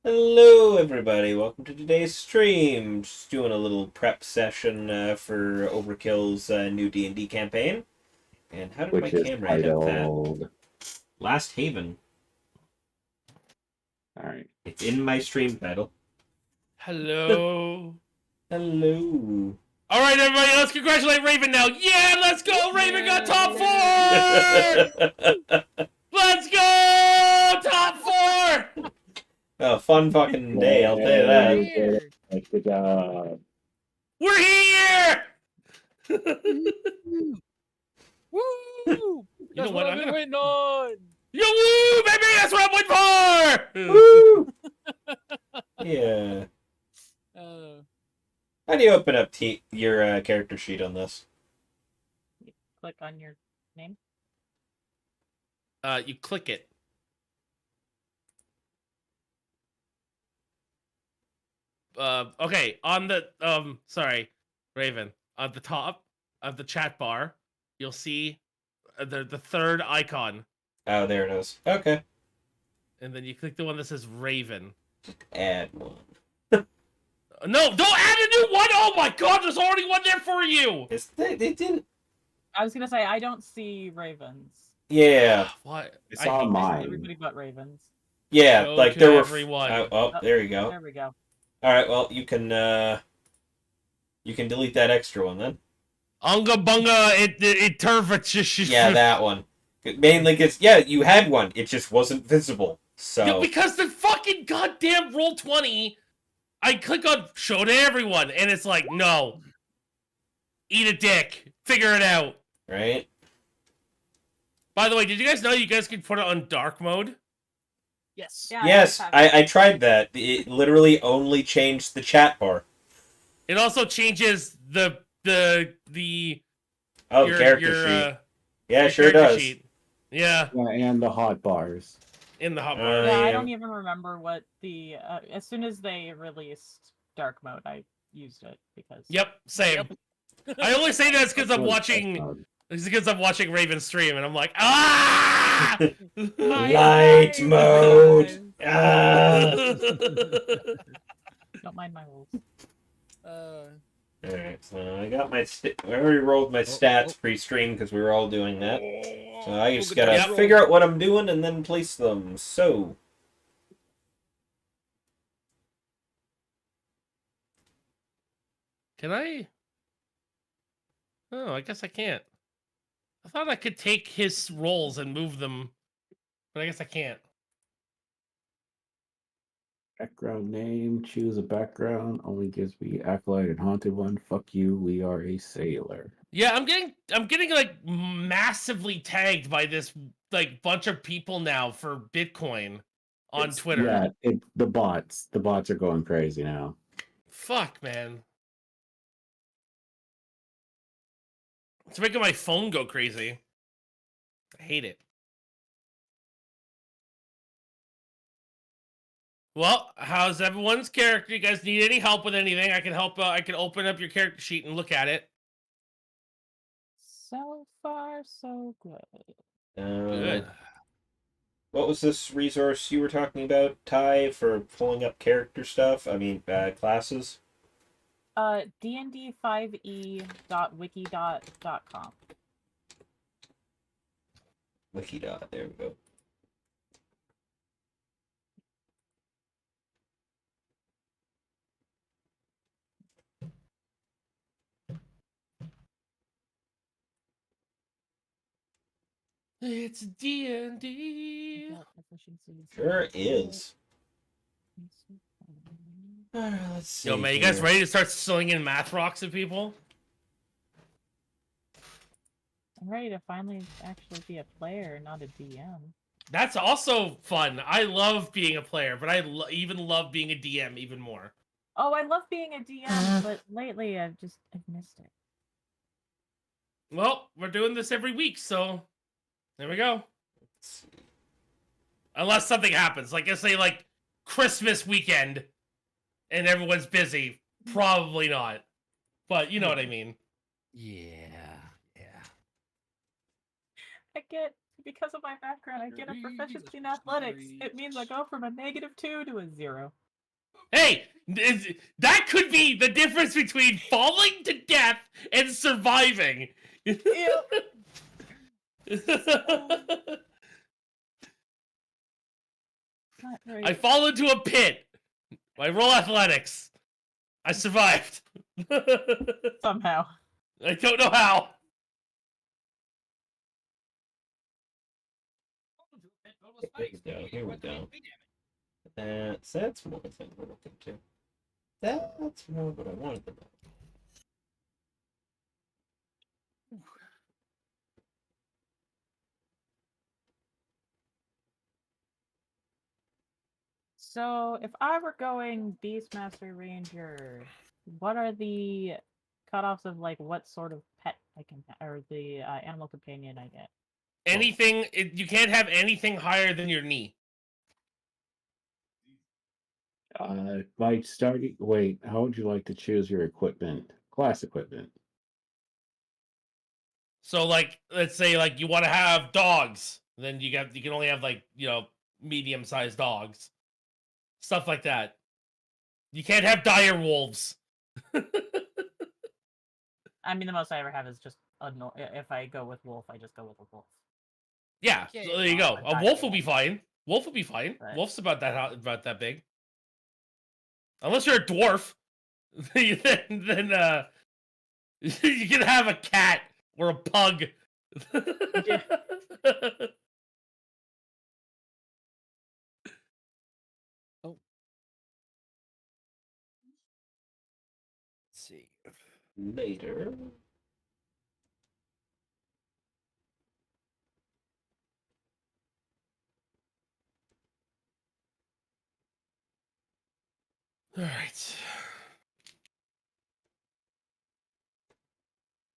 Hello everybody, welcome to today's stream. Just doing a little prep session for Overkill's new D&D campaign. And how did my Which is camera end up that? titled... Last Haven. Alright. It's in my stream title. Hello. Hello. All right, everybody, let's congratulate Raven now. Yeah, let's go. Raven got top 4. Let's go, top 4. Oh, fun fucking day, I'll tell you that. Good job. We're here. Woo! You know what? I've been waiting on. Yo, woo, baby, that's what I'm waiting for. Woo! Yeah. Uh, How do you open up your character sheet on this? Click on your name. You click it. Okay, on the sorry, Raven, on the top of the chat bar, you'll see the third icon, Oh, there it is. Okay. and then you click the one that says Raven. Add one. No, don't add a new one. Oh my God, there's already one there for you. They didn't. I was gonna say I don't see ravens. Yeah. What? It's on I see mine. everybody but ravens. Yeah, Go like to there were. everyone. Oh, there you go. There we go. All right, well, you can delete that extra one then. Unga bunga, it turf. Yeah, that one. Mainly because you had one, it just wasn't visible. So Yeah, because the fucking goddamn Roll20, I click on show to everyone, and it's like, no. Eat a dick. Figure it out. right? By the way, did you guys know you guys can put it on dark mode? yes. Yeah, Yes, have I tried that. It literally only changed the chat bar. It also changes the Oh, the character sheet. Yeah, it sure does. sheet. Yeah, Yeah, and the hot bars. in the hotbar. Yeah, I yeah. don't even remember what the as soon as they released dark mode, I used it because. Yep, same. I only say that because I'm watching. It's because I'm watching Raven stream, and I'm like, ah! Light mode. Ah. Don't mind my rules. Alright, so I got my I already rolled my stats pre-stream because we were all doing that. So I just gotta Yep. figure out what I'm doing and then place them. So Can I? Oh, I guess I can't. I thought I could take his rolls and move them, but I guess I can't. Background name, choose a background, only gives me Acolyte and Haunted One. Fuck you, we are a sailor. Yeah, I'm getting like massively tagged by this like bunch of people now for Bitcoin on It's- Twitter. Yeah, the bots are going crazy now. Fuck, man. It's making my phone go crazy. I hate it. Well, how's everyone's character? You guys need any help with anything? I can help. I can open up your character sheet and look at it. So far, so good. Good. What was this resource you were talking about, Ty, for pulling up character stuff? I mean, classes? dnd5e.wiki.com. Wikidot, there we go. It's D&D. Sure is. Let's see. Yo, man, you guys ready to start slinging math rocks at people? I'm ready to finally actually be a player, not a DM. That's also fun. I love being a player, but I even love being a DM even more. Oh, I love being a DM, but lately I've missed it. Well, we're doing this every week, so there we go. Unless something happens, like I say, like Christmas weekend, and everyone's busy. Probably not, but you know what I mean. Yeah. Because of my background, I get a proficiency in athletics. It means I go from a -2 to a 0. Hey, that could be the difference between falling to death and surviving. Not very I fall into a pit. I roll athletics. I survived. somehow. I don't know how. Here we go. That's more thing we're looking to. That's more what I wanted to know. So, if I were going Beastmaster Ranger, what are the cutoffs of like what sort of pet I can or the animal companion I get? Anything, you can't have anything higher than your knee. By starting, wait, how would you like to choose your equipment? Class equipment. So, like, let's say, like, you want to have dogs, then you can only have like medium-sized dogs, stuff like that. You can't have dire wolves. I mean, the most I ever have is just if I go with wolf, I just go with a wolf. Yeah, Okay, so there you go. a A wolf will dire be fine. Wolf will be fine. Right. Wolf's about that big. Unless you're a dwarf, then you can have a cat or a pug. Yeah. Let's see. Later. All right.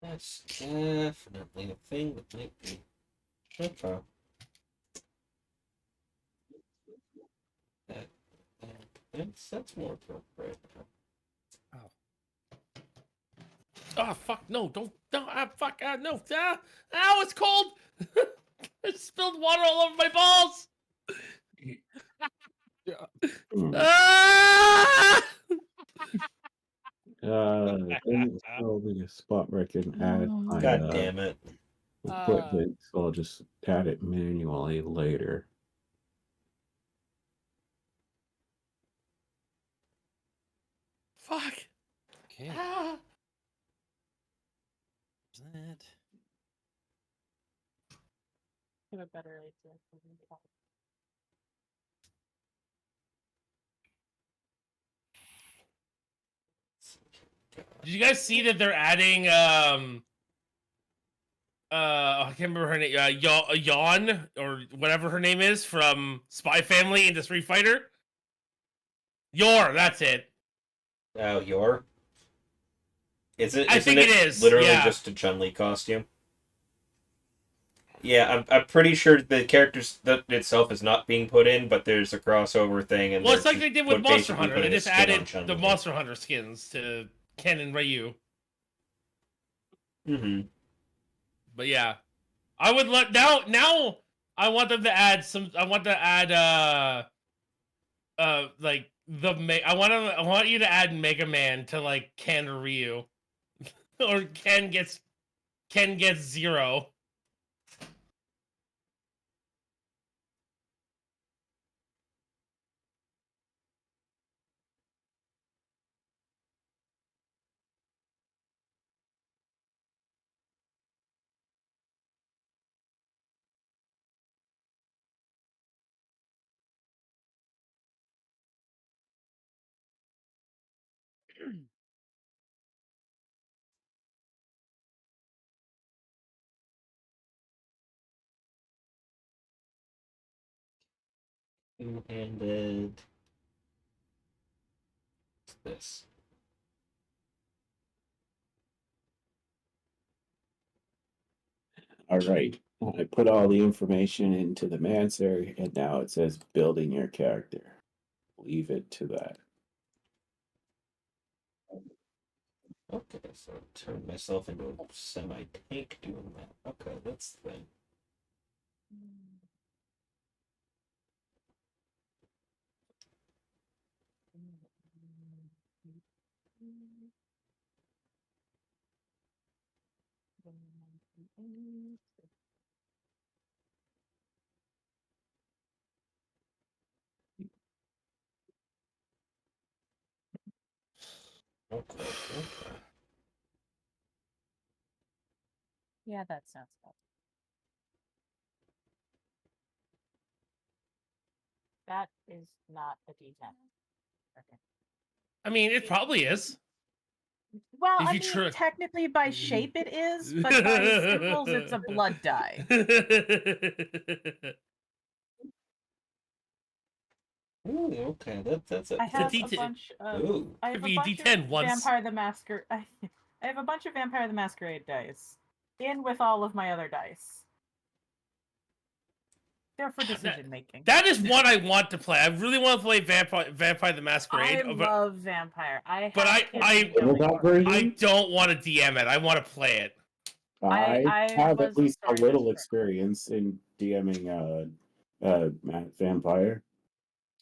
That's definitely a thing that might be. Okay. That's more appropriate. Oh fuck! No! Don't! Fuck! No! Ow! It's cold. I spilled water all over my balls. Ah! Then it's probably a spot where I can add my God damn it. equipment, so I'll just add it manually later. Fuck! Okay. Ah! That. Have a better idea. Did you guys see that they're adding I can't remember her name, Yawn or whatever her name is from Spy Family into Street Fighter? Yor, that's it. Oh, your? I think it is, Literally yeah. just a Chun-Li costume. Yeah, I'm pretty sure the characters that itself is not being put in, but there's a crossover thing, and Well, it's they're like they did with Monster basically Hunter. They putting a just skin on added Chun the Li. Monster Hunter skins to Ken and Ryu. Mm-hmm. But yeah, I would let now. I want them to add some. I want to add like I want you to add Mega Man to like Ken or Ryu, or Ken gets Zero. Two-handed. What's this? All right. I put all the information into the Mancer, and now it says building your character. Leave it to that. Okay, so turn myself into a semi-tank doing that. Okay, that's the thing. Okay, okay. Yeah, that sounds good. That is not a D10. Okay. I mean, it probably is. Well, If I you mean, try- technically by shape it is, but by symbols it's a blood die. Ooh, okay, that's a I have a D10. bunch of Ooh. I Could have a be a bunch of D10 once. Vampire the Masquerade. I have a bunch of Vampire the Masquerade dice in with all of my other dice. They're for decision making. That is one I want to play. I really want to play Vampire the Masquerade. I love Vampire. I but have Tabletop version? I don't want to DM it. I want to play it. I have was at least a story little master. experience in DMing Vampire.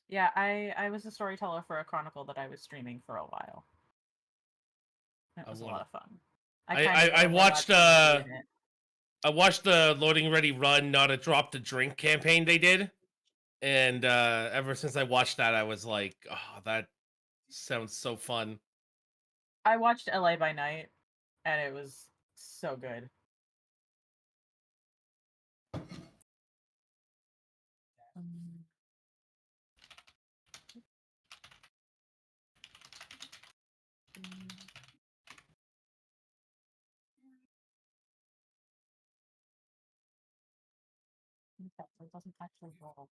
Yeah, I was a storyteller for a chronicle that I was streaming for a while. It was a lot of fun. I watched it. I watched the Loading Ready Run Not a Drop to Drink campaign they did. And ever since I watched that, I was like, oh, that sounds so fun. I watched LA by Night, and it was so good. It doesn't actually roll.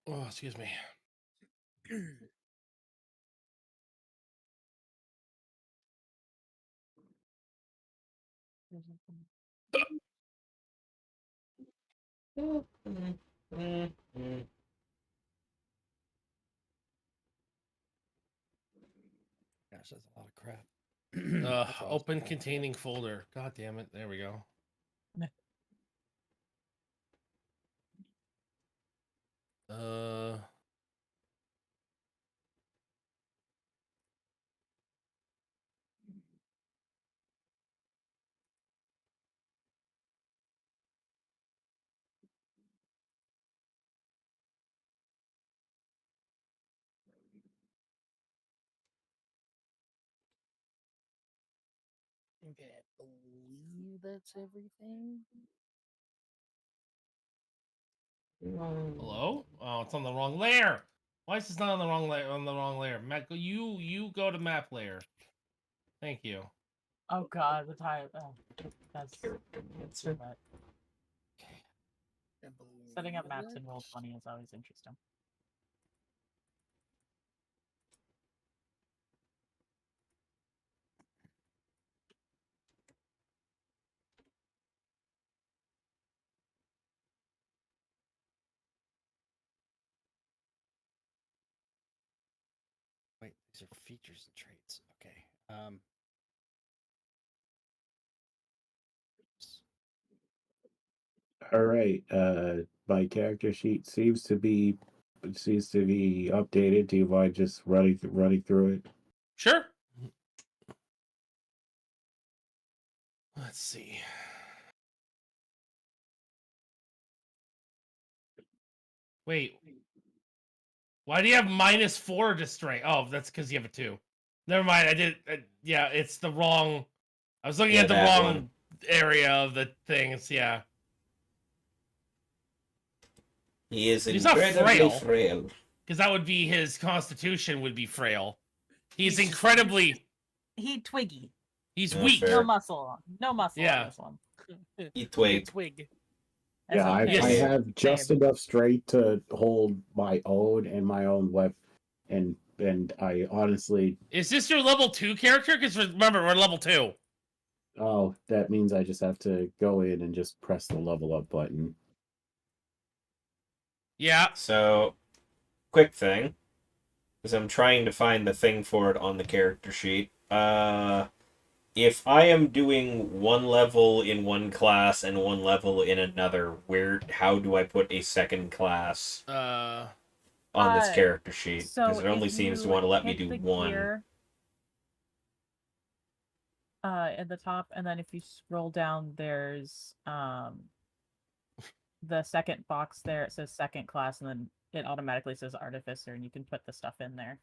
Oh, excuse me. Gosh, that's a lot of crap. Open That's what I was thinking. containing folder. God damn it. There we go. Uh, Okay, I believe that's everything. hello? Oh, it's on the wrong layer. Why is this not on the wrong layer? On the wrong layer, Matt, you go to map layer. Thank you. Oh god, the time. Oh, that's Character too enhancer. much. Can't Setting up believe maps in it. Roll20 is always interesting. Wait, these are features and traits. Okay. All right. My character sheet seems to be updated. Do you mind just running through it? Sure. Let's see. Wait. Why do you have -4 to strength? Oh, that's because you have a 2. Never mind. I did. Yeah, it's the wrong. I was looking Yeah, at the that wrong one. area of the things. Yeah. He is He's not incredibly frail. frail. Because that would be his constitution would be frail. He's He's- incredibly. He twiggy. He's Yeah, weak. fair. No muscle. No muscle Yeah. on this one. He A twig. twig. Yeah, I Yes. have just Same. enough strength to hold my own and my own weapon, and I honestly, Is this your level 2 character? Because remember, we're level 2. oh, that means I just have to go in and just press the level up button. Yeah. So, quick thing, because I'm trying to find the thing for it on the character sheet. If I am doing one level in one class and one level in another, how do I put a second class on this character sheet? So Because it only if seems to you want to let me hit do the one. gear, at the top, and then if you scroll down, there's the second box there. It says second class, and then it automatically says artificer, and you can put the stuff in there.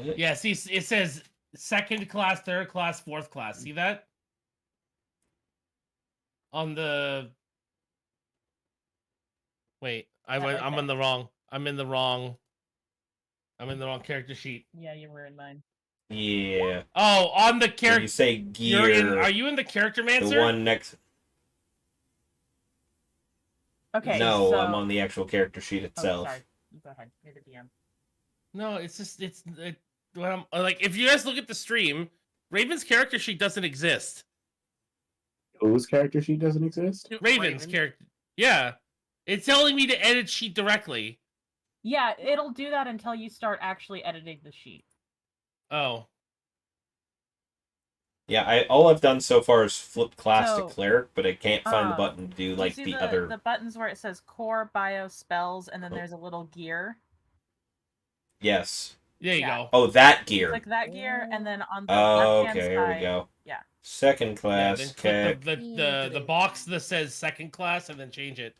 Yeah, see, it says second class, third class, fourth class. See that? On the. Wait, That right I'm in there. the wrong. I'm in the wrong character sheet. Yeah, you were in mine. Yeah. Oh, on the When character. you say You're in. gear, Are you in the character the mancer? one next. Okay. No, so... I'm on the actual character sheet Oh, itself. sorry. Go ahead. You're the DM. No, it's just when I'm like, if you guys look at the stream, Raven's character sheet doesn't exist. Whose character sheet doesn't exist? Raven's character. Yeah, it's telling me to edit sheet directly. Yeah, it'll do that until you start actually editing the sheet. Oh. Yeah, all I've done so far is flip class So, to cleric, but I can't find the button to do you like see the the other. buttons where it says core, bio, spells, and then Oh. there's a little gear. Yes. There you Yeah. go. Oh, that gear. Click that gear, and then on the Oh, left-hand okay. side, Here we go. yeah. Second Yeah, class. then Okay. click the box that says second class and then change it.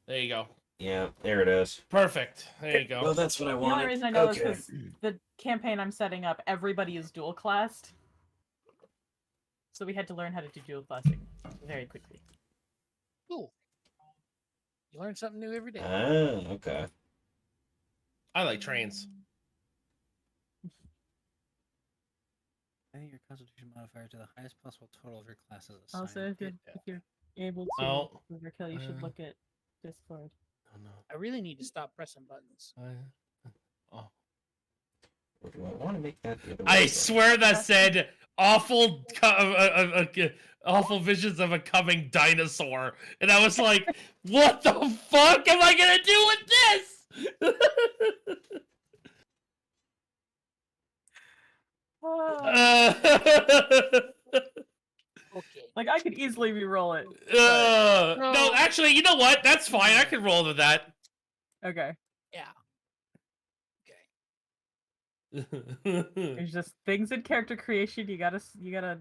There you go. Yeah, there it is. Perfect. There you go. Well, that's what I The wanted. only reason I know is Okay. because the campaign I'm setting up, everybody is dual classed. So we had to learn how to do dual classing very quickly. Cool. You learn something new every day. Ah, okay. I like trains. Setting your constitution modifier to the highest possible total of your classes Also, assigned. if you're able to Oh. overkill, you should look at Discord. Oh no. I really need to stop pressing buttons. Oh. Or do I want to make that the other way I around? swear that said awful, awful visions of a coming dinosaur, and I was like, "What the fuck am I gonna do with this?" Okay. Like, I could easily re-roll it. No, actually, you know what? That's fine. I can roll with that. Okay. Yeah. Okay. There's just things in character creation you gotta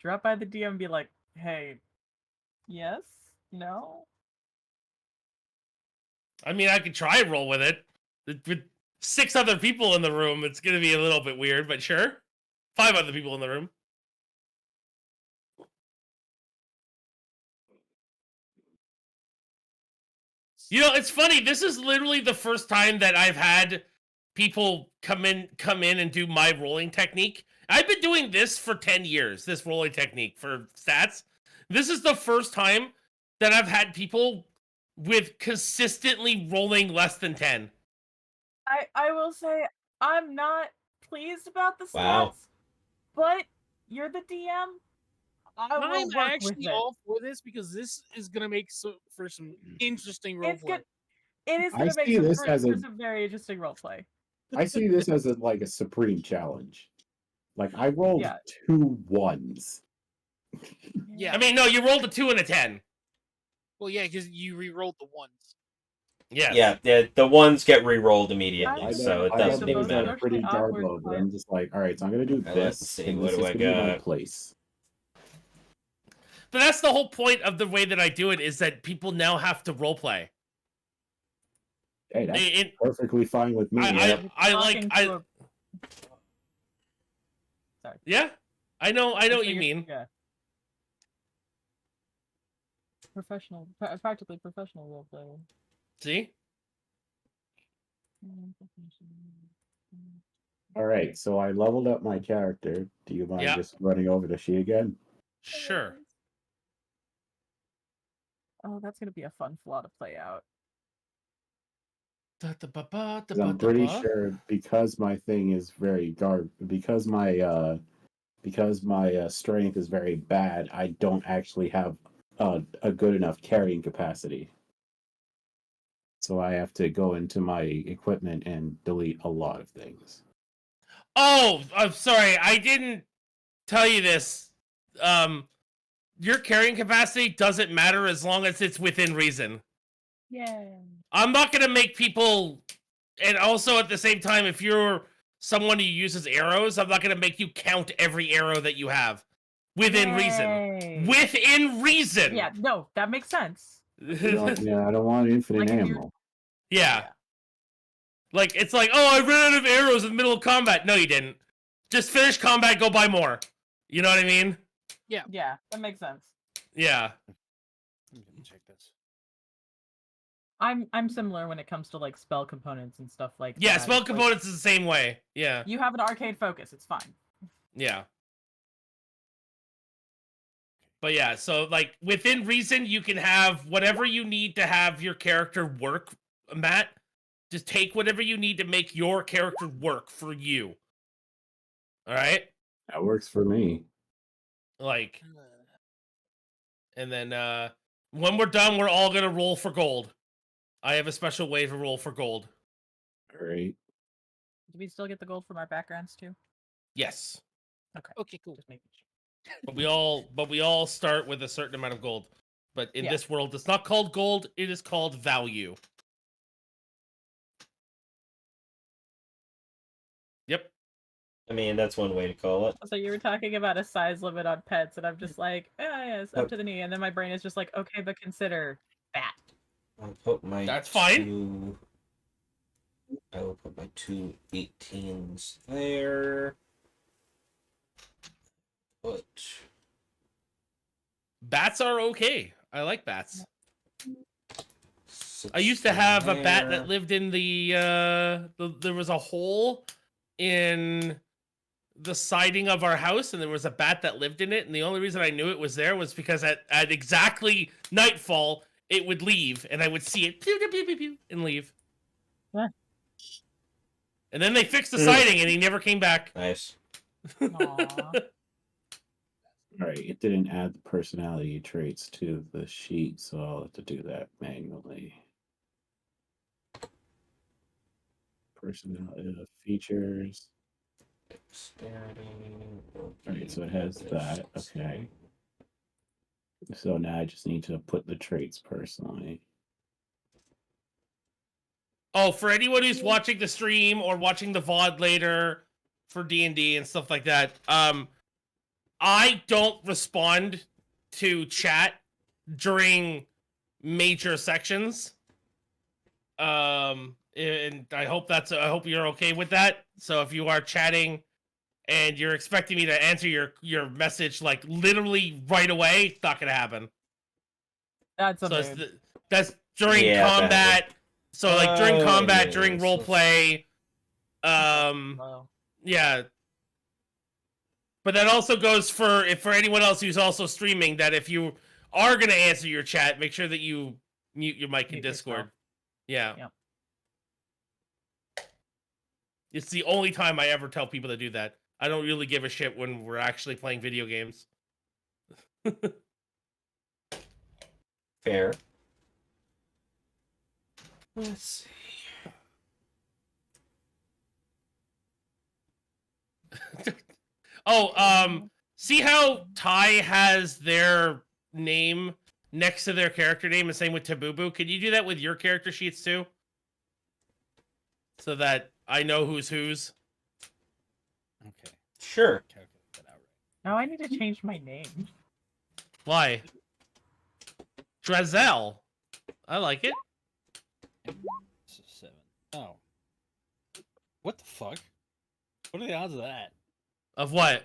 drop by the DM and be like, hey, yes? No? I mean, I could try and roll with it. With 6 other people in the room, it's gonna be a little bit weird, but sure. 5 other people in the room. You know, it's funny. This is literally the first time that I've had people come in and do my rolling technique. I've been doing this for 10 years, this rolling technique for stats. This is the first time that I've had people with consistently rolling less than 10. I will say I'm not pleased about the stats, Wow. but you're the DM. I will I'm work with actually it. all for this because this is gonna make for some interesting roleplay. It's good. It is I going to make see some, this as a- some very interesting roleplay. I see this as like a supreme challenge. Like I rolled Yeah. 2 1s. Yeah. I mean, no, you rolled a 2 and a 10. Well, yeah, because you re-rolled the ones. Yes. Yeah, the ones get re-rolled immediately, I so it I doesn't got even things that matter. are pretty Emotionally awkward garbled, but fight. I'm just like, all right, so I'm gonna do Let's this, see, and what this do is I gonna be my got? place. But that's the whole point of the way that I do it, is that people now have to roleplay. Hey, that's It- perfectly fine with me. I like Talking I to a- Sorry. yeah. I know what you You're- mean. Yeah. Professional, practically professional roleplay. See? All right, so I leveled up my character. Do you mind Yeah. just running over to she again? Sure. Oh, that's gonna be a fun flaw to play out. 'Cause I'm pretty sure because my thing is very because my strength is very bad, I don't actually have a good enough carrying capacity. So I have to go into my equipment and delete a lot of things. Oh, I'm sorry. I didn't tell you this. Your carrying capacity doesn't matter as long as it's within reason. Yeah. I'm not gonna make people, and also at the same time, if you're someone who uses arrows, I'm not gonna make you count every arrow that you have within reason. Within reason. Yeah, no, that makes sense. Yeah, I don't want infinite Like if you're- ammo. Yeah. Like, it's like, oh, I ran out of arrows in the middle of combat. No, you didn't. Just finish combat, go buy more. You know what I mean? Yeah, that makes sense. Yeah. I'm gonna check this. I'm similar when it comes to like spell components and stuff like Yeah, that. spell It's like, components is the same way. Yeah. you have an arcade focus, it's fine. Yeah. But yeah, so like within reason, you can have whatever you need to have your character work, Matt. Just take whatever you need to make your character work for you. All right? That works for me. Like, and then when we're done, we're all gonna roll for gold. I have a special way to roll for gold. All right. Do we still get the gold from our backgrounds too? Yes. Okay, cool. Just making sure. But we all start with a certain amount of gold. But in Yeah. this world, it's not called gold, it is called value. Yep. I mean, that's one way to call it. So you were talking about a size limit on pets, and I'm just like, yeah, it's up to the knee. And then my brain is just like, okay, but consider that. I'll put my That's fine. I will put my 2 18s there. But Bats are okay. I like bats. I used to have a bat that lived in there was a hole in the siding of our house, and there was a bat that lived in it, and the only reason I knew it was there was because at exactly nightfall it would leave, and I would see it pew, pew, pew, pew, pew, and leave. Yeah. And then they fixed the siding, and he never came back. Nice. Aw. All right. It didn't add the personality traits to the sheet, so I'll have to do that manually. Personality features. All right, so it has that. Okay. So now I just need to put the traits personally. Oh, for anyone who's watching the stream or watching the VOD later for D&D and stuff like that, I don't respond to chat during major sections. And I hope I hope you're okay with that. So if you are chatting and you're expecting me to answer your message like literally right away, it's not gonna happen. That's So amazing. during Yeah, combat. So like during combat, yeah, during so- role play. Well, Yeah. But that also goes for anyone else who's also streaming, that if you are gonna answer your chat, make sure that you mute your mic in Mute Discord. yourself. Yeah. Yep. It's the only time I ever tell people to do that. I don't really give a shit when we're actually playing video games. Fair. Let's see. See how Ty has their name next to their character name, and same with Tabooboo? Can you do that with your character sheets too? So that I know who's whose? Okay. Sure. Calculate that out right. now I need to change my name. Why? Drazel. I like it. This is 7. Oh. What the fuck? What are the odds of that? Of what?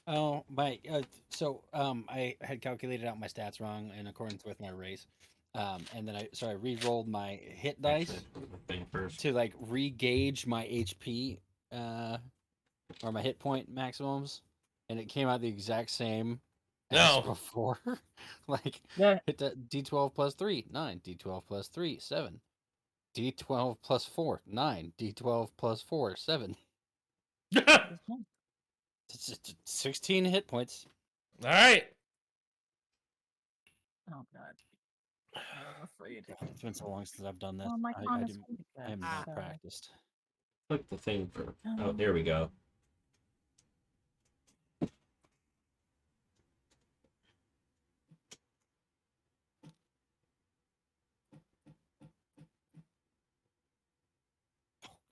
Oh, I had calculated out my stats wrong in accordance with my race. And then I re-rolled my hit dice Thing first. to like re-gauge my HP or my hit point maximums, and it came out the exact same as No. before. Like Yeah. hit that D12 plus 3, 9, D12 plus 3, 7, D12 plus 4, 9, D12 plus 4, 7. It's 16 hit points. All right. Oh god. I'm afraid. God, it's been so long since I've done this. Oh, my con is weak I then, am not so- practiced. Click the thing for. Oh, there we go.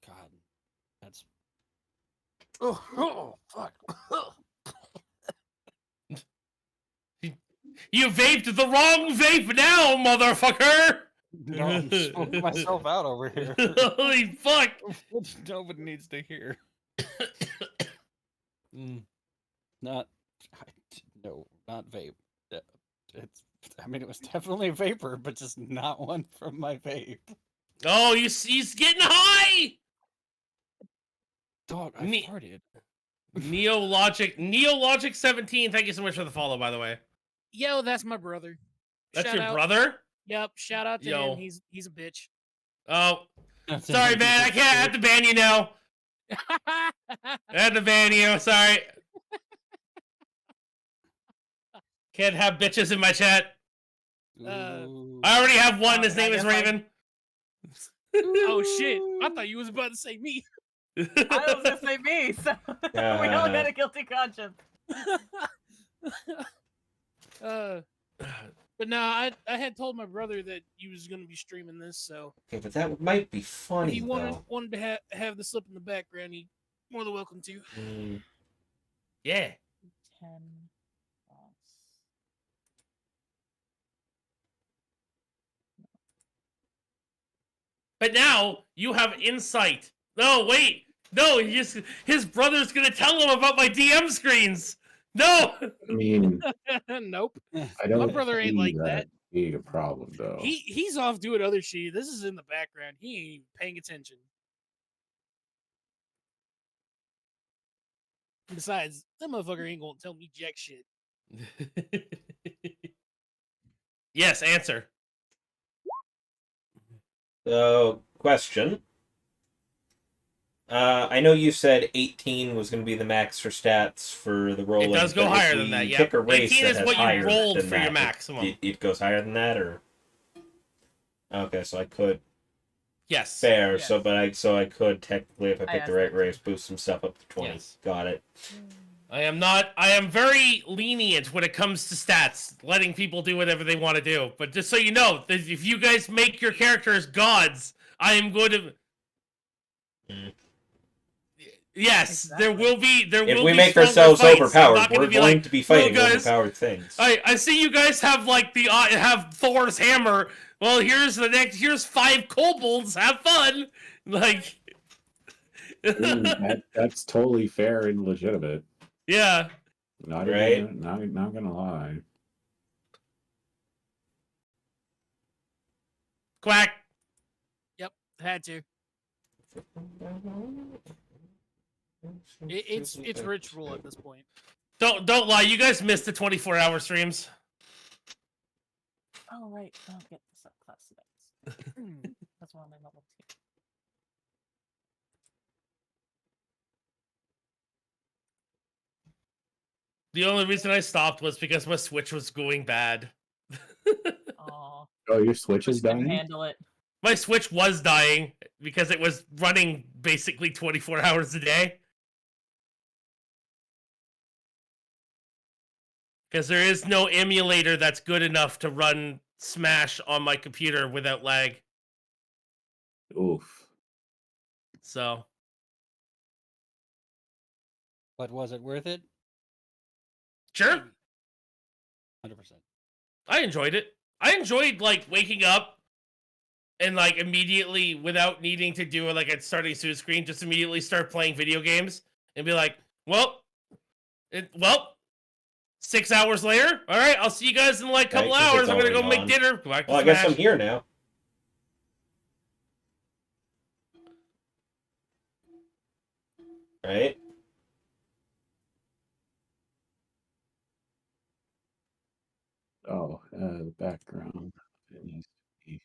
God, that's. Oh fuck. You vaped the wrong vape now, motherfucker! No, I'm smoking myself out over here. Holy fuck! Nobody needs to hear. Not, no, not vape. It's. I mean, it was definitely vapor, but just not one from my vape. Oh, he's getting high! Dog, I Ne- farted. Neologic 17, thank you so much for the follow, by the way. Yo, that's my brother. That's Shout your out. brother? Yep, shout out to Yo. him. He's a bitch. Oh, sorry, man, I have to ban you now. I have to ban you, sorry. Can't have bitches in my chat. Ooh. I already have one, Oh, his name I is guess I- Raven. Oh shit! I thought you was about to say me. I was gonna say me, so we all had a guilty conscience. But no, I had told my brother that you was gonna be streaming this, so Okay, but that might be if funny he though. wanted to have the slip in the background, he more than welcome to. Yeah. 10 plus. But now you have insight. No, wait. No, his brother's gonna tell him about my DM screens. No. I mean, Nope. I don't. brother ain't see like that. being a problem though. He's off doing other shit. This is in the background. He ain't even paying attention. Besides, that motherfucker ain't gonna tell me jack shit. Yes, answer. So, question. I know you said 18 was going to be the max for stats for the rolling. It does go but if higher than we that, yeah. Pick a race 18 that is has what you higher rolled than for your that, maximum. It goes higher than that, or okay, so I could Yes. fair. Yes. So I could technically, if I I pick the asked right that race, boost some stuff up to 20. Yes. Got it. I am very lenient when it comes to stats, letting people do whatever they want to do. But just so you know, if you guys make your characters gods, I am going to. Yes, Exactly. there will be. If we be make stronger ourselves fights. I'm overpowered, not gonna we're be going like, to be fighting "Well, guys, overpowered things. I see you guys have like have Thor's hammer. Well, here's 5 kobolds. Have fun. Like, I mean, that's totally fair and legitimate. yeah. Not Right. even, not gonna lie. Quack. Yep, had to. It's ritual at this point. Don't lie. You guys missed the 24-hour streams. Oh right, don't get the subclass events. That's one of my level 2. The only reason I stopped was because my Switch was going bad. Aw, Oh, your Switch is just couldn't dying? handle it. My Switch was dying because it was running basically 24 hours a day. Because there is no emulator that's good enough to run Smash on my computer without lag. Oof. So, But was it worth it? sure. 100%. I enjoyed it. I enjoyed like waking up and like immediately without needing to do like a starting suit screen, just immediately start playing video games and be like, well, 6 hours later. All right, I'll see you guys in like a couple Right, 'cause hours. it's I'm gonna go already make on. dinner. Go back to Well, I guess Smash. I'm here now. Right? Oh, the background. It needs to be.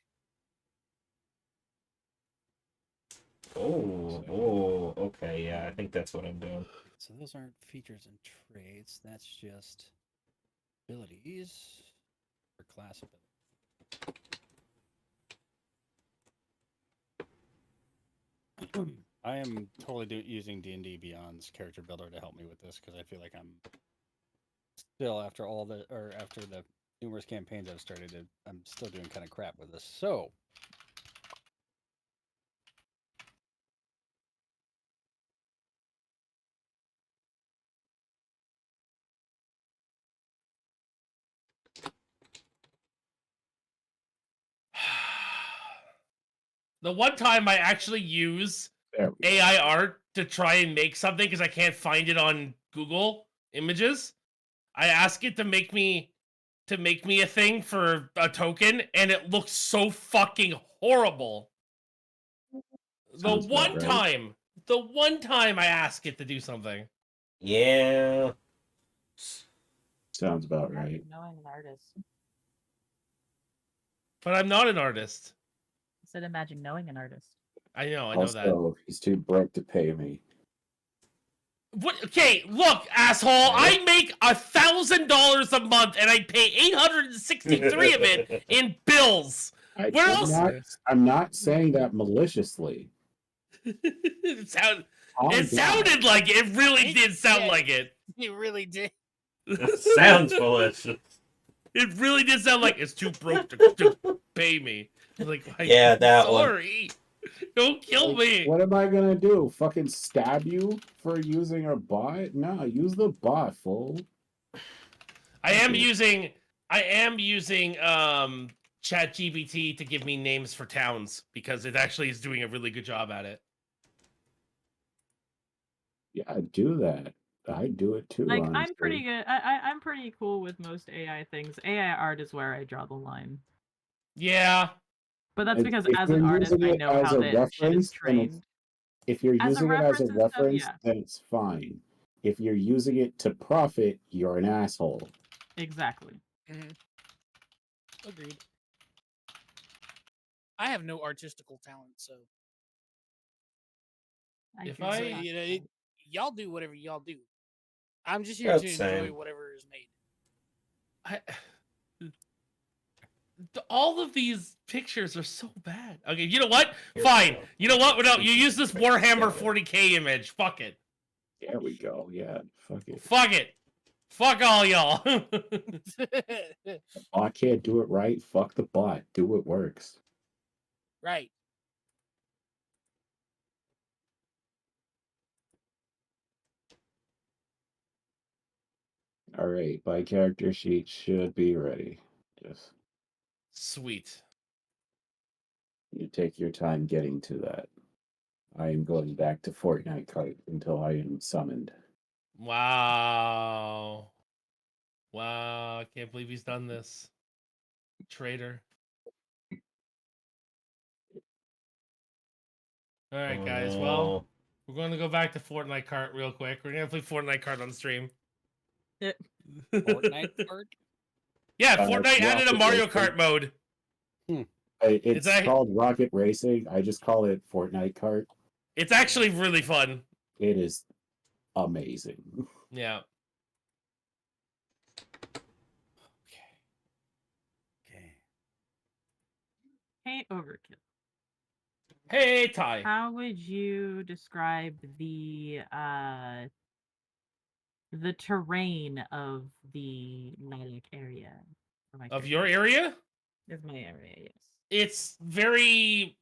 Oh, okay, yeah, I think that's what I'm doing. So those aren't features and traits. That's just abilities or class ability. I am totally using D&D Beyond's character builder to help me with this because I feel like I'm still after the numerous campaigns I've started, I'm still doing kind of crap with this. So. The one time I actually use There we go. AI art to try and make something because I can't find it on Google Images, I ask it to make me a thing for a token, and it looks so fucking horrible. Sounds about right. The one time I ask it to do something. Yeah. Sounds about right. Imagine knowing an artist. But I'm not an artist. I said imagine knowing an artist. I know that. Also, he's too broke to pay me. What? Okay, look, asshole. I make $1,000 a month, and I pay 863 of it in bills. Where else? I'm not saying that maliciously. It sounded Down. like it. It really did sound like it. It really did. That sounds malicious. It really did sound like it's too broke to pay me. Like, Yeah, that one. sorry. Don't kill me. What am I gonna do? Fucking stab you for using a bot? No, use the bot, fool. I am using ChatGPT to give me names for towns because it actually is doing a really good job at it. Yeah, do that. I do it too. Like honestly. I'm pretty good. I'm pretty cool with most AI things. AI art is where I draw the line. Yeah. But that's because If as you're an artist, using I it know as how a that shit is reference, then trained. if you're As a using it as a reference and stuff, reference, yeah. then it's fine. If you're using it to profit, you're an asshole. Exactly. Agreed. I have no artistical talent, so y'all do whatever y'all do. I'm just here to enjoy whatever is made. All of these pictures are so bad. Okay, you know what? Fine. You know what? No, you use this Warhammer 40k image. Fuck it. There we go. Yeah, fuck it. Fuck it. Fuck all y'all. Bot can't do it right. Fuck the bot. Do what works. Right. All right, my character sheet should be ready. Just sweet. You take your time getting to that. I am going back to Fortnite cart until I am summoned. Wow. Wow, I can't believe he's done this. Traitor. All right, guys. Well, we're going to go back to Fortnite Kart real quick. We're going to play Fortnite Kart on stream. Fortnite card? Yeah, Fortnite added a Rocket Mario Racing. Kart mode. It's that- called Rocket Racing. I just call it Fortnite Kart. It's actually really fun. It is amazing. Yeah. Okay. Hey, Overkill. Hey, Ty. How would you describe the terrain of the Nilek area? for my Of character? your area? Is my area, yes. It's very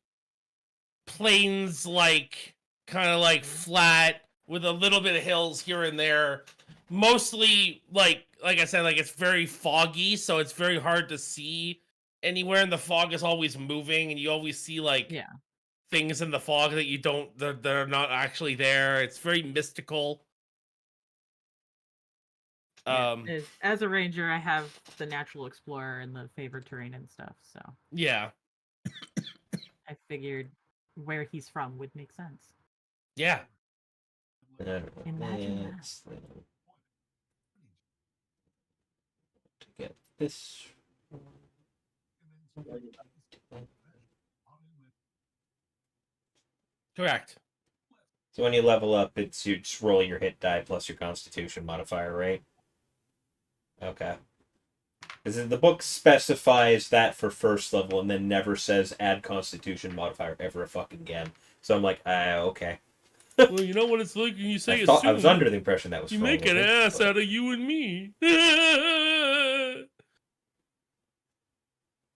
plains, like kind of like flat with a little bit of hills here and there. Mostly like I said, like it's very foggy, so it's very hard to see anywhere, and the fog is always moving, and you always see like Yeah. things in the fog that you don't that are not actually there. It's very mystical. Yeah, as a ranger, I have the natural explorer and the favorite terrain and stuff, so Yeah. I figured where he's from would make sense. Yeah. Imagine that. To get this. Correct. So when you level up, it's you just roll your hit die plus your Constitution modifier, right? Okay. Because the book specifies that for first level and then never says add Constitution modifier ever fucking again. So I'm like, okay. Well, you know what it's like when you say I was under the impression that was you for make an levels, ass but- out of you and me.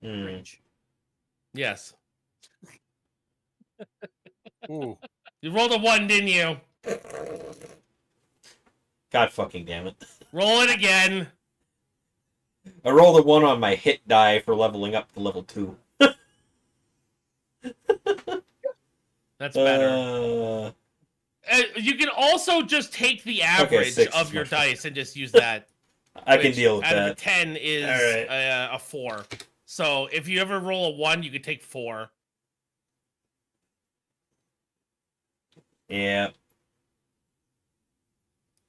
Cringe. Yes. Ooh. You rolled a 1, didn't you? God fucking damn it. Roll it again. I rolled a 1 on my hit die for leveling up to level 2. That's better. You can also just take the average 6 of is your much better. dice and just use that. I can which deal with out of a that. 10 is Alright. a 4. So if you ever roll a 1, you could take 4. Yeah.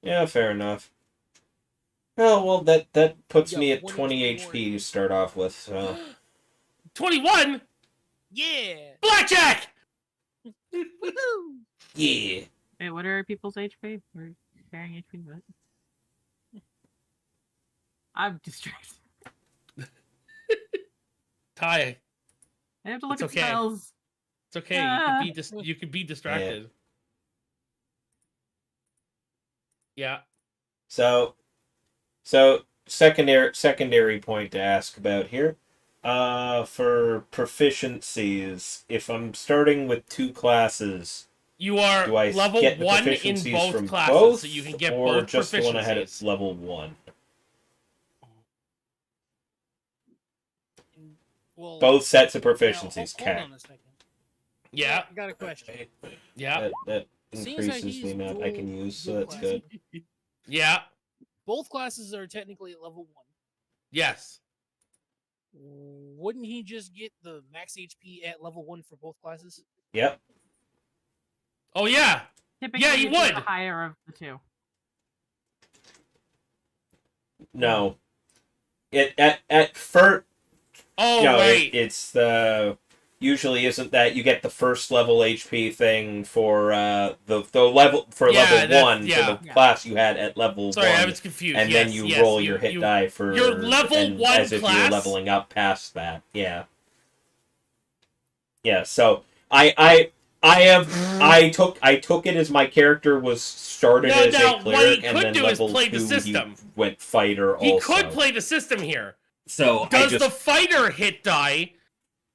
Yeah, fair enough. Oh, well, that puts Yeah, me at 1 20 HP more. HP to start off with, so... 21? Yeah. Blackjack! Woohoo! Yeah. Wait, what are people's HP? We're sharing HP, what? I'm distracted. Ty, I have to look It's at okay. spells. it's okay. You could be distracted. Yeah. So secondary point to ask about here. For proficiencies, if I'm starting with 2 classes, You are do I level get the 1 in proficiencies both from classes, both, so you can get or both just the one I had at proficiencies. level 1? Well, Both sets of now, proficiencies hold count. on a second. Yeah. I got a question. Yeah. That Seems like increases he's the amount I can dual- use, so dual that's class. good. Yeah. Both classes are technically at level 1. Yes. Wouldn't he just get the max HP at level 1 for both classes? Yep. Oh yeah. Typically, you it's the would. higher of the 2. No. It at first, Oh you know, right. it's the usually isn't that you get the first level HP thing for the level for Yeah, level that's- 1 yeah. for the Yeah. class you had at level Sorry, 1, I was confused. and yes, then you yes, roll your hit die for your level and 1 as if you're class- leveling up past that. Yeah. Yeah. So I took it as my character was started No, as now, a what cleric, he and could then do is level play the 2 system. he went fighter. He also, could play the system here. So I Does just the fighter hit die?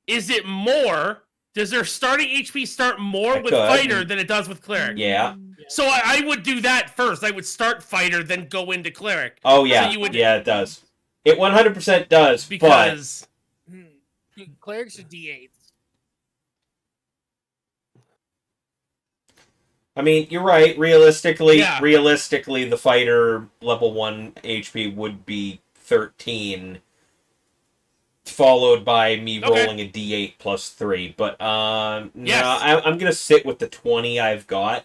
Is it more? Does their starting HP start more It with could. fighter than it does with cleric? yeah. So I would do that first. I would start fighter, then go into cleric. Oh yeah, you would- yeah, it does. It 100% does, but Because Clerics are D8s. I mean, you're right. Realistically, Yeah. the fighter level 1 HP would be 13. followed by me Okay. rolling a d8 plus 3. But no, Yes. I'm gonna sit with the 20 I've got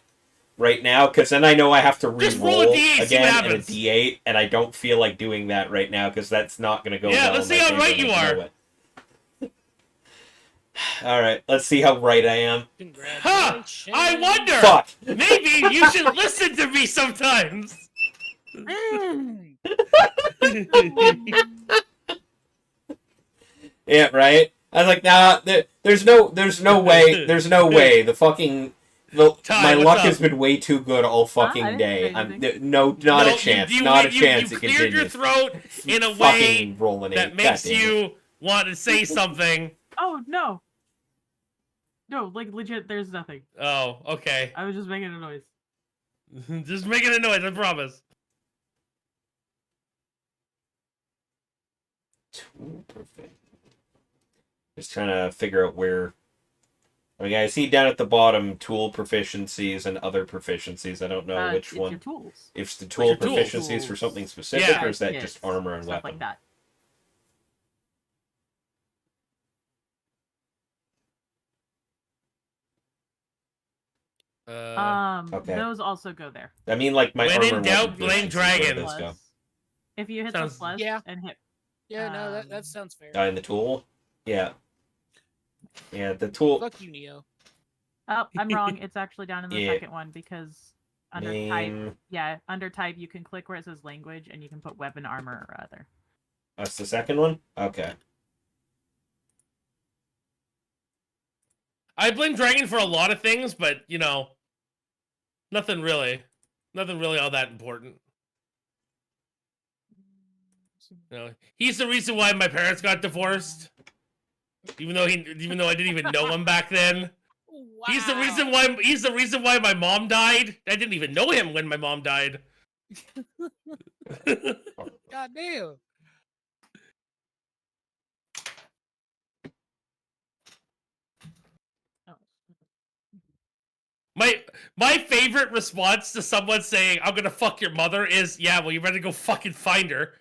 right now, because then I know I have to Just roll a re-roll D8, see what again and a happens. d8, and I don't feel like doing that right now because that's not gonna go Yeah, well. let's in see my how favor, right and you I know are. it. All right, let's see how right I am. Huh! Congratulations. I wonder. Fuck. Maybe you should listen to me sometimes. Mm. Yeah, right. I was like, nah. There's no way. There's no way. My What's luck up? has been way too good all I fucking didn't day. say I'm anything. not No, a chance. You Not a chance. You It cleared your continues. throat in a way Fucking rolling that eight. makes God damn it. you want to say something. Oh no. No, like legit, there's nothing. Oh, okay. I was just making a noise. Just making a noise, I promise. Tool perfect. Just trying to figure out where. I mean, I see down at the bottom tool proficiencies and other proficiencies. I don't know which It's one. your tools. If it's the tool your tools. proficiencies for something specific, Yeah. or is that Yes, just armor and stuff weapon? like that. Okay. Those also go there. I mean, like my When armor in and doubt, weapon blame proficiencies, where do dragon. those go? Plus, if you hit Sounds- the plus Yeah. and hit Yeah, no, that sounds fair. In the tool? Yeah. Yeah, the tool. Fuck you, Neo. Oh, I'm wrong. It's actually down in the Yeah. second one because under type, Name. yeah, under type you can click where it says language and you can put weapon, armor, or other. That's the second one? Okay. I blame dragon for a lot of things, but you know, nothing really all that important. You know, he's the reason why my parents got divorced. Even though I didn't even know him back then. Wow. He's the reason why my mom died. I didn't even know him when my mom died. God damn. My favorite response to someone saying I'm gonna fuck your mother is, yeah, well, you better go fucking find her.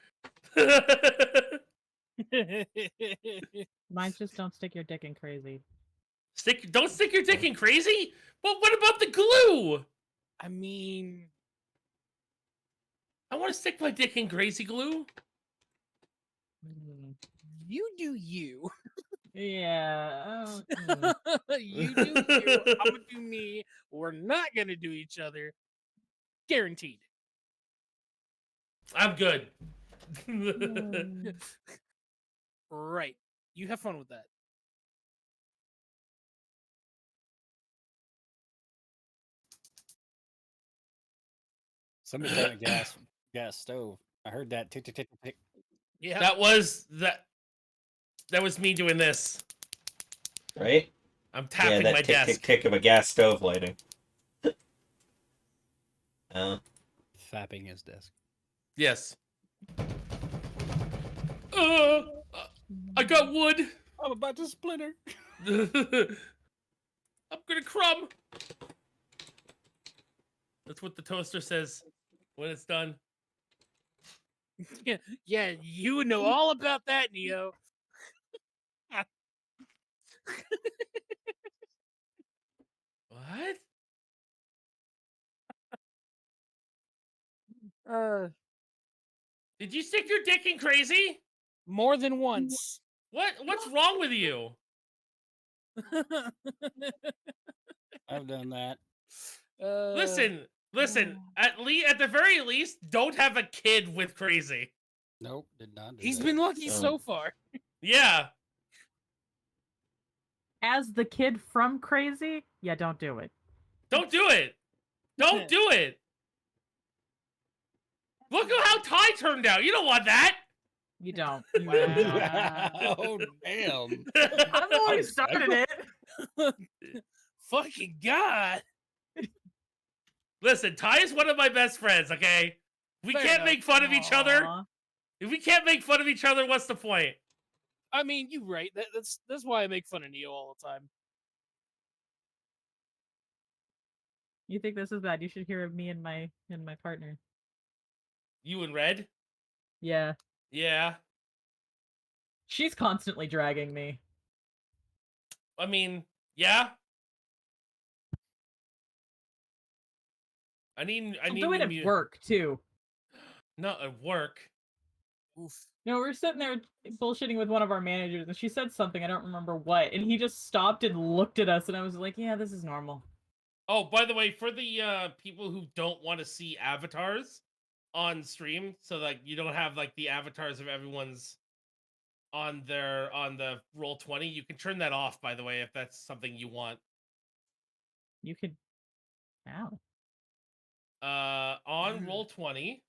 Mine's just don't stick your dick in crazy. Don't stick your dick in crazy. Well, what about the glue? I mean, I want to stick my dick in crazy glue. you do you. Yeah. You do you. I'm gonna do me. We're not gonna do each other. Guaranteed. I'm good. Right. You have fun with that. Somebody trying to gas stove. I heard that tick tick tick tick. Yeah. That was me doing this. Right? I'm Yeah, tapping that my tick desk. tick tick of a gas stove lighting. Fapping his desk. Yes. I got wood. I'm about to splinter. I'm gonna crumb. That's what the toaster says when it's done. Yeah, you know all about that, Neo. What? Did you stick your dick in crazy? More than once. What's wrong with you? I've done that. Listen. At the very least, don't have a kid with crazy. Nope, did not do He's that. been lucky so far. Yeah. As the kid from Crazy, yeah, don't do it. Don't do it. Don't do it. Look at how Ty turned out. You don't want that. You don't. Oh damn! I've already started it. Fucking God. Listen, Ty is one of my best friends, okay? We Fair can't enough. make fun of each other. Aw. If we can't make fun of each other, what's the point? I mean, you're right. That's why I make fun of Neo all the time. You think this is bad? You should hear of me and my partner. You and Red? Yeah. Yeah. She's constantly dragging me. I mean, yeah. I need I'm doing it new at work too. Not at work. Oof. No, we're sitting there bullshitting with one of our managers, and she said something, I don't remember what, and he just stopped and looked at us, and I was like, yeah, this is normal. Oh, by the way, for the people who don't want to see avatars on stream, so like you don't have like the avatars of everyone's on the Roll20, you can turn that off, by the way, if that's something you want. You could... Ow. On Roll20,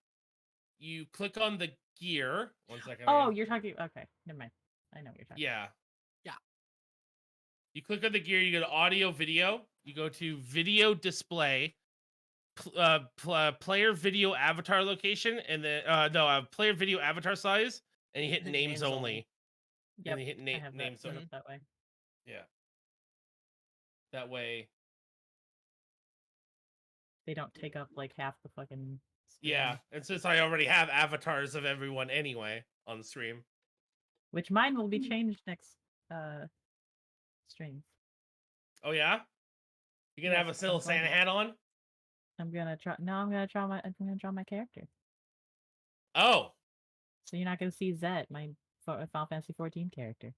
you click on the gear. 1 second. Oh, you're talking... Okay, never mind. I know what you're talking Yeah. Yeah. You click on the gear, you go to audio video, you go to video display, player video avatar location, and then player video avatar size, and you hit Hit names names only. only. Yep, And you hit I have that names set only. up that way. Yeah. That way. They don't take up like half the fucking screen. Yeah, and since I already have avatars of everyone anyway on the stream. Which mine will be changed next stream. Oh yeah? You're gonna have Yes, a little I'm going Santa to. hat on? I'm gonna draw my character. Oh. So you're not gonna see Zet, my Final Fantasy 14 character.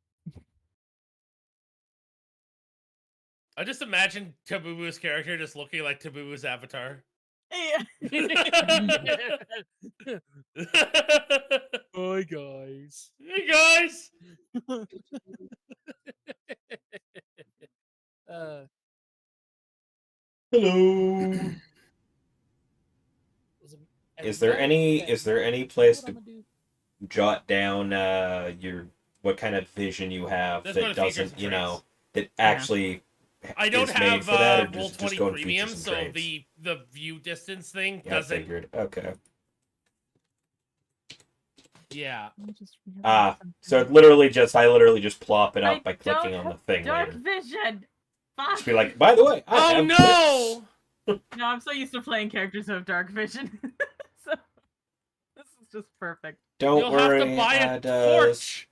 I just imagine Tabooboo's character just looking like Tabooboo's avatar. Yeah. Hi guys. Hey guys! Hello. Is there any place to jot down what kind of vision you have Let's go that to features doesn't, and you know, traits. that actually I don't is made have for that, or Roll20 just go to Premium, features and so traits? the view distance thing Yeah, I doesn't. figured. Okay. Yeah. So I literally just plop it up by clicking on the thing Dark later. vision. Fuck. Just be like, by the way, I have no! No, I'm so used to playing characters who have dark vision. So this is just perfect. Don't You'll worry, have to buy a torch.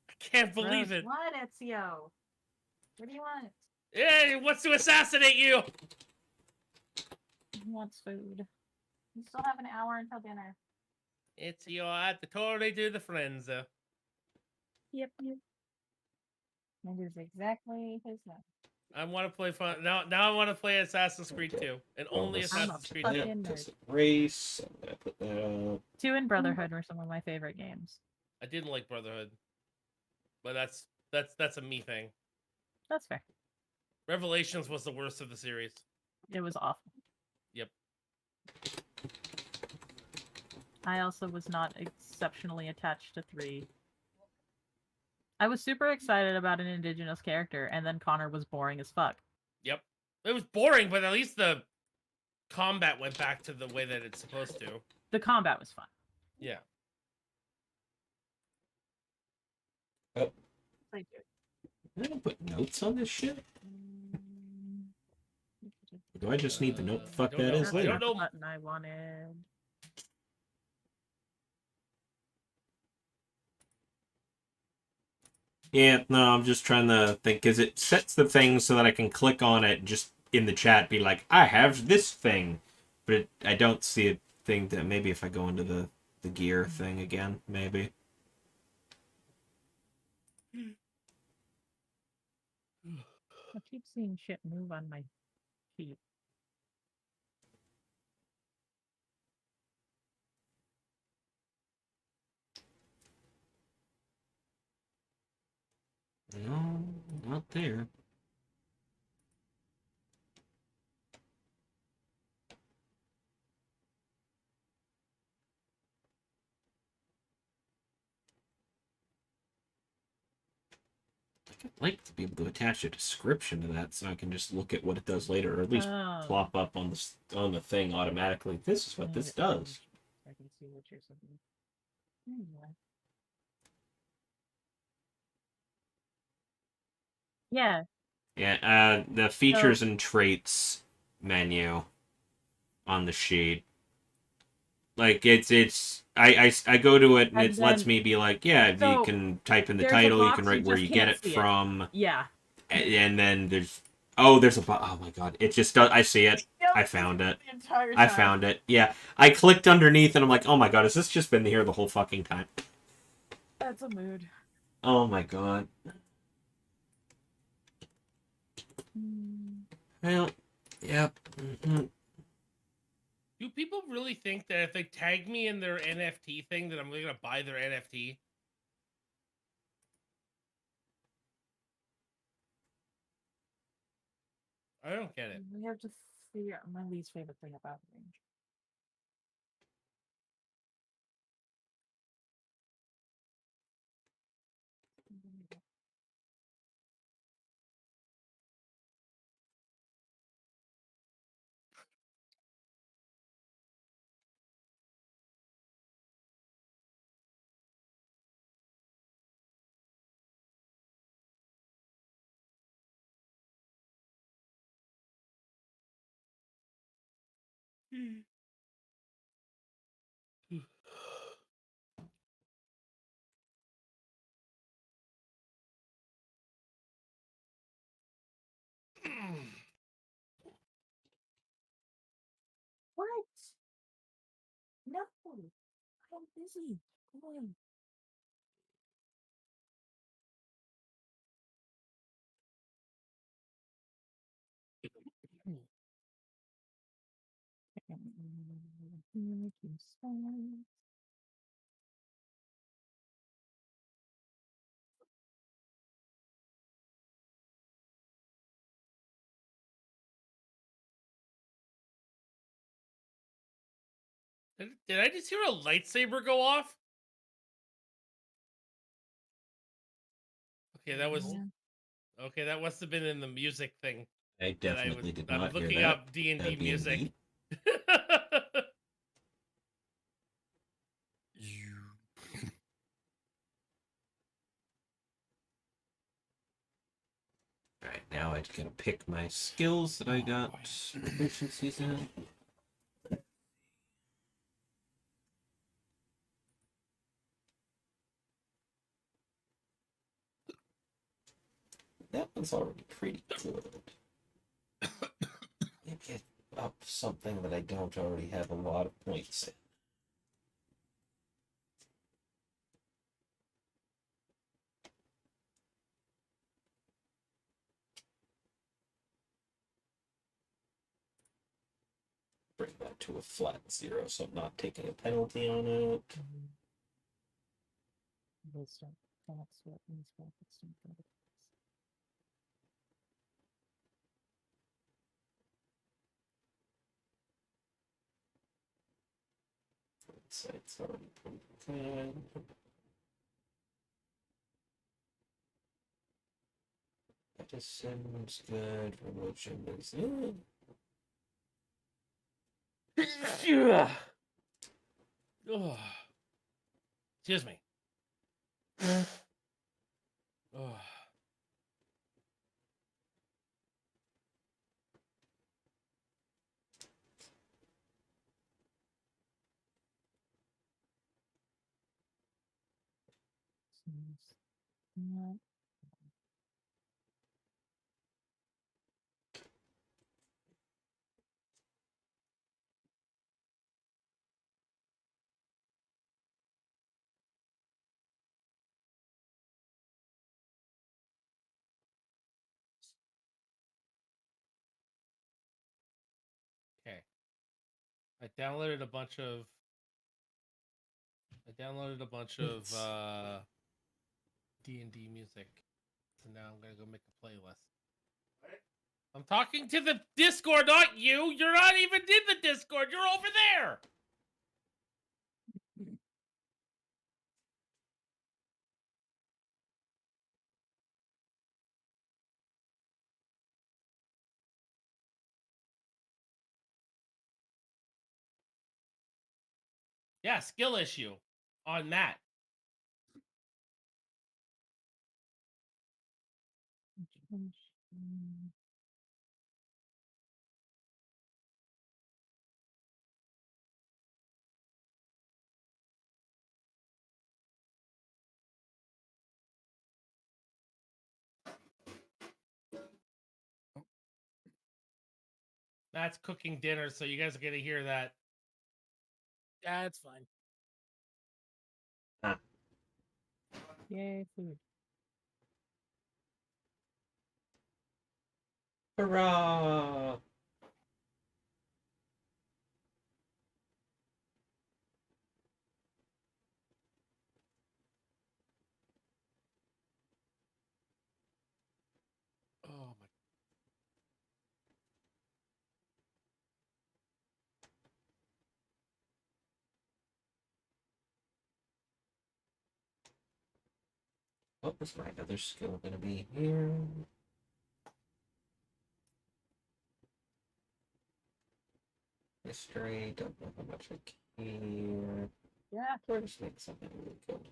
I can't believe it. What, Ezio? What do you want? Hey, he wants to assassinate you. He wants food. You still have an hour until dinner. It's you have to totally do the friends. Yep. That is exactly his name. I want to play fun now. Now I want to play Assassin's Creed 2, and only Assassin's Creed 2. fucking nerd. Race. I'm gonna put that up. 2 and Brotherhood were some of my favorite games. I didn't like Brotherhood, but that's a me thing. That's fair. Revelations was the worst of the series. It was awful. Yep. I also was not exceptionally attached to 3. I was super excited about an indigenous character, and then Connor was boring as fuck. Yep. It was boring, but at least the combat went back to the way that it's supposed to. The combat was fun. Yeah. Oh. I don't put notes on this shit. Do I just need to know what the fuck don't that know. is I later? don't know. The button I wanted. Yeah, no, I'm just trying to think, because it sets the thing so that I can click on it and just in the chat be like, I have this thing. But I don't see a thing that maybe if I go into the gear thing again, maybe. I keep seeing shit move on my feet. No, not there. I'd like to be able to attach a description to that so I can just look at what it does later, or at least plop up on the thing automatically. This is what this does. I can see what you're saying. Anyway. Yeah. Yeah, the features and traits menu on the sheet. Like it's I go to it and And it lets then- me be like, yeah, you So, can type in the there's a title, you box, can you write where just you get can't it see it. from, Yeah. and then there's there's a oh my god, it just does. I see it. I found it. The entire time. I found it. Yeah, I clicked underneath and I'm like, oh my god, has this just been here the whole fucking time? That's a mood. Oh my god. Well, yep. Mhm. Do people really think that if they tag me in their NFT thing that I'm going to buy their NFT? I don't get it. We have to figure out my least favorite thing about range. What? No, I'm busy. Come on. Did I just hear a lightsaber go off? Okay, that was okay. That must have been in the music thing. I definitely did I not was hear looking that. up D&D D&D. music. Alright, now I gotta pick my skills that I got proficiencies in. That one's already pretty good. Maybe get up something that I don't already have a lot of points in. Bring that to a flat 0, so I'm not taking a penalty on it. Wisdom. Facts, weapons, weapons, and weapons. It's already pretty good. Medicine's good. Religion is Ugh. Excuse me. Ugh. Not Okay. I downloaded a bunch of D&D music. So now I'm gonna go make a playlist. I'm talking to the Discord, not you. You're not even in the Discord. You're over there. Yeah, skill issue on Matt. That's cooking dinner, so you guys are gonna hear that. That's fine. Yay, food. Hurrah! Oh my. What was my other skill gonna be here? History, don't know how much I care. Yeah. Or just make something really good.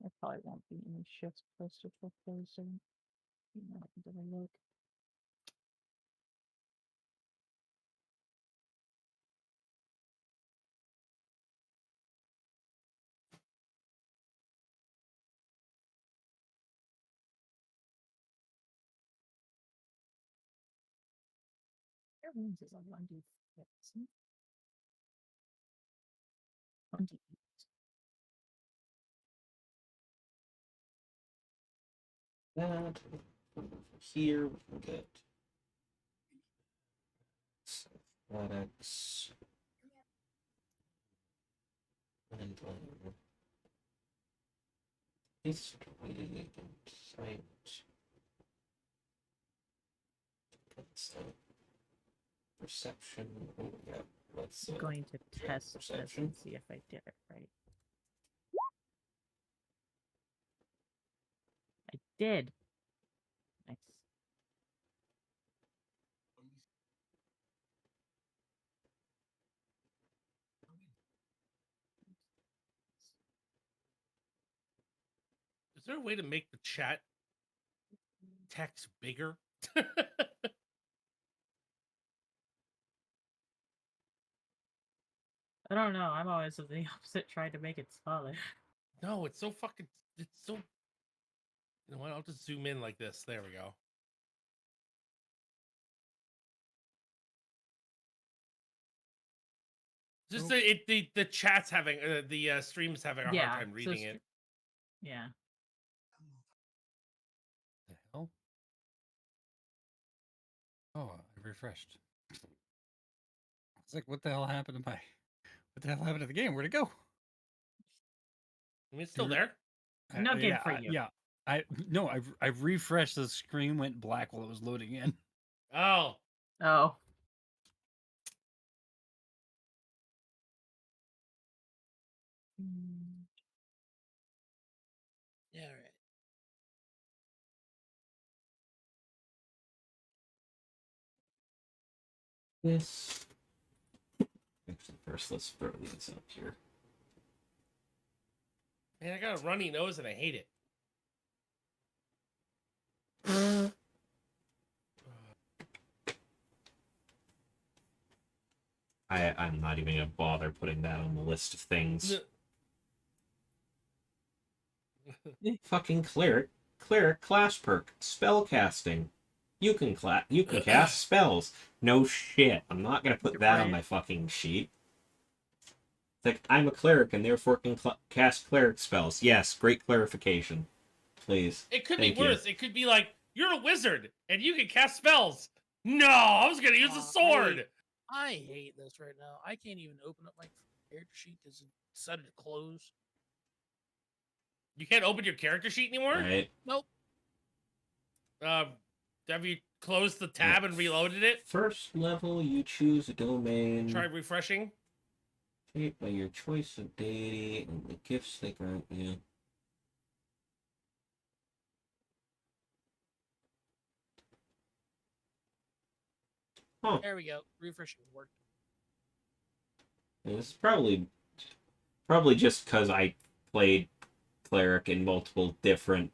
There probably won't be any shifts posted for Thursday. You know, I can take a look. Everyone's is on 1d6. 1d8. That here we can get athletics and history, insight. Perception. Oh, yeah. Let's I'm going to test this perception. and see if I did it right. I did. Nice. Is there a way to make the chat text bigger? I don't know. I'm always of the opposite, trying to make it smaller. No, it's so fucking. It's so. You know what? I'll just zoom in like this. There we go. Just the chat's having the stream's having a hard time reading it. Yeah. The hell? Oh, I refreshed. It's like, what the hell happened to my? What the hell happened to the game? Where'd it go? I mean, it's still there. No game yeah, for you. Yeah, I refreshed. The screen went black while it was loading in. Oh, Oh. Yeah, all right. This. Actually, first let's throw these up here. man, I got a runny nose and I hate it. I'm not even gonna bother putting that on the list of things. Fucking cleric class perk, spell casting. You can cast spells. No shit. I'm not gonna put that on my fucking sheet. It's like I'm a cleric and therefore can cast cleric spells. Yes, great clarification. Please. It could Thank be worse. It could be like you're a wizard and you can cast spells. No, I was gonna use a sword. I hate this right now. I can't even open up my character sheet because it decided to close. You can't open your character sheet anymore. Right. Nope. Have you closed the tab and reloaded it? First level, you choose a domain. Try refreshing. Shaped by your choice of deity and the gifts they grant you. Huh. There we go. Refreshing worked. It's probably just because I played Cleric in multiple different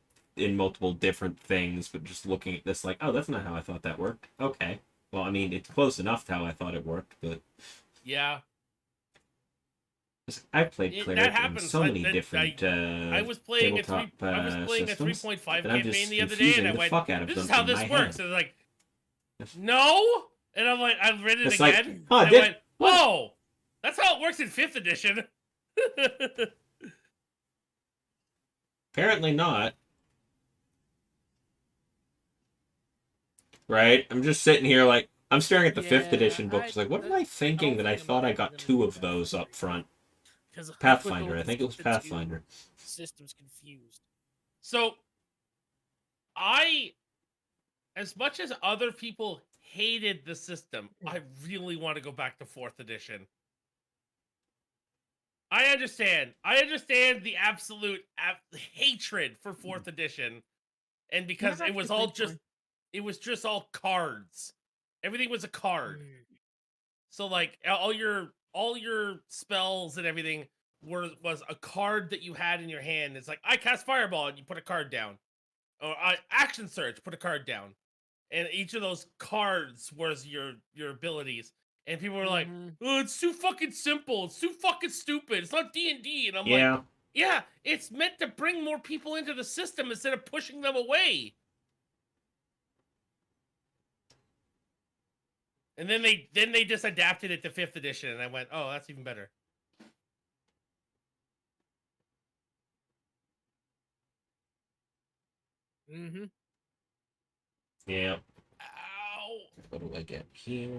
things, but just looking at this like, oh, that's not how I thought that worked. Okay. Well, I mean, it's close enough to how I thought it worked, but Yeah. I've played That Cleric in happens. so many different I was playing tabletop I was playing a systems 3.5 that I'm campaign just the other day, and confusing I the went, fuck out of "This is them how in this my works." head. And like, no, and I'm like, I read it It's like, again, huh, and I did- went, what? "Oh, that's how it works in 5th edition." Apparently not. Right? I'm just sitting here like, I'm staring at the 5th edition books like, what am I thinking that I thought I got 2 of those up front? Pathfinder, I think it was Pathfinder. System's confused. So, as much as other people hated the system, I really want to go back to 4th edition. I understand the absolute hatred for 4th edition, and because Never it was actually all played just, fourth. it was just all cards. Everything was a card. So like all your spells and everything was a card that you had in your hand. It's like, I cast fireball, and you put a card down, or action surge, put a card down, and each of those cards was your abilities. And people were like, "Oh, it's too fucking simple. It's too fucking stupid. It's not D&D." And I'm like, Yeah. yeah, it's meant to bring more people into the system instead of pushing them away. And then they just adapted it to 5th edition, and I went, "Oh, that's even better." Mm-hmm. Yeah. Ow. What do I get here?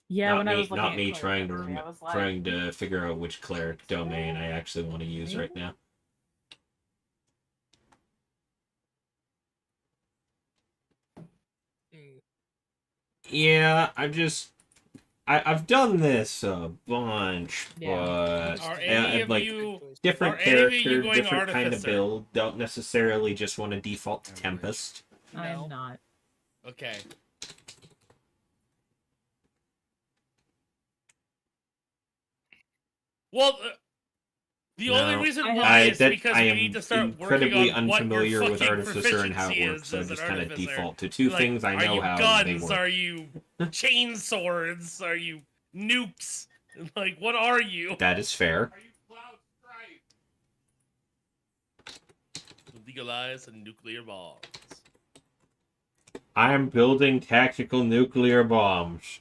Yeah, not when me, I was looking not at me Cleric trying Memory, I to was like, trying to figure out which cleric domain I actually want to use right now. Yeah, I've done this a bunch, Yeah. but Are I any have of like you different are any of you character, going different kind of Artificer? build. Don't necessarily just want to default to Tempest. I am No. not. Okay. Well, the only No. reason I why have- is that because I we am need to start working incredibly on what your unfamiliar with fucking Artificer and how it proficiency works, is so I as an just kind of artificer. default to two Like, things I know are you how they guns? work. Are you chain swords? Are you nukes? Like, what are you? That is fair. Are you Cloud Stripe? Legalize a nuclear bombs. I am building tactical nuclear bombs.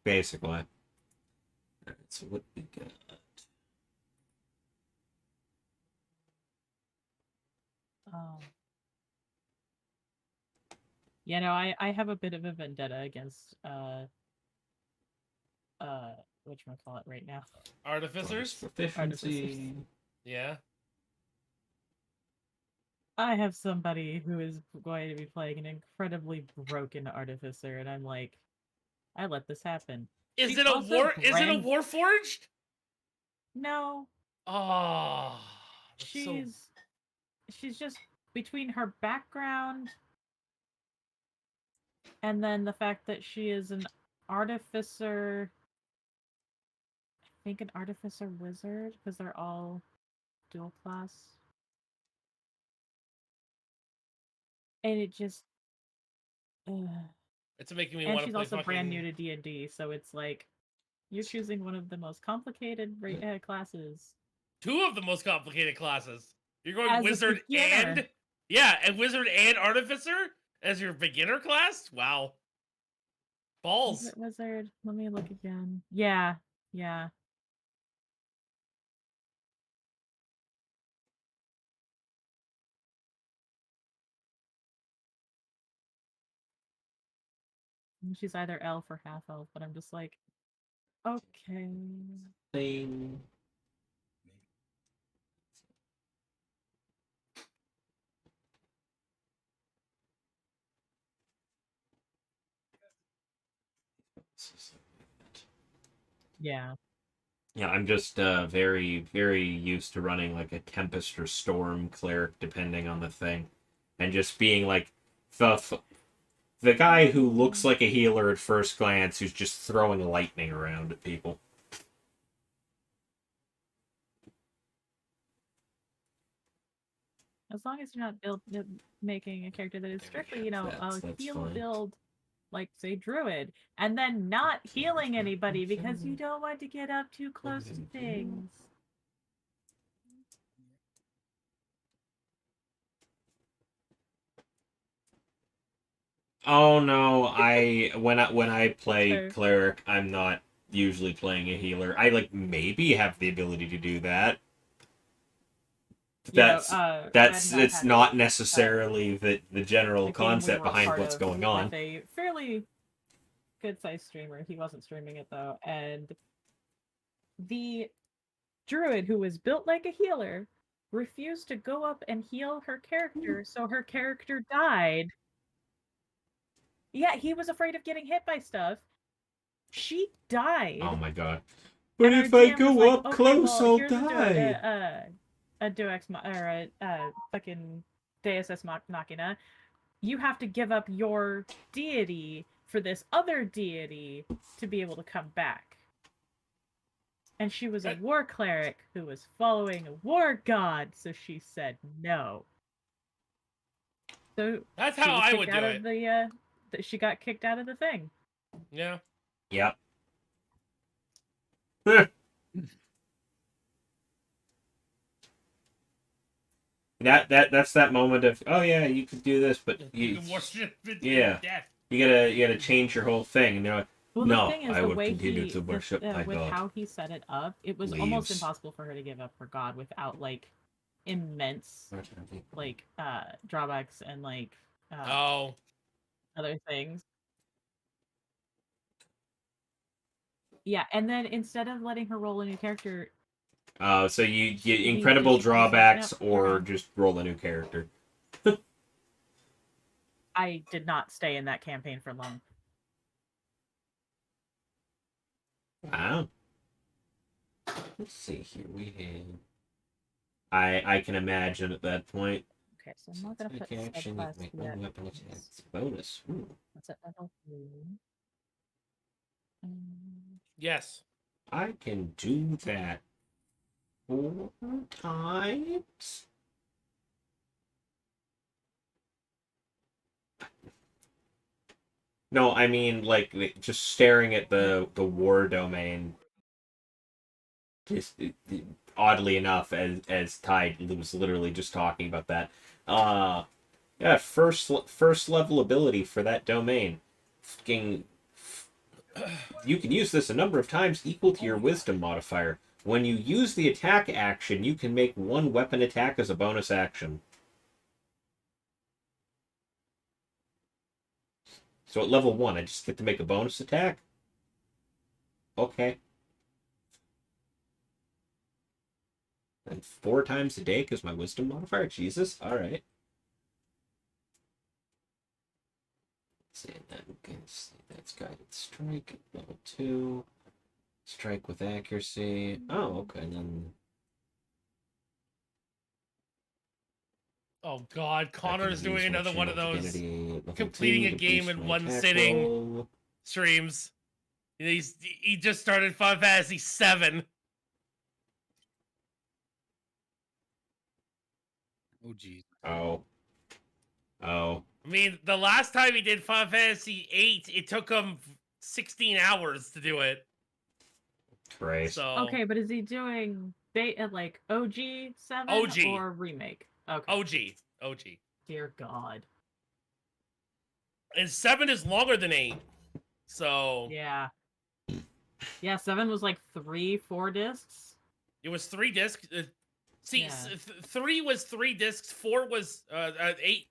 Basically. Alright, so what we got? Yeah, no, I have a bit of a vendetta against whatchamacallit right now. Artificers? Proficiency. Yeah. I have somebody who is going to be playing an incredibly broken artificer, and I'm like, I let this happen. Is She's it a also war? Is it a brand- Warforged? No, Oh, that's so she's just between her background and then the fact that she is an artificer. I think an artificer wizard, because they're all dual class. And it just it's making me and want to she's play also fucking... brand new to D&D, so it's like you're choosing one of the most complicated classes. 2 of the most complicated classes. You're going As a wizard beginner. and... Yeah, and wizard and artificer as your beginner class? Wow. Balls. Is it wizard? Let me look again. Yeah. And she's either elf or half elf, but I'm just like, okay. Thing. Yeah. Yeah, I'm just very, very used to running like a Tempest or Storm cleric, depending on the thing, and just being like The guy who looks like a healer at first glance, who's just throwing lightning around at people. As long as you're not making a character that is strictly, you know, That's heal fine. build, like say druid, and then not healing anybody because you don't want to get up too close to things. Oh no, when I play Sure. cleric, I'm not usually playing a healer. I like maybe have the ability to do that. That's it's not necessarily the general concept behind what's going on. With a fairly good-sized streamer, he wasn't streaming it though, and the druid who was built like a healer refused to go up and heal her character, so her character died. Yeah, he was afraid of getting hit by stuff. She died. Oh my god. But if I go up close, I'll die. A Deus or a fucking Deus Ex Machina. You have to give up your deity for this other deity to be able to come back. And she was a war cleric who was following a war god, so she said no. So that's how I would do it. She got kicked out of the thing. Yeah. Yep. That's that moment of, oh yeah, you could do this, but you gotta change your whole thing, and they're like, well, no, the thing is, I the would way continue to worship my with god. how he set it up, it was almost impossible for her to give up her god without like immense like drawbacks and like other things. Yeah, and then instead of letting her roll a new character, so you get incredible drawbacks or just roll a new character. I did not stay in that campaign for long. Wow. Let's see here. We have. I can imagine at that point. Okay, so I'm not gonna put action. You can make one weapon attacks bonus. Ooh. What's that level? Yes. I can do that 4 times. No, I mean like just staring at the war domain. Just oddly enough, as Ty was literally just talking about that. Yeah, first level ability for that domain. Fucking. You can use this a number of times equal to your wisdom modifier. When you use the attack action, you can make one weapon attack as a bonus action. So at level 1, I just get to make a bonus attack? Okay. And 4 times a day because my wisdom modifier? Jesus, alright. See, that's guided strike, level 2. Strike with accuracy. Oh, okay, then. Oh god, Connor is doing another one of those completing a game in one sitting streams. He just started Final Fantasy 7. Oh geez. Oh. I mean, the last time he did Final Fantasy 8, it took him 16 hours to do it. Great. So okay, but is he doing like OG 7 or remake? Okay. OG. Dear God. And 7 is longer than 8. So yeah. Yeah, 7 was like 3-4 discs. It was 3 discs. 3 was 3 discs. 4 was 8.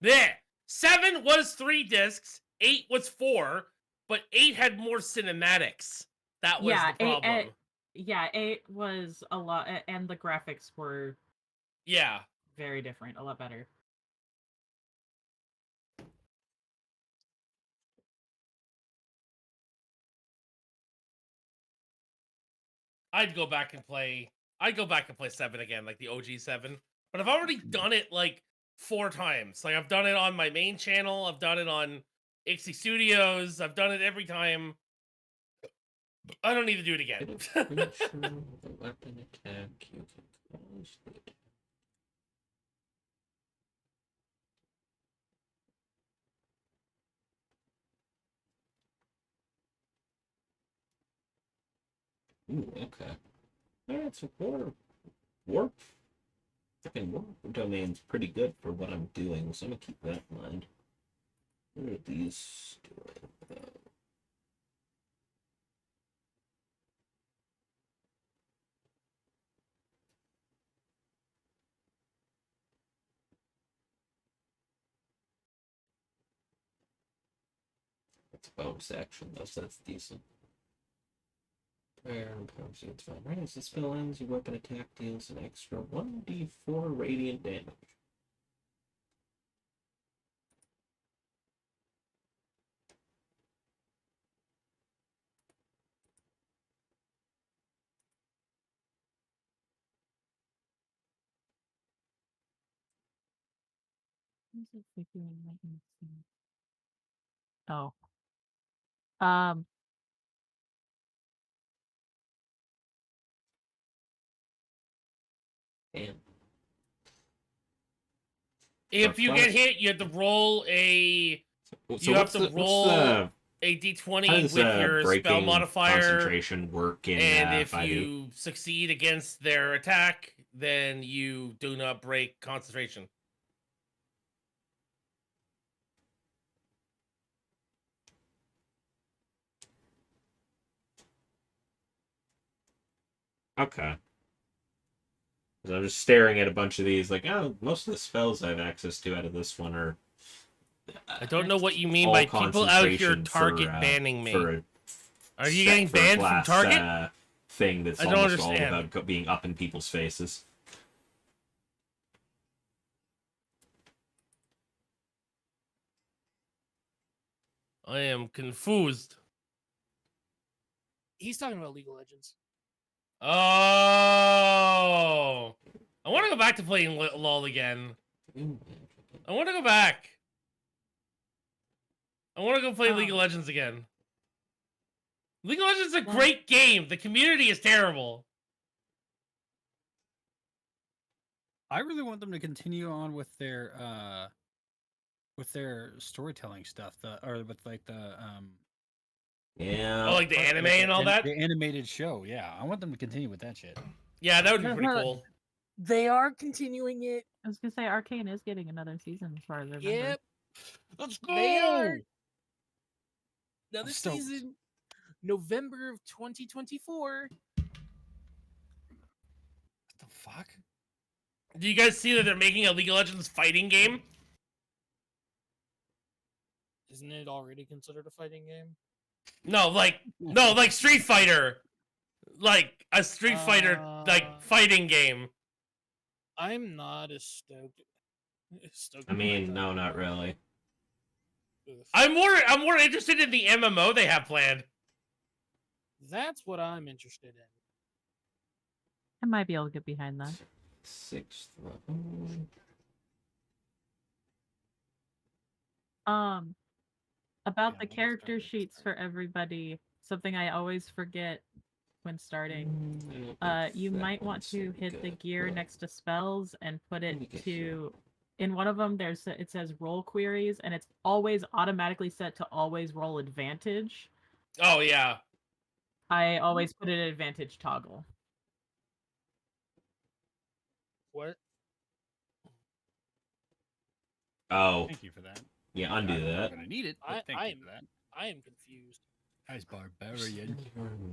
There. 7 was 3 discs. 8 was 4, but 8 had more cinematics. That was the problem. 8 was a lot, and the graphics were very different, a lot better. I'd go back and play 7 again, like the OG 7. But I've already done it like 4 times. Like I've done it on my main channel, I've done it on Ixie Studios. I've done it every time. I don't need to do it again. The weapon attack you can cause the attack. Ooh, okay. That's a warp. Freaking warp domain's pretty good for what I'm doing, so I'm gonna keep that in mind. What are these doing? That's a bonus action, though, so that's decent. Prayer and powers it's fine. Right as the spell ends, your weapon attack deals an extra 1d4 radiant damage. Oh. Um. Damn. If you get hit, you have to roll a. You have to roll a d20 with your spell modifier. Concentration work in And if 5e? you succeed against their attack, then you do not break concentration. Okay. So I'm just staring at a bunch of these, like, oh, most of the spells I have access to out of this one are. I don't know what you mean all by people out here concentration target for, banning me. For a Are you set getting for a banned from class, Target? Thing that's I don't almost all understand. about being up in people's faces. I am confused. He's talking about League of Legends. Oh, I want to go back to playing LOL again. I want to go back. I want to go play League of Legends again. League of Legends is a great game. The community is terrible. I really want them to continue on with their storytelling stuff, or with like the Yeah. Oh, like the anime and all that? The animated show, yeah. I want them to continue with that shit. Yeah, that would be pretty cool. They are continuing it. I was gonna say Arcane is getting another season as far as I remember. Yep. Let's go. They are. Another I'm stoked. season, November of 2024. What the fuck? Do you guys see that they're making a League of Legends fighting game? Isn't it already considered a fighting game? No, like Street Fighter. Like a Street Fighter fighting game. I'm not as stoked. I mean, no, not really. I'm more interested in the MMO they have planned. That's what I'm interested in. I might be able to get behind that. 6th level. About the character sheets for everybody, something I always forget when starting. You might want to hit the gear next to spells and put it to. In one of them, it says roll queries, and it's always automatically set to always roll advantage. Oh yeah. I always put it at advantage toggle. What? Oh. Thank you for that. Yeah, undo that. I'm gonna need it. But thank you for that. I am confused. As barbarian.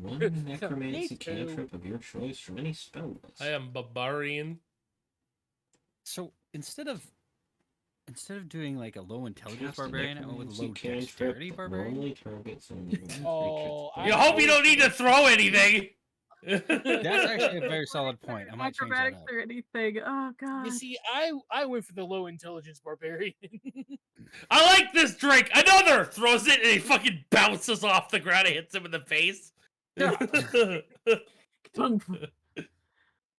One necromancy cantrip of your choice from any spell list. I am barbarian. So instead of doing like a low intelligence barbarian, I went with a low dexterity barbarian. Only targets only Oh, you hope you don't need to throw anything. That's actually a very solid point. I might change that up. Or anything. Oh god. You see, I went for the low intelligence barbarian. I like this drink. Another throws it and he fucking bounces off the ground and hits him in the face.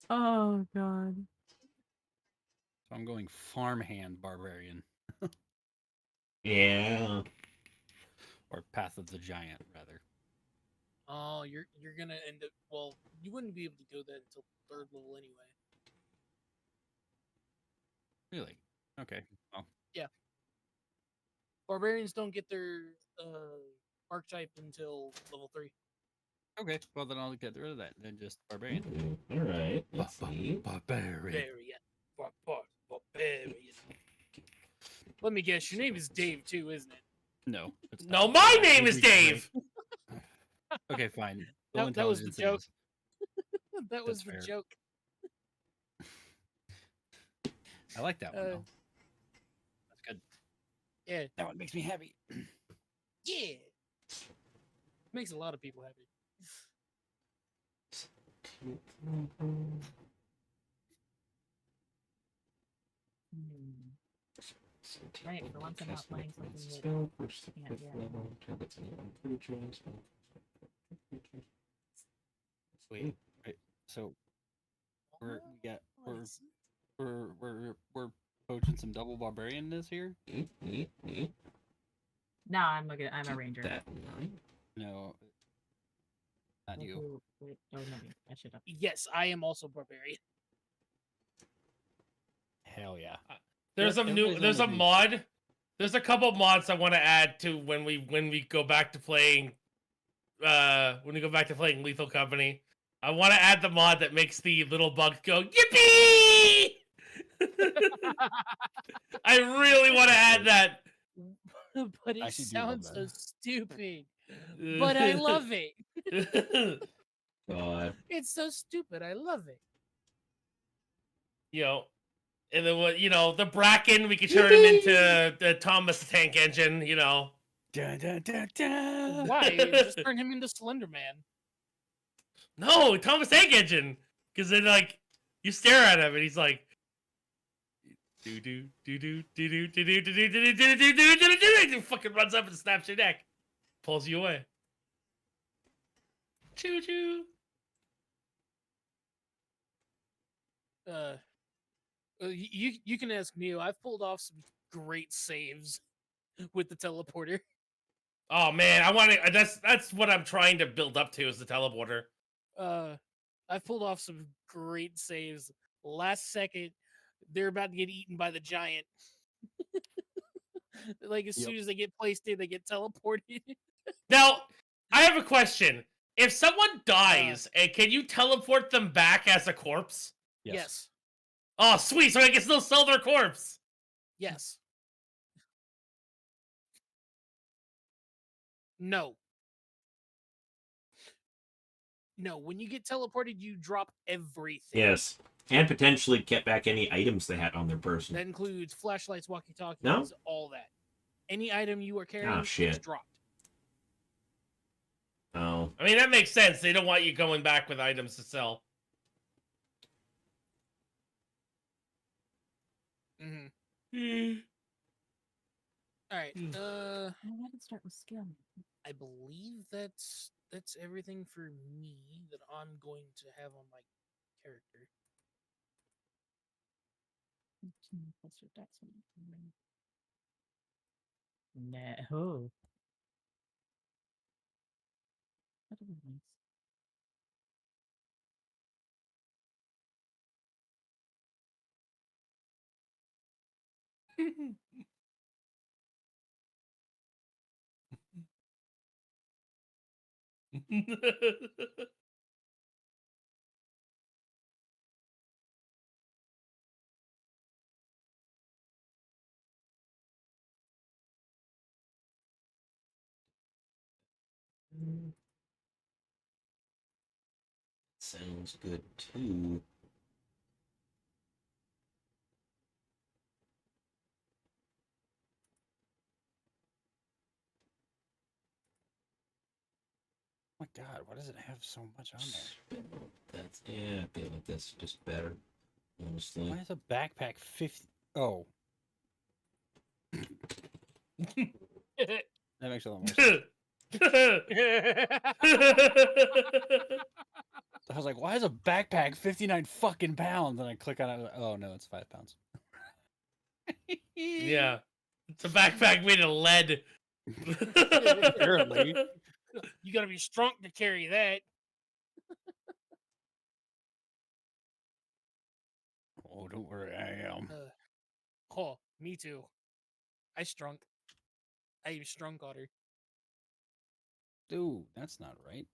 Oh god. So I'm going farmhand barbarian. Yeah. or Path of the Giant, rather. Oh, you're gonna end up. Well, you wouldn't be able to go that until 3rd level anyway. Really? Okay. Well, Barbarians don't get their archetype until level 3. okay. Well, then I'll get rid of that. Then just Barbarian. All right. Let's see. Barbarian. Barbarian. Let me guess, your name is Dave too, isn't it? No. It's No, not. my That name would is be Dave. great. Okay, fine. That was the Intelligence it joke. is. That was That's the fair. joke. I like that one Uh, though. That's good. Yeah, That one makes me happy. yeah. Makes a lot of people happy. Right, for once I'm not playing something that can't Wait. So we're poaching some double barbarian this here? No, I'm a ranger. No. Not you. Wait, oh, no, I should have. Yes, I am also barbarian. Hell yeah. There's Everybody's a only doing mod. There's a couple mods I want to add to when we go back to playing Lethal Company. I want to add the mod that makes the little bugs go yippee. I really want to add that. But it Actually do love sounds so that. stupid. But I love it. God. It's so stupid. I love it. You know, and then what? You know, the Bracken, we could turn him into the Thomas the Tank Engine. You know, Dun, dun, dun, dun. Why? Just turn him into Slender Man. no Thomas Tank Engine, because then like you stare at him and he's like. Do do do do do do do do do do do do do do do do, fucking runs up and snaps your neck, pulls you away. Choo choo. You can ask Neo. I've pulled off some great saves with the teleporter. Oh man, I want to. That's what I'm trying to build up to is the teleporter. I've pulled off some great saves. Last second, they're about to get eaten by the giant. Like as soon as they get placed in, they get teleported. Now, I have a question. If someone dies, and can you teleport them back as a corpse? Yes. Oh, sweet! So I can still sell their corpse. Yes. No. No, when you get teleported, you drop everything. Yes. And potentially get back any items they had on their person. That includes flashlights, walkie-talkies, No? all that. Any item you are carrying, Oh, shit. it's dropped. Oh. I mean, that makes sense. They don't want you going back with items to sell. Mm-hmm. All right. I had to start with skill. I believe that's everything for me that I'm going to have on my character. 15 plus your dex. No. That would be nice. Sounds good too. Oh my god, why does it have so much on there? That's I feel like that's just better. Honestly. Why is a backpack 50? Oh, that makes a lot more sense. I was like, why is a backpack 59 fucking pounds? And I click on it. Oh no, it's 5 pounds. Yeah. It's a backpack made of lead. Apparently. You gotta be strong to carry that. Oh, don't worry, I am. Oh, me too. I strunk. I strunk otter. Dude, that's not right.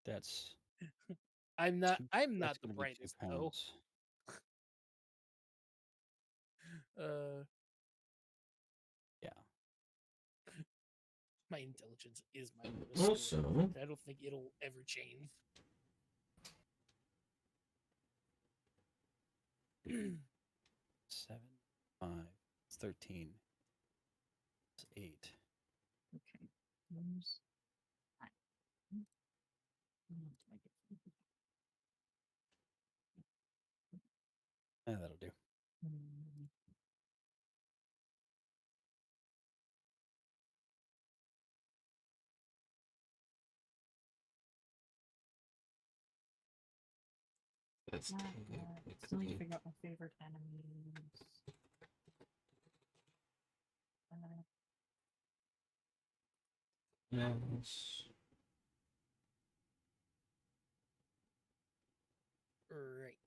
That's I'm not. I'm that's not the gonna be brightest 2 though. pounds. Uh, Yeah. my intelligence is my lowest Also, score. I don't think it'll ever change. 7, 5, it's 13. It's 8. Okay. Where's- That'll do. Hmm. that's Still need to figure out my favorite enemies. Uh, yes. Right.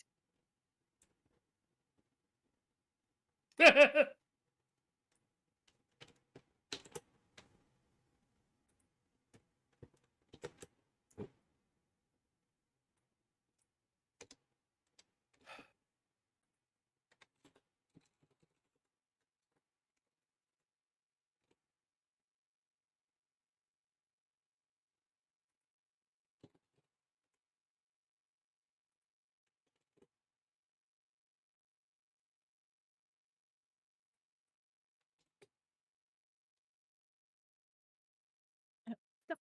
the-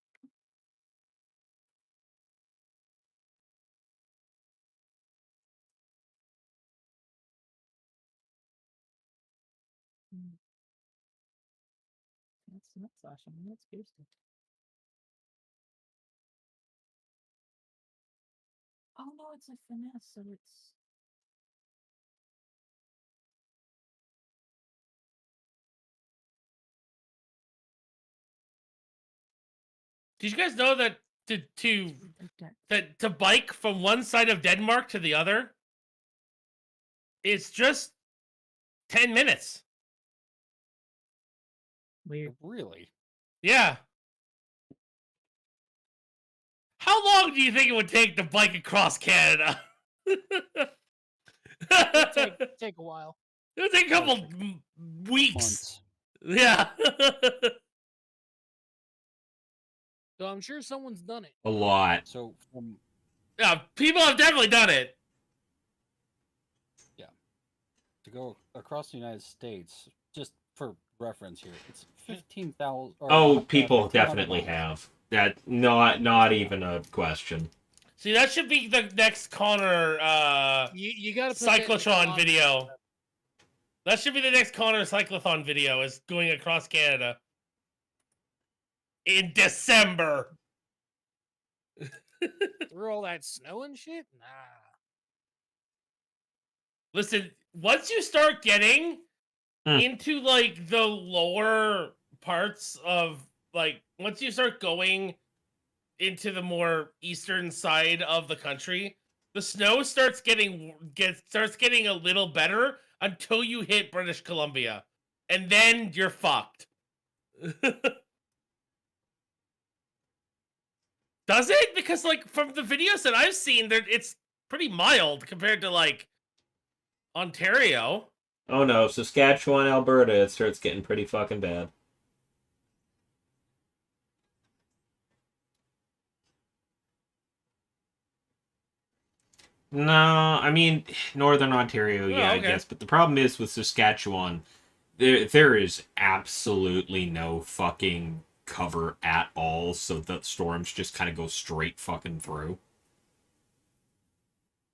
Hmm. That's not slashing. That's piercing. Oh no, it's a finesse, so it's. Did you guys know that to bike from one side of Denmark to the other, it's just 10 minutes. Weird. Really? Yeah. How long do you think it would take to bike across Canada? It'll take a while. It would take a couple weeks. Months. Yeah. So I'm sure someone's done it. A lot. So from Yeah, people have definitely done it. to go across the United States, just for reference here, it's 15,000. Oh, people 1,500 definitely miles. have. That not even a question. See, that should be the next Connor You gotta put that in the cyclotron kilometers. video. That should be the next Connor cyclothon video, is going across Canada. In December. Through all that snow and shit? Nah. Listen, once you start getting Hmm. into like the lower parts of like once you start going into the more eastern side of the country, the snow starts getting a little better until you hit British Columbia. And then you're fucked. Does it? Because like from the videos that I've seen, it's pretty mild compared to like Ontario. Oh no, Saskatchewan, Alberta, it starts getting pretty fucking bad. No, I mean Northern Ontario, yeah, Oh, I okay. guess. But the problem is with Saskatchewan, there is absolutely no fucking cover at all, so the storms just kind of go straight fucking through.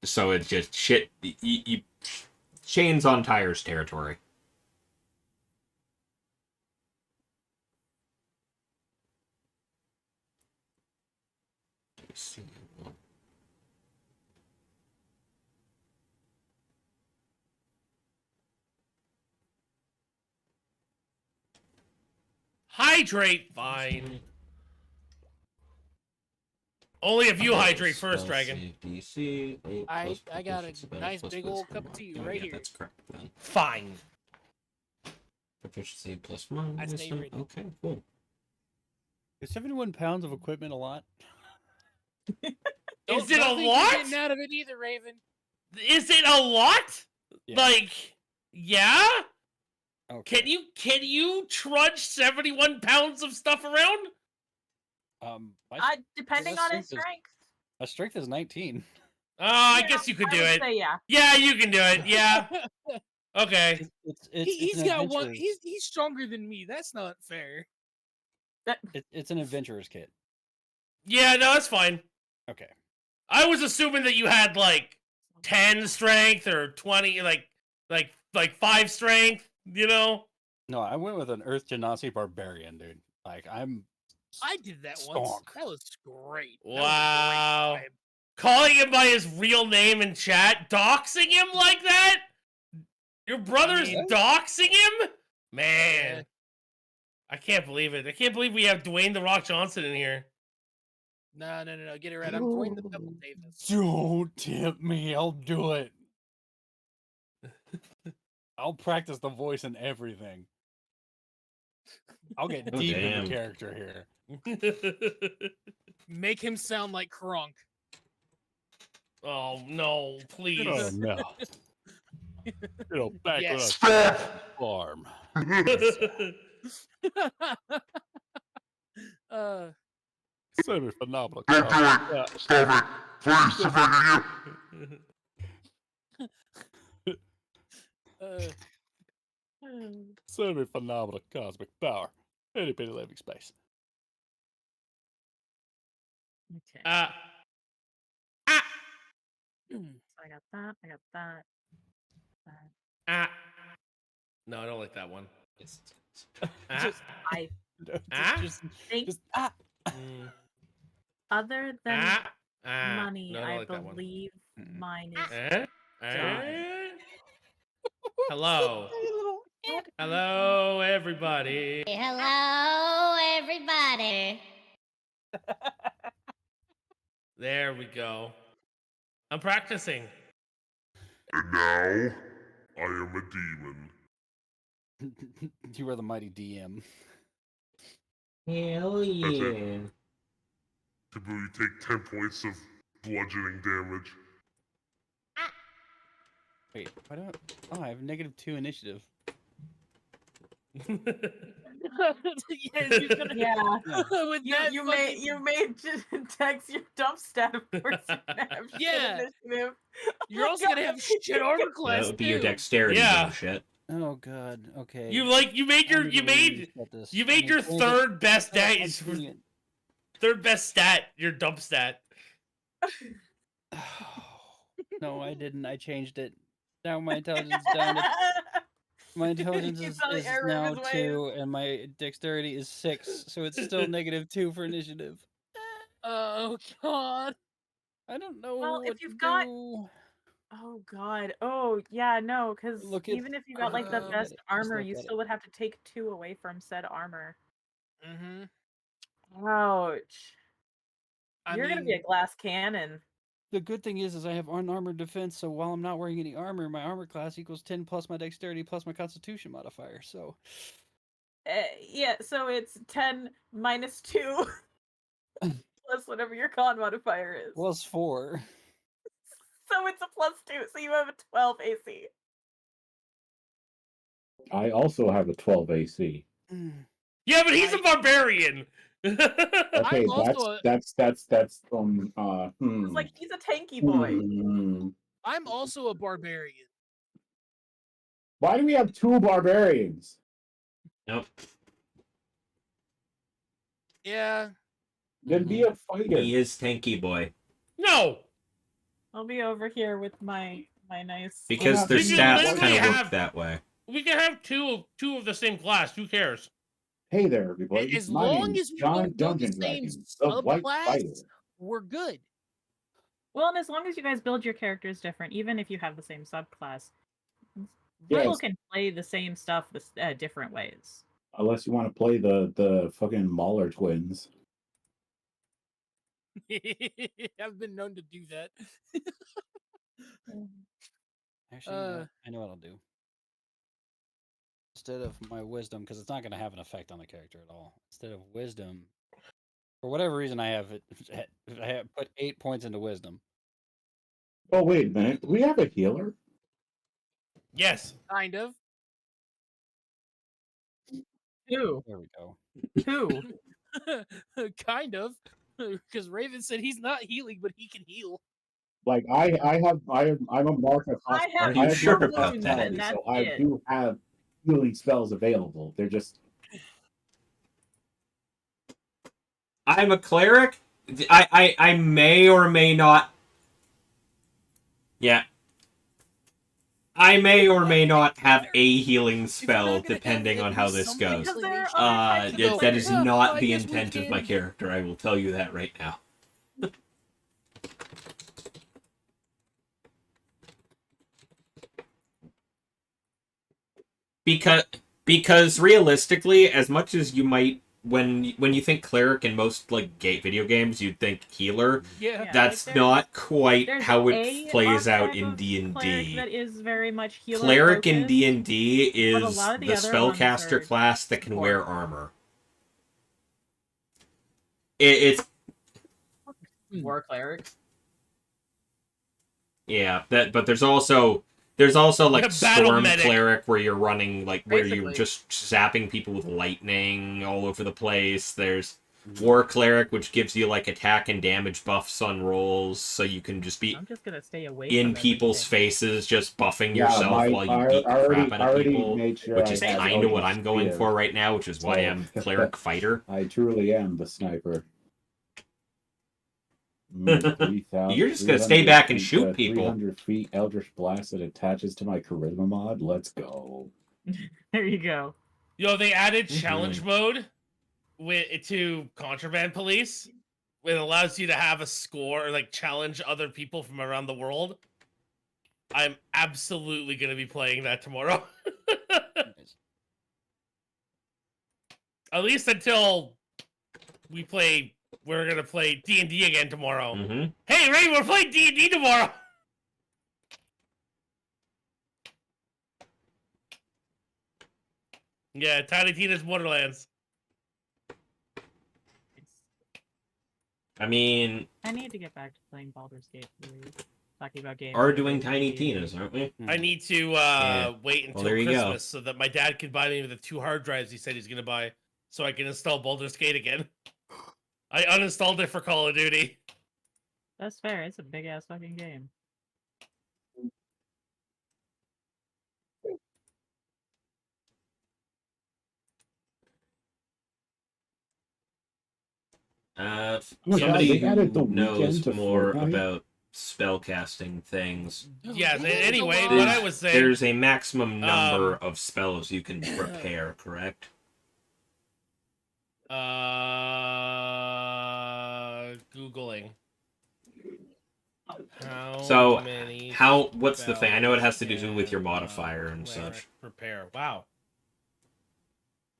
So it's just shit. You chains on tires territory. Let's see. Hydrate, fine. Only if you hydrate first, Dragon. DC, I got a nice big old cup of tea right here. That's correct then. Fine. Proficiency plus one. I stay ready. Okay, cool. Is 71 pounds of equipment a lot? Is it a Don't think you're lot? getting out of it either, Raven. Is it a lot? Yeah. Like, yeah? Okay. Can you trudge 71 pounds of stuff around? Depending my on his strength strength. My strength is 19. I Yeah, guess you could I do would it. say yeah. Yeah, you can do it. Yeah. Okay. He's an got one. adventurer's- He's stronger than me. That's not fair. It's an adventurer's kit. Yeah, no, that's fine. Okay. I was assuming that you had like 10 strength or 20, like 5 strength, you know? No, I went with an Earth Genasi barbarian, dude. Like I did that once. Stonk. That was great. That was a great Wow. time. Calling him by his real name in chat, doxing him like that? Your brother's mean- doxing him? Man. Yeah. I can't believe it. I can't believe we have Dwayne The Rock Johnson in here. No. Get it right. I'm Dwayne the Pebble Davis. Don't tempt me. I'll do it. I'll practice the voice and everything. I'll get Oh, deep damn. into character here. Make him sound like Kronk. Oh, no, please. Oh no. Back Yes. with us farm. Semi-phenomenal. Semi-phenomenal cosmic power. Itty bitty living space. Okay. Ah. So I got that. I got that. Ah. No, I don't like that one. Ah. Just I Ah? think just Mm. other than Ah. Ah. money, No, I don't I like that one. believe Mm-mm. mine is. Eh? John. Eh? Hello. What? Hello, everybody. Hello, everybody. There we go. I'm practicing. And now, I am a demon. You are the mighty DM. Hell yeah. Taboo, you take 10 points of bludgeoning damage. Wait, why don't? Oh, I have -2 initiative. Yeah, you're gonna, Yeah. with that You fucking- made text your dump stat of course you can have shit Yeah. initiative. You're Oh also God. gonna have shit armor class That would be your too. dexterity Yeah. bullshit. Oh god. Okay. you made your third best third best stat, your dump stat. No, I didn't. I changed it. Now my intelligence is down to my intelligence He's is on the error of now his ways. 2, and my dexterity is 6, so it's still -2 for initiative. Oh god. I don't know Well, what if you've to got- do. Oh God. Oh yeah, no, because Look at- even if you got like the look at best it, just armor, look you at still would have to take 2 away from said armor. Mm-hmm. Ouch. I You're gonna be a glass cannon. The good thing is I have unarmored defense, so while I'm not wearing any armor, my armor class equals 10 plus my dexterity plus my constitution modifier. So Yeah, so it's 10 minus 2 plus whatever your con modifier is. plus 4. So it's a +2, so you have a 12 AC. I also have a 12 AC. Yeah, but he's a barbarian. Okay, I'm also that's from It's like he's a tanky boy. I'm also a barbarian. Why do we have 2 barbarians? Nope. Yeah. Then be a fighter. He is tanky boy. No. I'll be over here with my nice. Because their You can stats literally kind of work have- that way. We can have two of the same class. Who cares? Hey there, everybody. As My long name's as we John don't build the Dungeon same Dragon, the White subclass, Fighter. we're good. Well, and as long as you guys build your characters different, even if you have the same subclass, Yes. people can play the same stuff different ways. Unless you want to play the fucking Mauler twins. I've been known to do that. Actually, I know what I'll do. Instead of my wisdom, because it's not going to have an effect on the character at all. Instead of wisdom, for whatever reason, I have put 8 points into wisdom. Oh wait a minute, do we have a healer? Yes. Kind of. Who? There we go. Who? Kind of. Because Raven said he's not healing, but he can heal. Like I'm a mark of I have you I sure mark of about wounds, that? and hospitality, that's so I it. do have healing spells available. They're just I'm a cleric. I may or may not. Yeah. I may or may not have a healing spell depending on how this goes. Because there are other types of go, That is players. not I the guess we intent of my can. character. I will tell you that right now. because realistically, as much as you might when you think cleric in most like video games, you'd think healer. Yeah. Yeah, That's like not quite there's how it a plays out archetype in of cleric D&D. that is very much healer Cleric in focused. D&D but a is lot of the the other ones spellcaster are class that can support. wear armor. It's War clerics. yeah, but there's also like Yeah, battle storm medic. cleric where you're running like where you're Basically. just zapping people with lightning all over the place. There's war cleric, which gives you like attack and damage buffs on rolls, so you can just be I'm just gonna stay away in from people's everything. faces, just buffing yeah. yourself while you beat the crap out of already people, made sure which I is had kind of what Odin's I'm going spear, for right now, which is why so- I'm cleric fighter. I truly am the sniper. 3,000 You're just gonna stay back and feet, shoot people. 300 feet Eldritch Blast that attaches to my charisma mod. Let's go. There you go. Yo, they added Mhm. challenge mode to Contraband Police. It allows you to have a score or like challenge other people from around the world. I'm absolutely gonna be playing that tomorrow. Nice. At least until we're gonna play D&D again tomorrow. Mm-hmm. Hey, Ray, we're playing D&D tomorrow. Yeah, Tiny Tina's Borderlands. I mean, I need to get back to playing Baldur's Gate 3. Talking about games. are that are doing based on Tiny D&D. Tinas, aren't we? I need to Yeah. wait Well, until there you go. Christmas so that my dad can buy me the 2 hard drives he said he's gonna buy, so I can install Baldur's Gate again. I uninstalled it for Call of Duty. That's fair. It's a big ass fucking game. Oh my God, Somebody they added the who knows weekend to more Fortnite? about spellcasting things. Yes. There's a Anyway, lot. what I was saying. There's a maximum number of spells you can prepare, correct? Googling. So, many what's the thing? I know it has to do spells with your can modifier and cleric such. Prepare. Wow.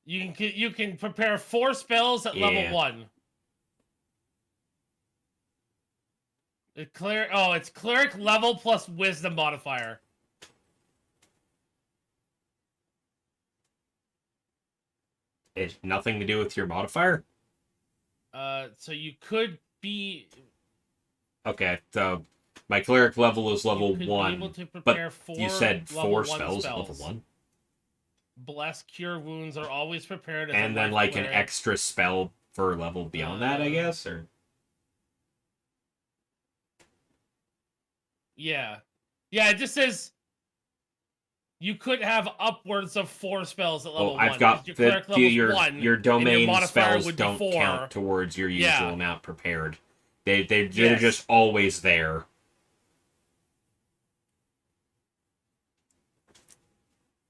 You can prepare 4 spells at level Yeah. 1. It's cleric level plus wisdom modifier. It's nothing to do with your modifier? So you could be Okay, so my cleric level is level you could be 1. able to But prepare 4 you said level 4 1 spells at level 1? Bless, cure wounds are always prepared as And a then life like an cleric. extra spell for level beyond that, I guess? Or Yeah. Yeah, it just says you could have upwards of 4 spells at level 1. I've got Your cleric level's 1. your domain modifier spells would be don't 4. count towards your usual Yeah. amount prepared. They're Yes. just always there.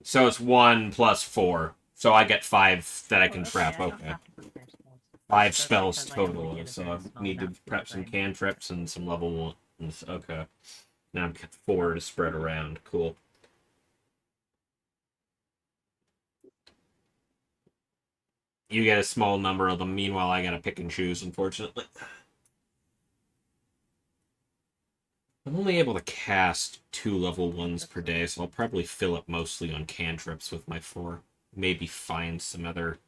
So it's 1 plus 4. So I get 5 that I can prep. I don't Okay. have to prepare spells. 5 That's spells because I only total. get a So very I small need to amount prep some preparing. cantrips and some level 1s. Okay. Now I've got 4 to spread around. Cool. you get a small number of them. Meanwhile, I gotta pick and choose, unfortunately. I'm only able to cast 2 level 1s per day, so I'll probably fill up mostly on cantrips with my 4. Maybe find some other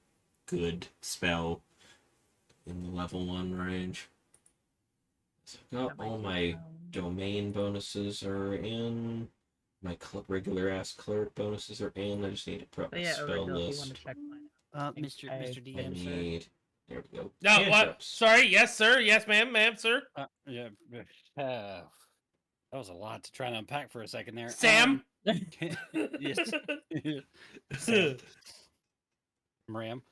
good spell in the level 1 range. So I've got all my domain bonuses are in. My regular ass cleric bonuses are in. I just need to prep my spell list. Mr. I DM, sir. need. There we go. No, what? Cantrips. Sorry, yes, sir. Yes, ma'am, sir. Yeah. That was a lot to try to unpack for a second there. Sam. Yes. Sam. Ram.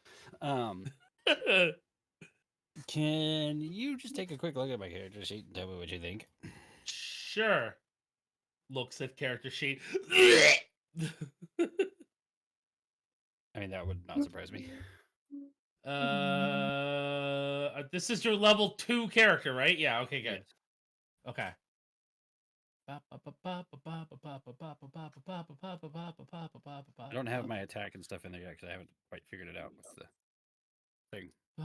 Can you just take a quick look at my character sheet and tell me what you think? Sure. Looks at character sheet. I mean, that would not surprise me. This is your level 2 character, right? Yeah. Okay. Good. Yes. Okay. I don't have my attack and stuff in there yet because I haven't quite figured it out with the thing. I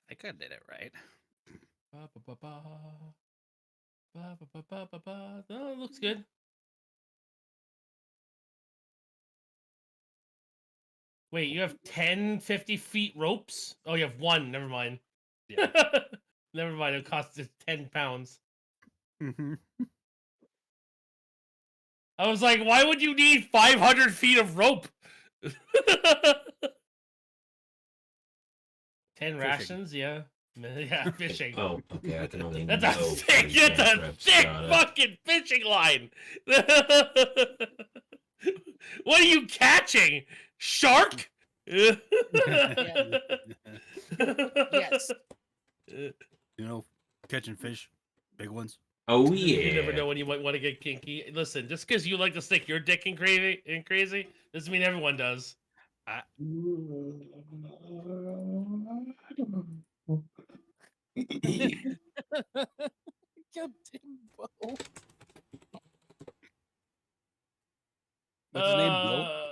think I did it right. Oh, it looks good. Wait, you have 10 50 feet ropes? Oh, you have 1. Never mind. Yeah. Never mind. It costs 10 pounds. Mm-hmm. I was like, why would you need 500 feet of rope? 10 rations? Yeah. Yeah, fishing. Oh, okay. I can only. That's a know thick, 3 that's a cantrips. thick Got it. fucking fishing line. What are you catching? Shark? Yes. You know, catching fish, big ones. Oh yeah. You never know when you might want to get kinky. Listen, just because you like to stick your dick in crazy doesn't mean everyone does. Goddamn Bo. What's his name, Bo?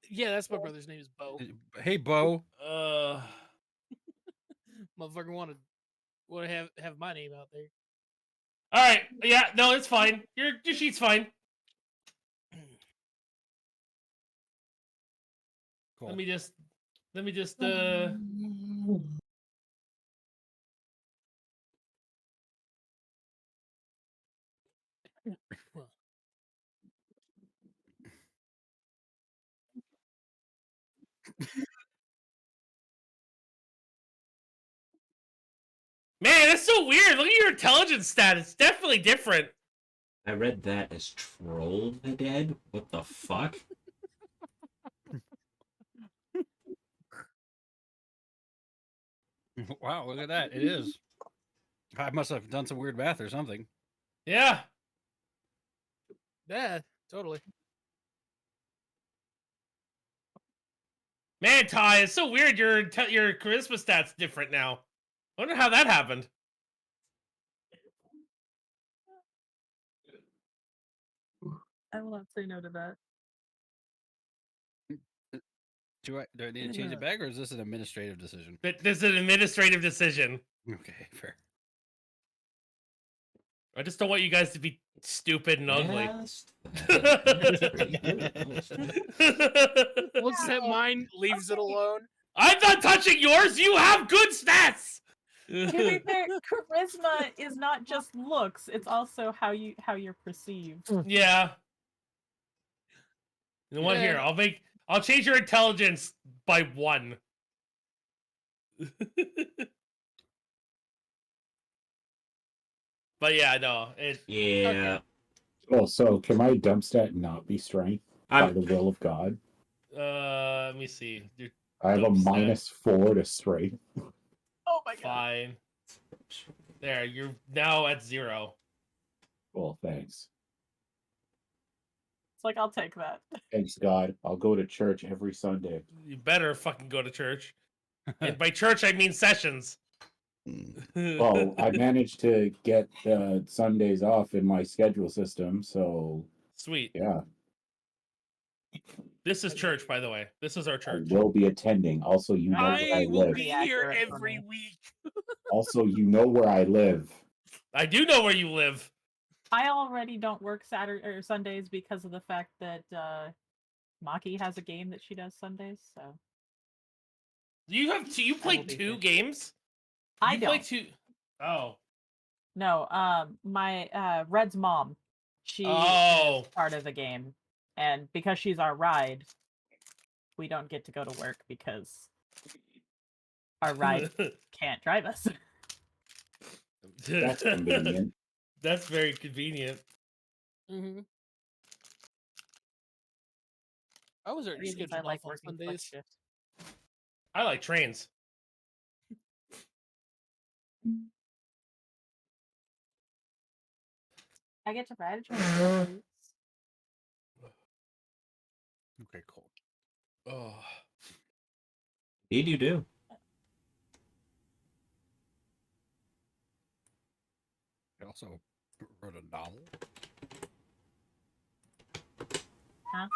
Yeah, that's my brother's name is Bo. Hey, Bo. Motherfucker want to have my name out there. All right, yeah, no, it's fine. Your sheet's fine. Cool. Let me just. Man, that's so weird. Look at your intelligence stat. It's definitely different. I read that as Troll the Dead. What the fuck? Wow, look at that. It is. I must have done some weird math or something. Yeah. Yeah, totally. Man, Ty, it's so weird. Your charisma stat's different now. I wonder how that happened. I will not say no to that. Do I need to change it back, or is this an administrative decision? This is an administrative decision. Okay, fair. I just don't want you guys to be stupid and ugly. Yes. That's pretty good, honestly. Looks at mine, leaves it alone. I'm not touching yours. You have good stats. To be fair, charisma is not just looks; it's also how you're perceived. Yeah. You know what? Here, I'll change your intelligence by 1. But yeah, no. Yeah. Okay. Oh, so can my dump stat not be strength by the will of God? Let me see. I have a dump stat. -4 to strength. Oh my god! Fine. There, you're now at 0. Well, thanks. It's like I'll take that. Thanks, God. I'll go to church every Sunday. You better fucking go to church. And by church, I mean sessions. Well, I managed to get Sundays off in my schedule system, so Sweet. yeah, This is church, by the way. This is our I church. will be attending. Also, you know where I I will live. be Pretty here accurate for every me. week. Also, you know where I live. I do know where you live. I already don't work Saturday or Sundays because of the fact that Maki has a game that she does Sundays. So You play will be two here. games? I You play don't. two. Oh. No, my Red's mom, she Oh. is part of the game, and because she's our ride, we don't get to go to work because our ride can't drive us. That's convenient. That's very convenient. Mm-hmm. I was already Reasons I scheduled like off on working flex Sundays. shifts. I like trains. I get to ride a train. for 2 weeks. Okay, cool. Oh. Indeed, you do. I also wrote a novel. Huh?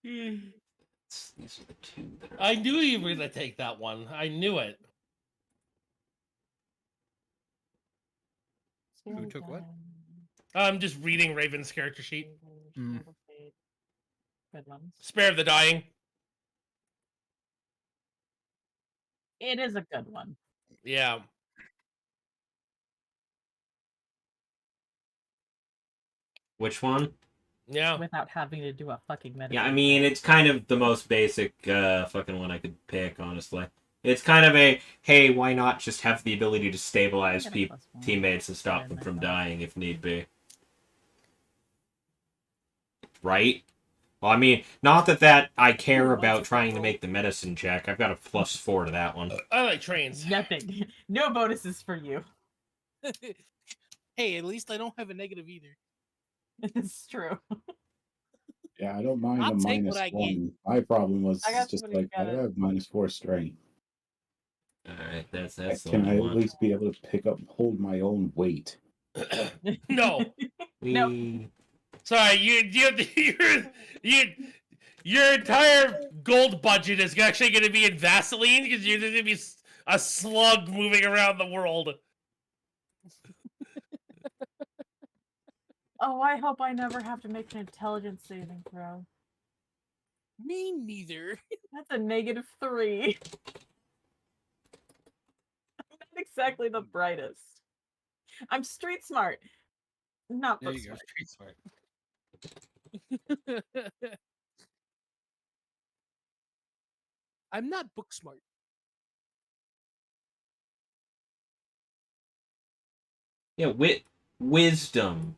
These are the two that are. I knew you were gonna take that one. I knew it. Who took what? I'm just reading Raven's character sheet. Mm. Good ones. Spare of the Dying. It is a good one. Yeah. Which one? Yeah. Without having to do a fucking medicine. Yeah, I mean, it's kind of the most basic fucking one I could pick, honestly. It's kind of a, hey, why not just have the ability to stabilize I get a +1. teammates and stop them Better from than that. dying if need be. Right? Well, I mean, not that I care about trying to make the medicine check. I've got a +4 to that one. I like trains. Nothing. No bonuses for you. Hey, at least I don't have a negative either. It's true. Yeah, I don't mind I'll a take what I -1. My problem was I got just somebody like, who I got don't have -4 strength. Alright, that's the Can I only at one. least be able to pick up, hold my own weight? No. Nope. Sorry, your entire gold budget is actually going to be in Vaseline because you're going to be a slug moving around the world. Oh, I hope I never have to make an intelligence saving throw. Me neither. That's a -3. I'm not exactly the brightest. I'm street smart. Not There book you go. smart. Street smart. I'm not book smart. Yeah, wisdom.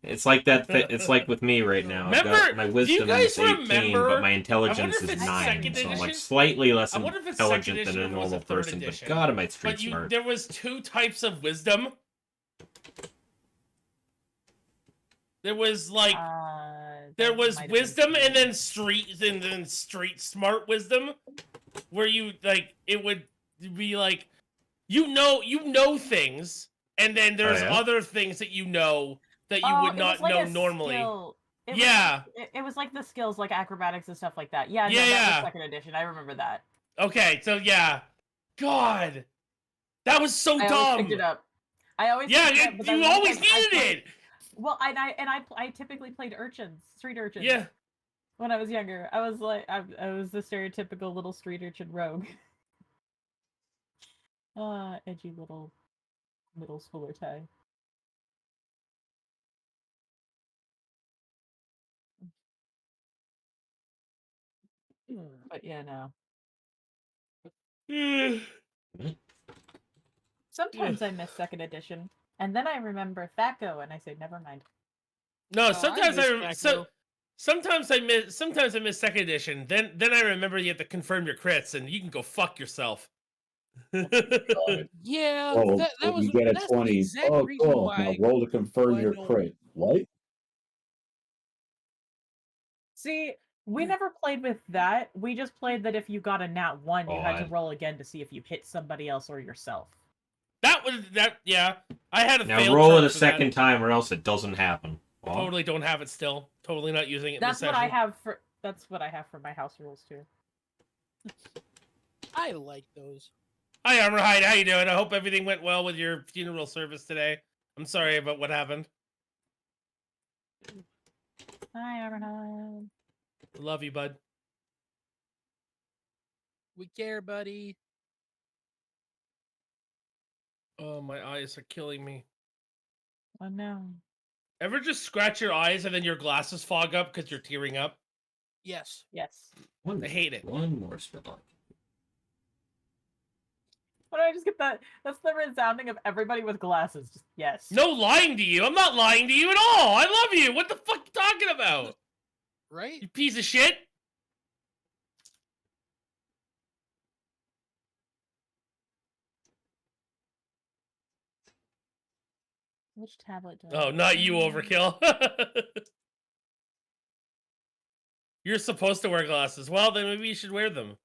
It's like that. It's like with me right now. I've got my Remember, do you wisdom guys is 18, remember- but my I intelligence wonder if is it's 9, second so I'm like edition? slightly less I wonder if it's second intelligent than edition a or was normal it third person. But edition? God, am I street But smart? there was 2 types of wisdom. There was like there That was might have been wisdom and two. then street smart wisdom, where you like it would be like you know things, and then there's yeah? other things that you know that you would it not was like know a normally. skill. It Yeah. Was, it was like the skills like acrobatics and stuff like that. Yeah, no, Yeah, that yeah. was second edition. I remember that. Okay, so yeah, God, that was so I dumb. always picked it up. I always Yeah, picked it up, but then you once always I needed played- it. Well, I typically played urchins, street urchins. Yeah. When I was younger, I was like I was the stereotypical little street urchin rogue. Edgy little middle schooler tie. But yeah, no. Sometimes I miss second edition, and then I remember Thaco, and I say, never mind. No, I sometimes miss I Thaco. sometimes I miss second edition. Then I remember you have to confirm your crits, and you can go fuck yourself. Yeah, Oh, that so was you get a that's the 20. exact Oh, reason cool. why Now roll to confirm why your no- crit. What? See, we never played with that. We just played that if you got a nat 1, you had to God. roll again to see if you hit somebody else or yourself. Yeah. I had a Now fail roll chart it a for that. second time, or else it doesn't happen. What? Totally don't have it still. Totally not using it in That's this what I session. have for my house rules too. I like those. Hi, Armorhide. How you doing? I hope everything went well with your funeral service today. I'm sorry about what happened. Hi, Armorhide. Love you, bud. We care, buddy. Oh, my eyes are killing me. Oh no. Ever just scratch your eyes and then your glasses fog up because you're tearing up? Yes. Yes. I hate it. One more spell. Why do I just get that? That's the resounding of everybody with glasses. Just yes. No lying to you. I'm not lying to you at all. I love you. What the fuck you talking about? Right? You piece of shit. Which tablet do I Oh, have? not you, Overkill. You're supposed to wear glasses. Well, then maybe you should wear them.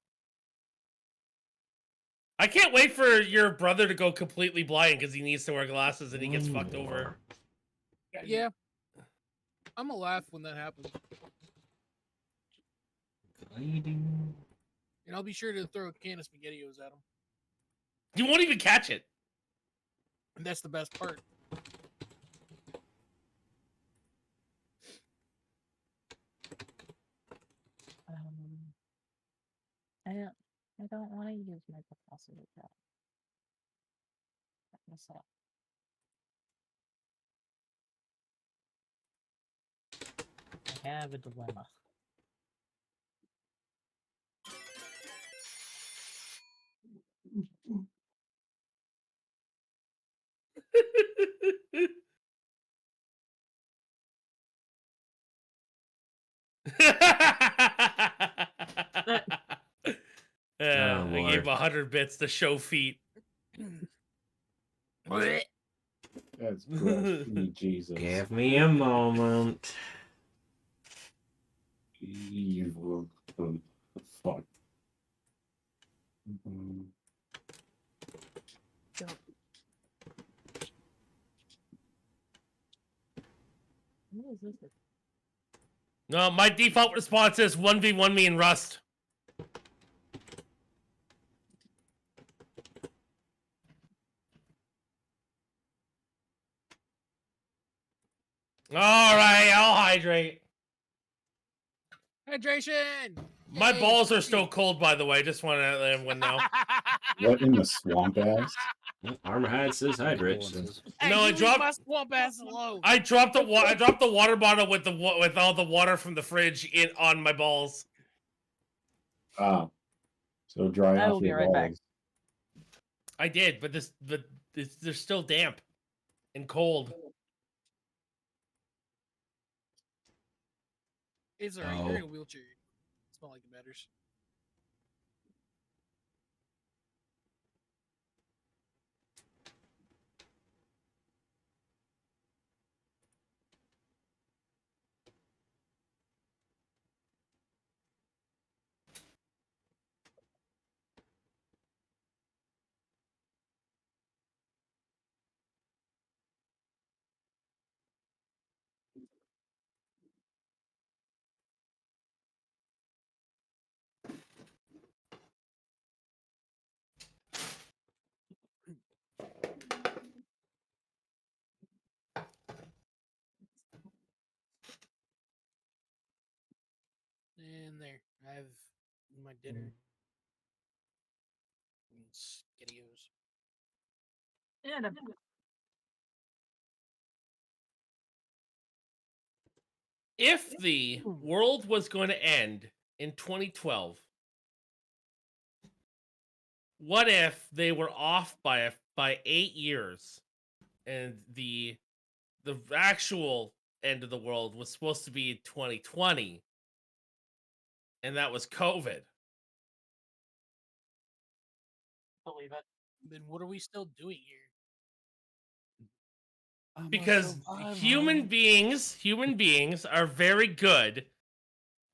I can't wait for your brother to go completely blind because he needs to wear glasses and he gets One fucked over. more. Yeah. I'm gonna laugh when that happens. Gliding. And I'll be sure to throw a can of SpaghettiOs at him. You won't even catch it. And that's the best part. I don't want to use my capacitor tab. What's up? I have a dilemma. I Lord. gave 100 bits to show feet. That's gross. Jesus. Give me a moment. Evil. Fuck. Mhm. What is this? No, my default response is 1v1 me in Rust. Alright, I'll hydrate. Hydration! My Yay, balls are coffee. still cold, by the way. Just want to let everyone know. What in the swamp ass? Armorhide says hydrate. Condolences. Hey, No, I you leave dropped- my swamp ass alone. I dropped the water bottle with with all the water from the fridge on my balls. Ah. So dry I off will be your right back. balls. I did, but they're still damp and cold. It's alright. You're in a wheelchair. It's not like it matters. And there. I have my dinner. And SpaghettiOs. And If the world was going to end in 2012, what if they were off by 8 years, and the actual end of the world was supposed to be 2020, and that was COVID? believe it. Then what are we still doing here? Because human beings are very good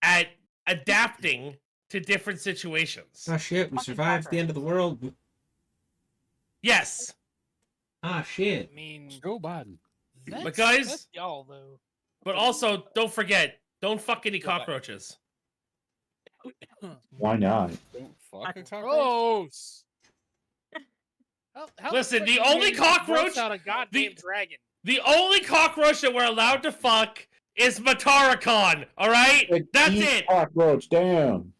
at adapting to different situations. Oh shit, we Fucking survived the end of the world. Yes. Ah shit. I mean, Joe Biden. But guys- that's y'all though. But also, don't forget, don't fuck any Go back. cockroaches. Why not? Don't fuck a cockroach. Gross. How Listen, the quick only can you gross cockroach- out a goddamn dragon. The only cockroach that we're allowed to fuck is Mataracon, alright? That's Eat it! Cockroach, damn.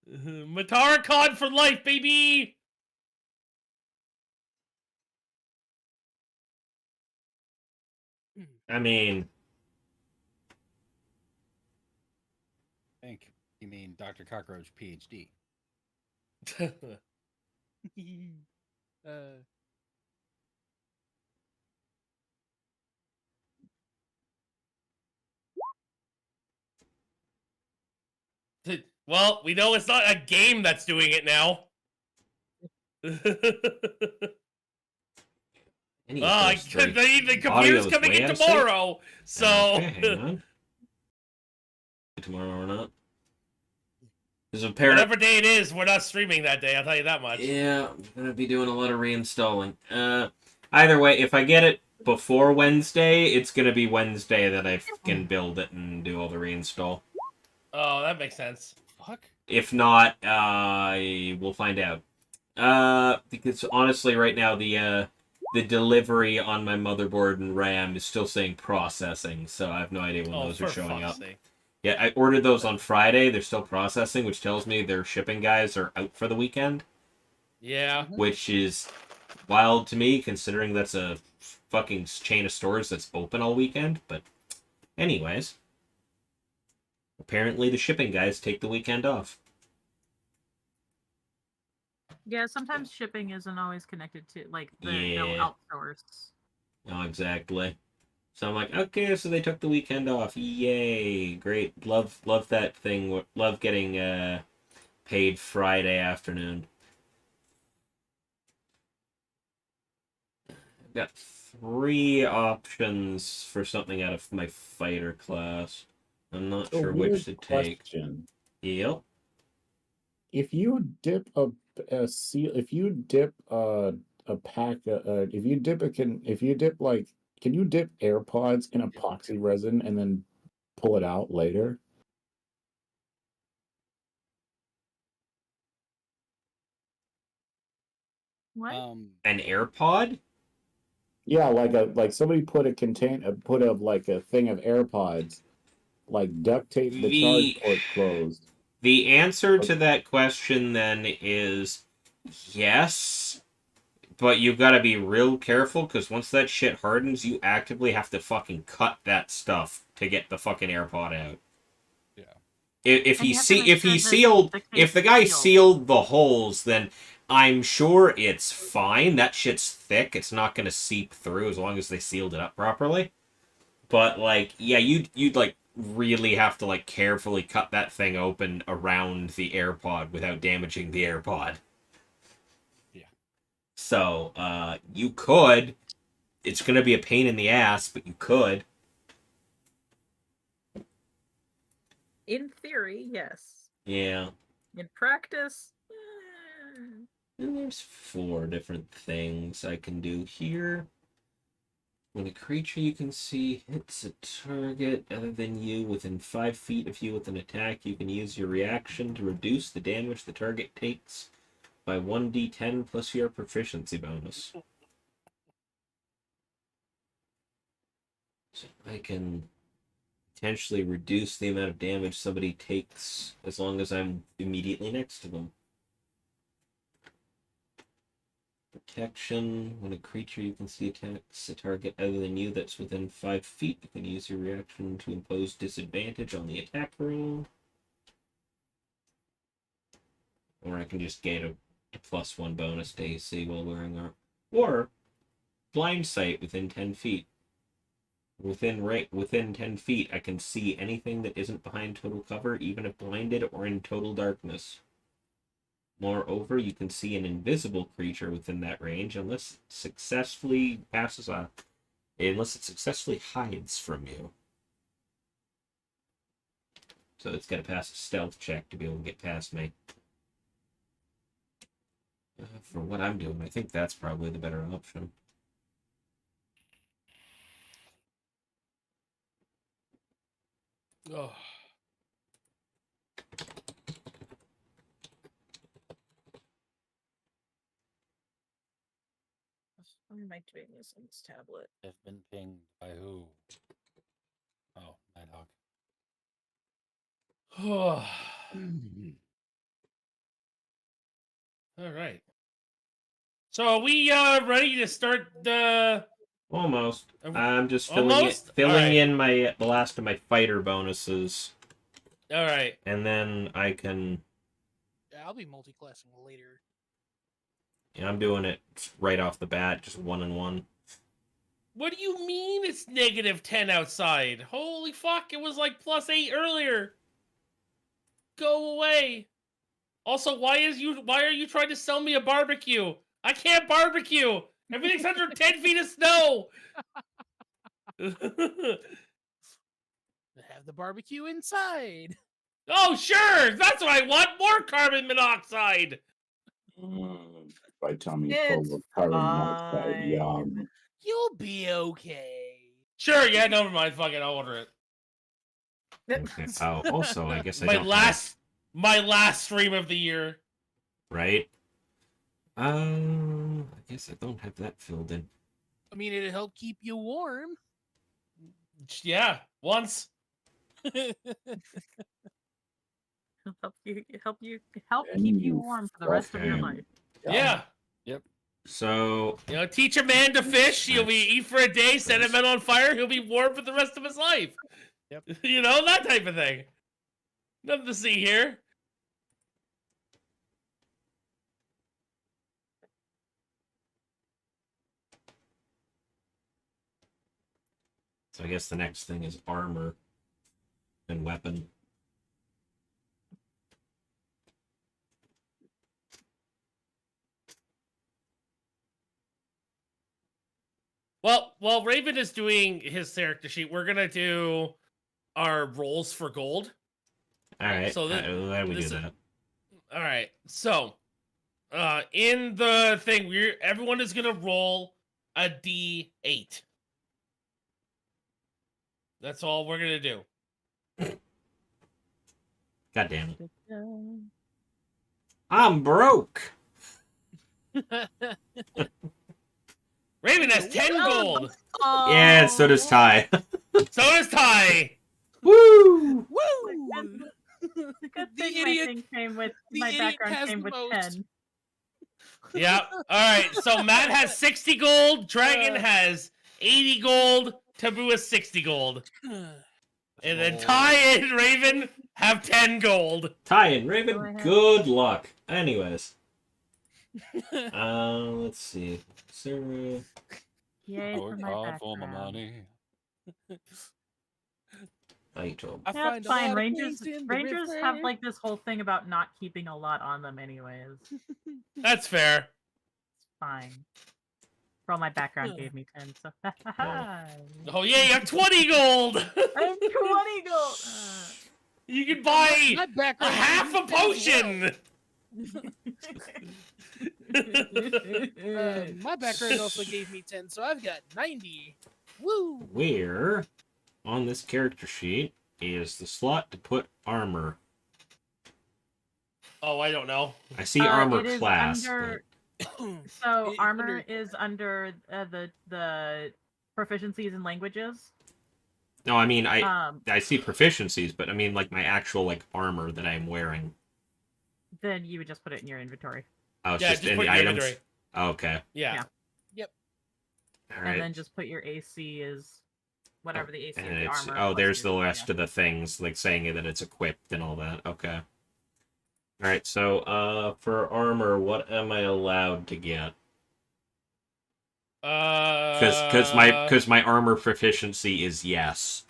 Mataracon for life, baby! I mean, I think you mean Dr. Cockroach, PhD. Well, we know it's not a game that's doing it now. any Oh, of those three. the computer's Audio's coming way in out of sync? tomorrow, so... Okay, hang on. Tomorrow or not? There's apparent. Whatever day it is, we're not streaming that day, I'll tell you that much. Yeah, I'm gonna be doing a lot of reinstalling. Either way, if I get it before Wednesday, it's gonna be Wednesday that I can build it and do all the reinstall. Oh, that makes sense. Fuck. If not, we'll find out. Because honestly, right now the delivery on my motherboard and RAM is still saying processing, so I have no idea when those are showing up. Sake. Yeah, I ordered those on Friday. They're still processing, which tells me their shipping guys are out for the weekend. Yeah. Which is wild to me, considering that's a fucking chain of stores that's open all weekend. But anyways, apparently the shipping guys take the weekend off. Yeah, sometimes shipping isn't always connected to they'll Yeah. outsource. Oh, exactly. So I'm like, okay, so they took the weekend off. Yay, great. Love that thing. Love getting paid Friday afternoon. I've got 3 options for something out of my fighter class. I'm not sure which to take. Question. Yep. If you dip a seal, if you dip a pack, if you dip can you dip AirPods in epoxy resin and then pull it out later? What? An AirPod? Yeah, like somebody put a thing of AirPods, like duct tape the charge port closed. The answer to that question then is yes, but you've got to be real careful because once that shit hardens, you actively have to fucking cut that stuff to get the fucking AirPod out. Yeah. If And he you have to make if sure he that sealed the if the case guy is sealed the holes, then I'm sure it's fine. That shit's thick. It's not gonna seep through as long as they sealed it up properly. But like, yeah, you'd like really have to like carefully cut that thing open around the AirPod without damaging the AirPod. Yeah. So, you could. It's gonna be a pain in the ass, but you could. In theory, yes. Yeah. In practice, And there's 4 different things I can do here. When a creature you can see hits a target other than you within 5 feet of you with an attack, you can use your reaction to reduce the damage the target takes by 1d10 plus your proficiency bonus. So I can potentially reduce the amount of damage somebody takes as long as I'm immediately next to them. Protection. When a creature you can see attacks a target other than you that's within 5 feet, you can use your reaction to impose disadvantage on the attack roll. Or I can just get a +1 bonus to AC while wearing armor. Or blind sight within 10 feet. Within 10 feet, I can see anything that isn't behind total cover, even if blinded or in total darkness. Moreover, you can see an invisible creature within that range unless it successfully hides from you. So it's got to pass a stealth check to be able to get past me. For what I'm doing, I think that's probably the better option. Oh. Why am I doing this on this tablet? Have been pinged by who? Oh, Nighthawk. All right. So are we ready to start the? Almost. Are we- I'm just Almost? filling Alright. in the last of my fighter bonuses, All right. and then I can. Yeah, I'll be multi-classing later. Yeah, I'm doing it right off the bat, just 1 and 1. What do you mean it's -10 outside? Holy fuck! It was like +8 earlier. Go away. Also, why are you trying to sell me a barbecue? I can't barbecue. Everything's under 10 feet of snow. Have the barbecue inside. Oh, sure. That's what I want. More carbon monoxide. My tummy It's full of carbon monoxide. fine. Yum. You'll be okay. Sure. Yeah. Never mind. Fucking. I'll order it. Okay. Oh, also, I guess I My don't last stream of the year. right? I guess I don't have that filled in. I mean, it'll help keep you warm. Yeah. Once. help keep you And warm for the rest of your fucking- life. Yeah. So, You know, teach a man to fish. He'll be eat for a day. Set a man on fire. He'll be warm for the rest of his life. Yep. You know, that type of thing. Nothing to see here. I guess the next thing is armor and weapon. Well, while Raven is doing his character sheet, we're gonna do our rolls for gold. All right. So Why we do this- that? All right. So, in the thing, everyone is gonna roll a D8. That's all we're gonna do. God damn it! I'm broke. Raven has 10 gold. Yeah, so does Ty. So does Ty. Woo! Woo! Good The thing idiot- my thing came with the my idiot background has came the with most. 10. Yeah. All right. So Matt has 60 gold. Dragon Uh. has 80 gold. Taboo has 60 gold. And then Ty and Raven have 10 gold. Ty and Go Raven, ahead. good luck. Anyways, let's see. Sarah. Yay for my hard for my background. money. I told. I That's find a fine. lot of Rangers things in the have river. like this whole thing about not keeping a lot on them anyways. That's fair. It's fine. Well, my background gave me 10, so Oh yeah, you have 20 gold. I have 20 gold. You can buy My a background half a is 10 potion. as well. My background also gave me 10, so I've got 90. Woo! Where on this character sheet is the slot to put armor? Oh, I don't know. I see armor it is class. under- Oh, So It- armor under- is under the proficiencies in languages. No, I mean I Um, see proficiencies, but I mean like my actual like armor that I'm wearing. then you would just put it in your inventory, Oh, it's Yeah, just just in put the your items. inventory. Oh, okay. Yeah. All and right. then just put your AC is whatever the AC of And the it's armor. there's the rest of the things like saying that it's equipped and all that. Okay. All right. So for armor, what am I allowed to get? Because my armor proficiency is yes.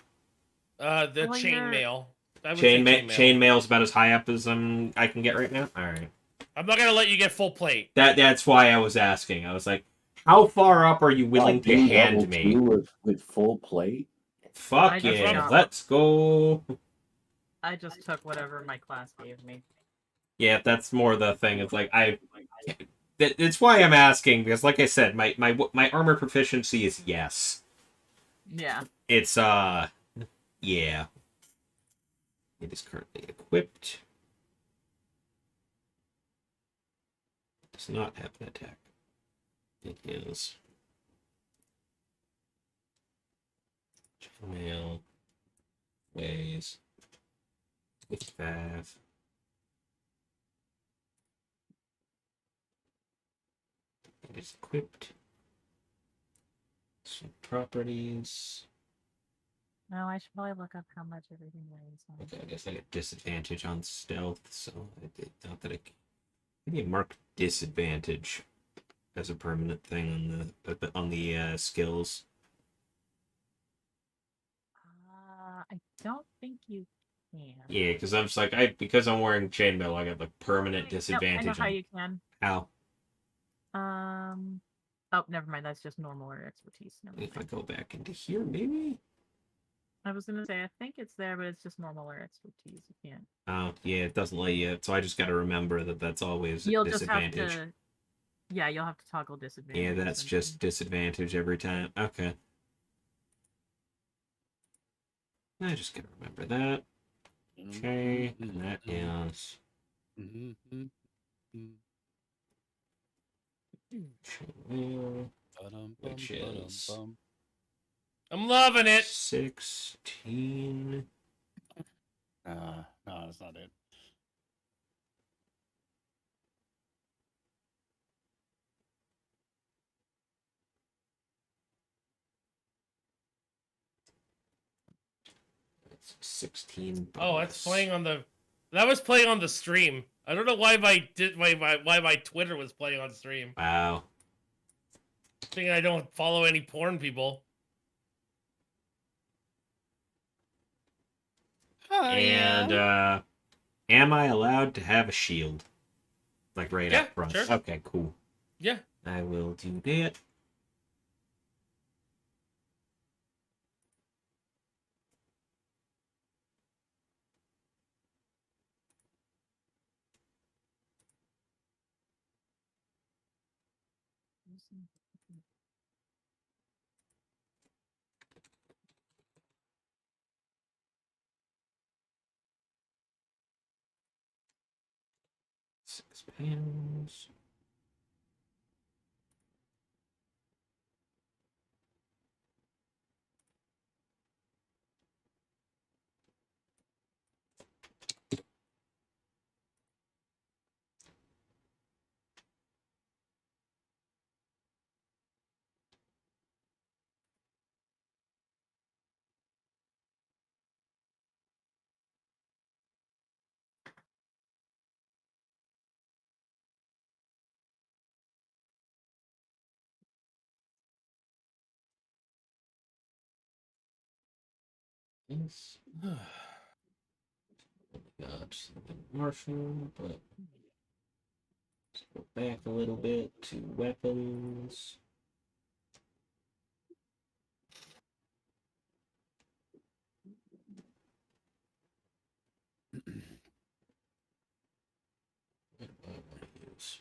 The Well, chainmail. I would say Chainmail's about as high up as I can get right now. All right. I'm not gonna let you get full plate. That's why I was asking. I was like, how far up are you willing to do hand level me? 2 with full plate? I Fuck just yeah, got- let's go. I just took whatever my class gave me. Yeah, that's more the thing. It's like it's why I'm asking, because like I said, my armor proficiency is yes. Yeah. It's yeah. It is currently equipped. Does not have an attack. It is mail ways 55. It is equipped. Some properties. No, I should probably look up how much everything weighs. Okay, I guess I get disadvantage on stealth, so I did not that I can mark disadvantage as a permanent thing on the skills. I don't think you can. Yeah, because I'm just like because I'm wearing chainmail, I got like permanent Wait, disadvantage. No, I know how on you can. how. Oh, never mind. That's just normal or expertise. Never If I mind. go back into here, maybe. I was gonna say I think it's there, but it's just normal or expertise. You can't. Oh yeah, it doesn't let you. So I just got to remember that that's always You'll just have disadvantage. to. Yeah, you'll have to toggle disadvantage. Yeah, that's just disadvantage every time. Okay. I just gotta remember that. Okay, and that is chainmail, which is I'm loving it. 16. No, that's not it. It's 16. Oh, that's bonus. playing on the. That was playing on the stream. I don't know why my Twitter was playing on stream. Wow. Thinking I don't follow any porn people. And am I allowed to have a shield? Like right Yeah, up front. sure. Okay, cool. Yeah. I will do that. £6. Yes. Got Marshall, but let's go back a little bit to weapons. What do I want to use?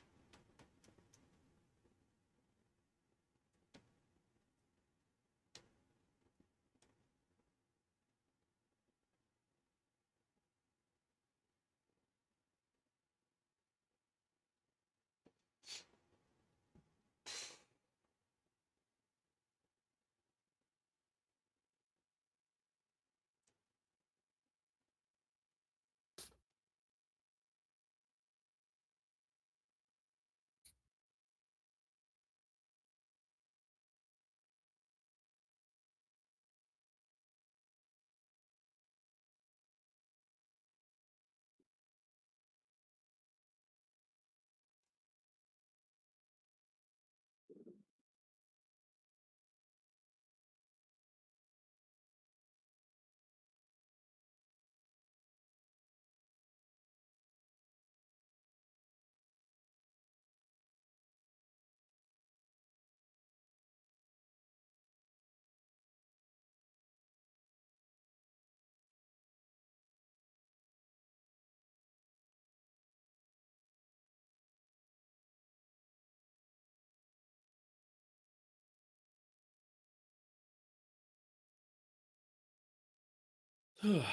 Best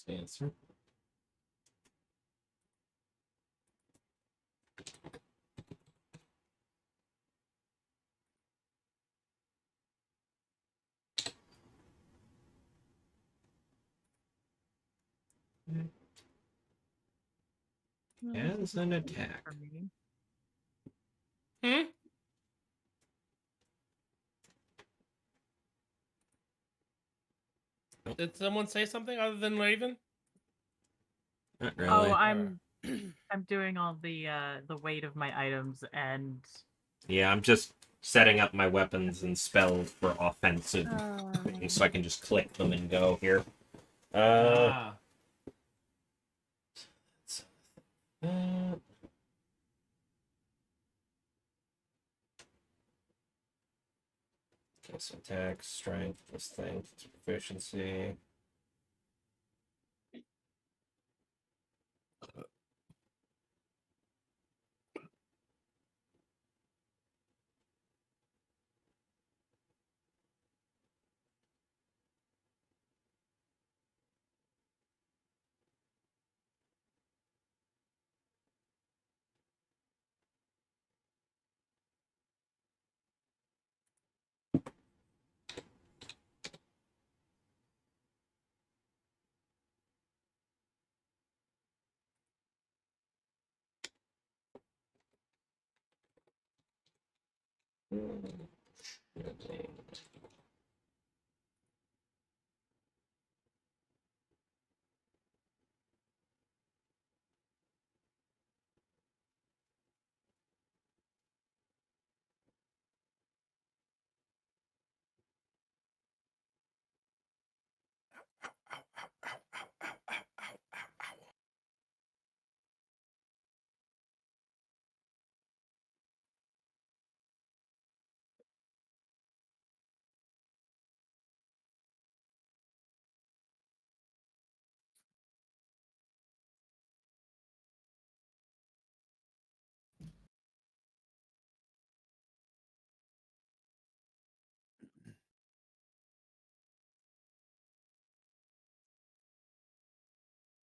answer. As an attack. For me. Hmm? Did someone say something other than Raven? Not really. Oh, I'm doing all the weight of my items and Yeah, I'm just setting up my weapons and spells for offensive uh, things, so I can just click them and go here. Ah. Uh, okay, so attack, strength, this thing, it's proficiency.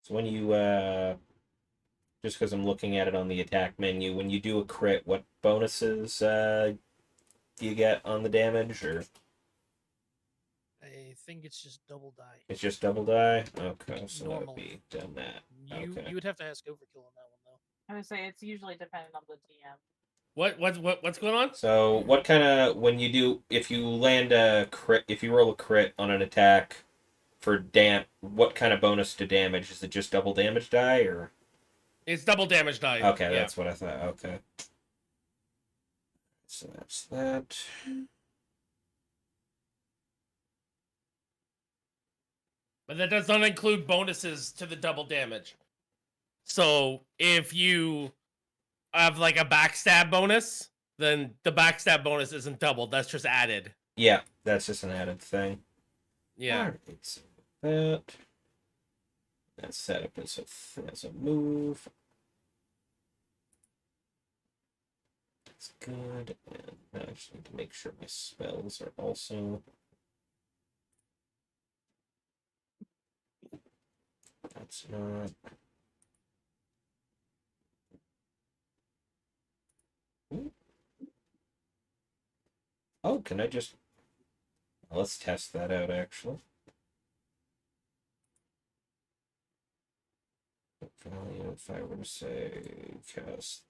So when you just because I'm looking at it on the attack menu, when you do a crit, what bonuses do you get on the damage, or I think it's just double die. it's just double die? Okay, so that would Normally. be done that. You Okay. you would have to ask Overkill on that one though. I would say it's usually dependent on the DM. What's going on? So what kind of when you do if you land a crit if you roll a crit on an attack for what kind of bonus to damage? Is it just double damage die or? It's double damage die. Okay, yeah. that's what I thought. Okay. So that's that. But that does not include bonuses to the double damage. So if you have like a backstab bonus, then the backstab bonus isn't doubled. That's just added. Yeah, that's just an added thing. Yeah. Alright, so that. That's set up as a move. That's good. And now I just need to make sure my spells are also. That's not. Ooh. Oh, can I just. Let's test that out actually. If I were to say cast.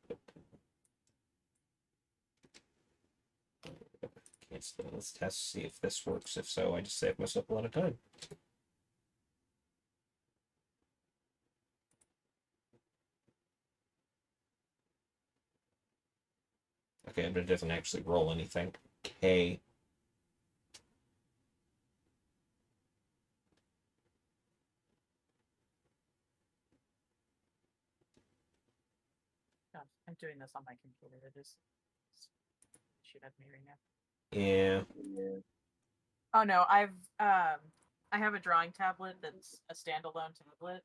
Let's test, see if this works. If so, I just save myself a lot of time. Okay, but it doesn't actually roll anything. Okay. God, I'm doing this on my computer. It is shoot at me right now. Yeah. Oh no, I have a drawing tablet that's a standalone tablet.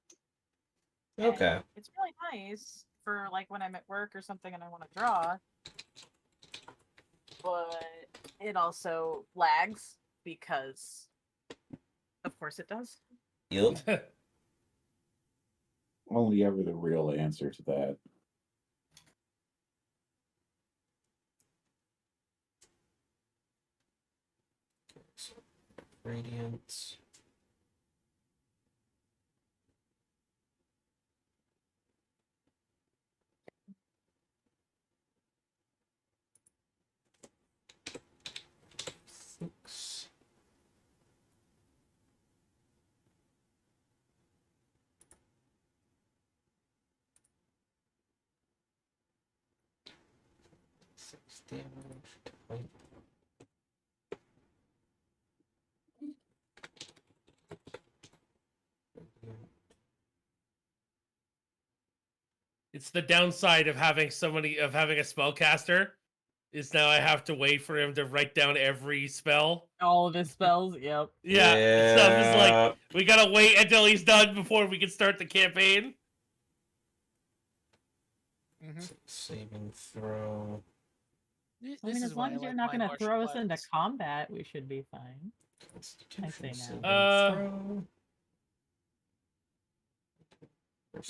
Okay. It's really nice for like when I'm at work or something and I want to draw. But it also lags because Of course it does. Yep. Only ever the real answer to that. Radiance. Six. Six damage. 20. It's the downside of having a spellcaster. Is now I have to wait for him to write down every spell. All of his spells, yep. Yeah, stuff is like we gotta wait until he's done before we can start the campaign. Saving throw. I mean, as long as you're not going to throw us into combat, we should be fine. I say Saving now. throw.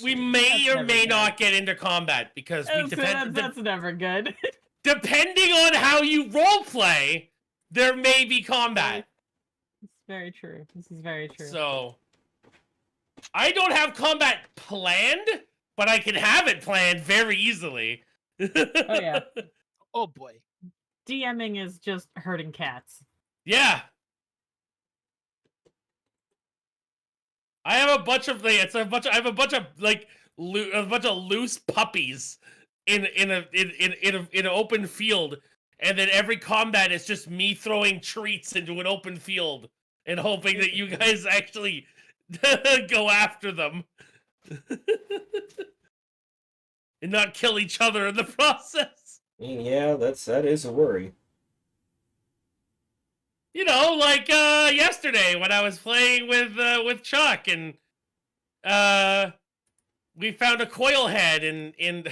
We may That's or may never not get into combat because we depend. That's never good. Depending on how you roleplay, there may be combat. It's very true. This is very true. So, I don't have combat planned, but I can have it planned very easily. Oh yeah. Oh boy. DMing is just hurting cats. Yeah. I have a bunch of I have a bunch of like a bunch of loose puppies in an open field, and then every combat is just me throwing treats into an open field and hoping that you guys actually go after them and not kill each other in the process. I mean, yeah, that is a worry. You know, like yesterday when I was playing with Chuck and we found a coil head in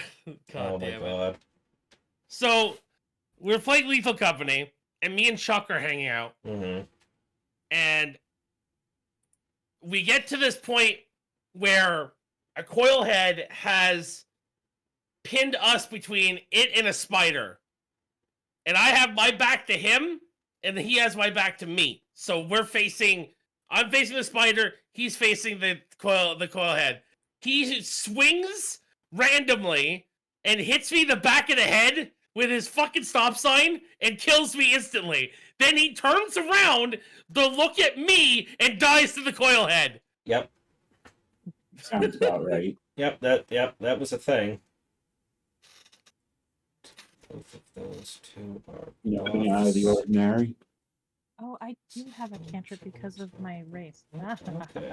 God Oh my damn it. god. So we're playing Lethal Company and me and Chuck are hanging out Mm-hmm. and we get to this point where a coil head has pinned us between it and a spider. And I have my back to him and he has my back to me. So I'm facing the spider, he's facing the coil head. He swings randomly and hits me in the back of the head with his fucking stop sign and kills me instantly. Then he turns around to look at me and dies to the coil head. Yep. Sounds about right. Yep, that was a thing. Both of those two are Nothing out of the buffs. ordinary. Oh, I do have a cantrip because of my race. Okay.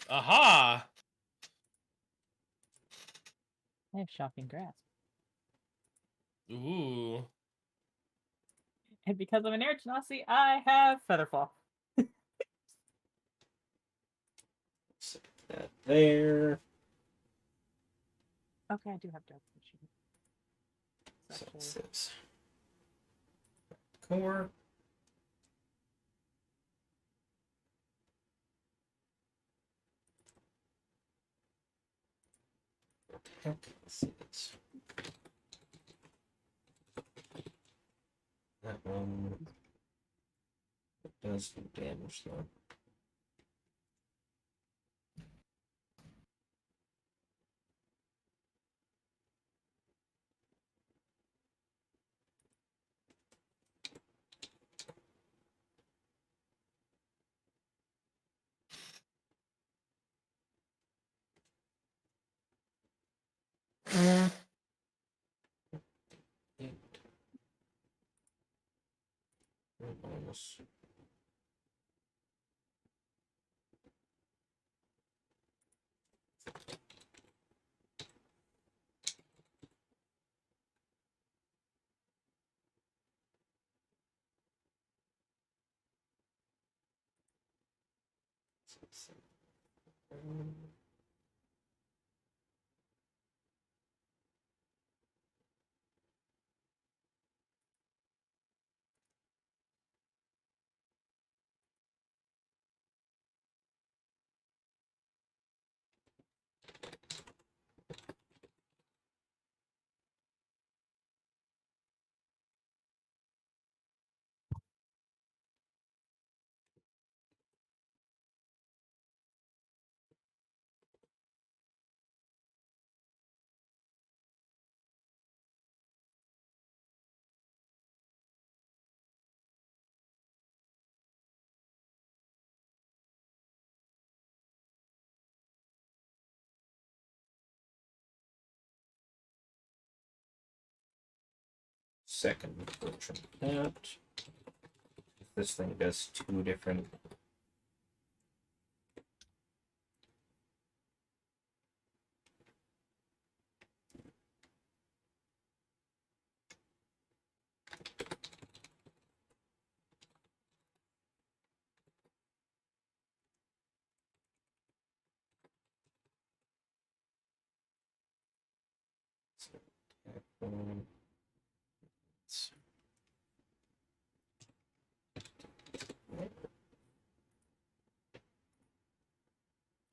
Aha! I have shocking grasp. Ooh. And because I'm an air genasi, I have featherfall. Set that there. Okay, I do have dark vision. So Actually- this is core. Heck, let's see this. That one does do damage though. Eight. Minus. second version of that. This thing does two different.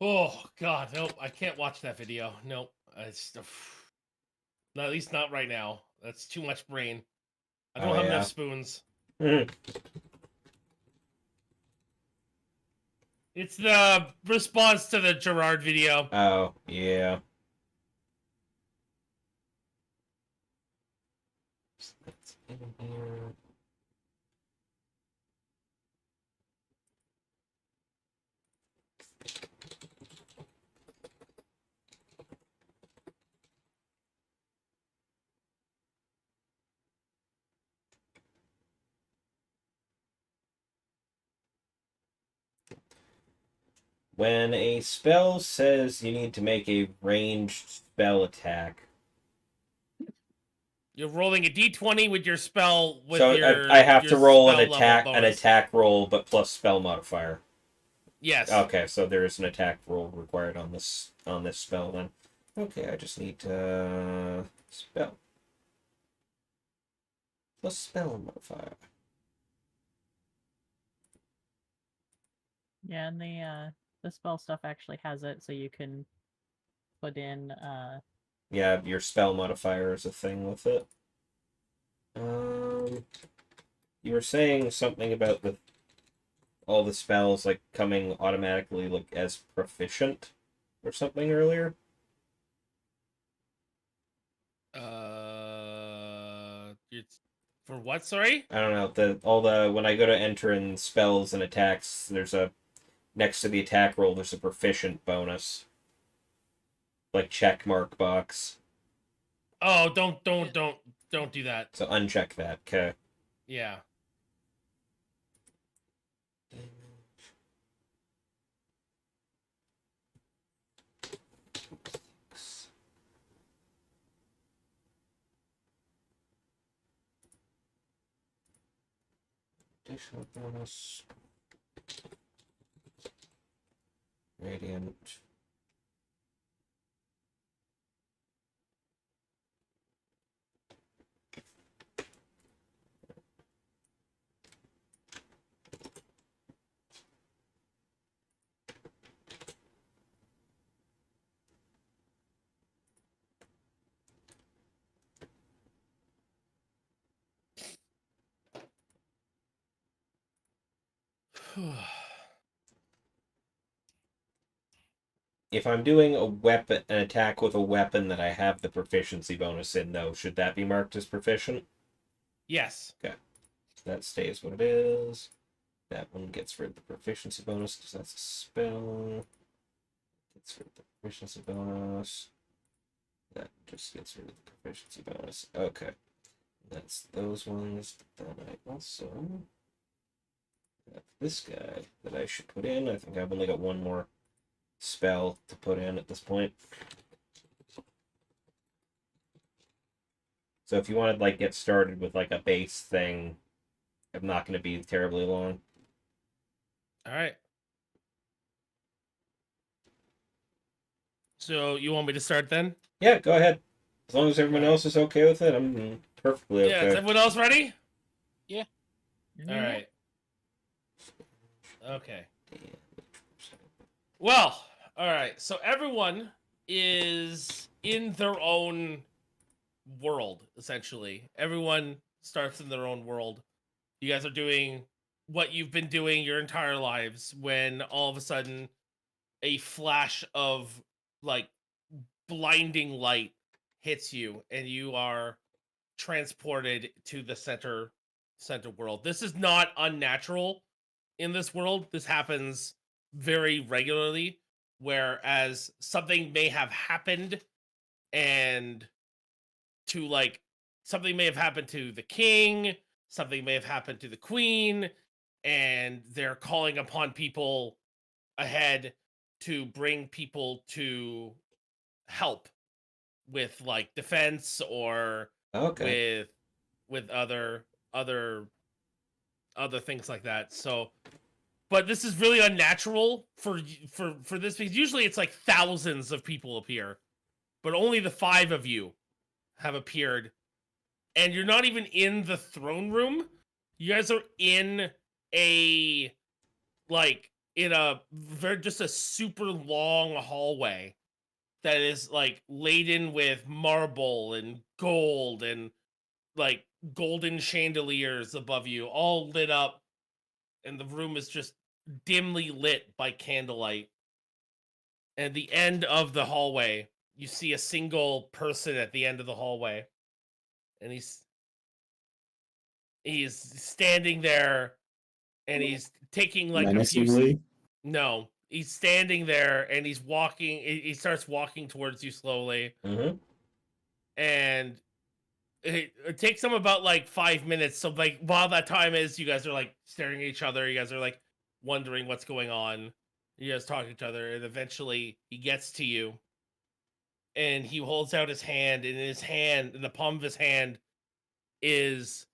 Oh God, nope! I can't watch that video. Nope, it's at least not right now. That's too much brain. I don't Oh, have yeah? enough spoons. Mhm. It's the response to the Gerard video. Oh, yeah. That's in here. When a spell says you need to make a ranged spell attack. You're rolling a d20 with your spell with So your I have your to roll spell level an bonus. attack roll, but plus spell modifier. Yes. Okay, so there is an attack roll required on this spell then. Okay, I just need to spell plus spell modifier. Yeah, and the spell stuff actually has it, so you can put in Yeah, your spell modifier is a thing with it. You were saying something about all the spells like coming automatically like as proficient or something earlier. It's for what? Sorry. I don't know. When I go to enter in spells and attacks, there's a next to the attack roll. There's a proficient bonus, like check mark box. Oh, don't do that. So uncheck that. Okay. Yeah. Additional bonus. Radiant. If I'm doing an attack with a weapon that I have the proficiency bonus in, though, should that be marked as proficient? Yes. Okay. That stays what it is. That one gets rid of the proficiency bonus because that's a spell. Gets rid of the proficiency bonus. That just gets rid of the proficiency bonus. Okay. That's those ones. Then I also have this guy that I should put in. I think I've only got one more spell to put in at this point. So if you want to like get started with like a base thing, I'm not going to be terribly long. All right. So you want me to start then? Yeah, go ahead. As long as everyone All right. else is okay with it, I'm perfectly okay. Yeah, is everyone else ready? Yeah. All right. Okay. Well, all right. So everyone is in their own world, essentially. Everyone starts in their own world. You guys are doing what you've been doing your entire lives when all of a sudden a flash of like blinding light hits you and you are transported to the center world. This is not unnatural in this world. This happens very regularly, whereas something may have happened and to like something may have happened to the king, something may have happened to the queen, and they're calling upon people ahead to bring people to help with like defense or Okay. with other things like that. So, but this is really unnatural for this because usually it's like thousands of people appear, but only the 5 of you have appeared, and you're not even in the throne room. You guys are in a like in a very just a super long hallway that is like laden with marble and gold and like golden chandeliers above you, all lit up, and the room is just dimly lit by candlelight. And at the end of the hallway, you see a single person at the end of the hallway, and he's standing there, and he's taking like a few. Menacingly. No, he's standing there, and he's walking. He starts walking towards you slowly, Mm-hmm. and it takes him about like 5 minutes. So like while that time is, you guys are like staring at each other. You guys are like wondering what's going on. You guys talk to each other, and eventually he gets to you, and he holds out his hand. And in the palm of his hand, is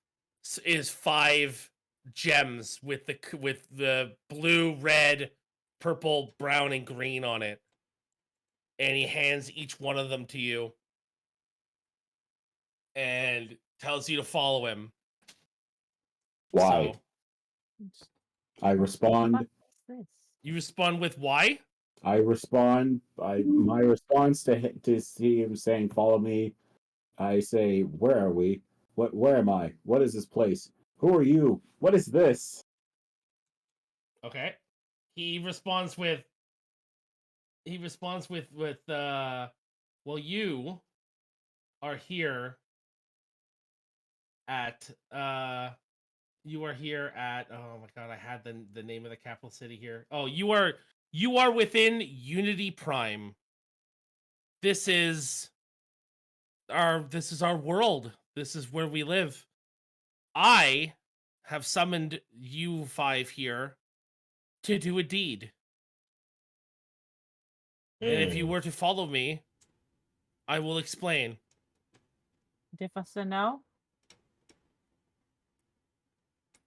5 gems with the blue, red, purple, brown, and green on it. And he hands each one of them to you and tells you to follow him. Why? So I respond. What is this? you respond with why? I respond. My response to see him saying "Follow me," I say, "Where are we? Where am I? What is this place? Who are you? What is this?" Okay. He responds with well, you are here at oh my god, I had the name of the capital city here. Oh, you are within Unity Prime. This is our world. This is where we live. I have summoned you 5 here to do a deed. And if you were to follow me, I will explain. And if I say no?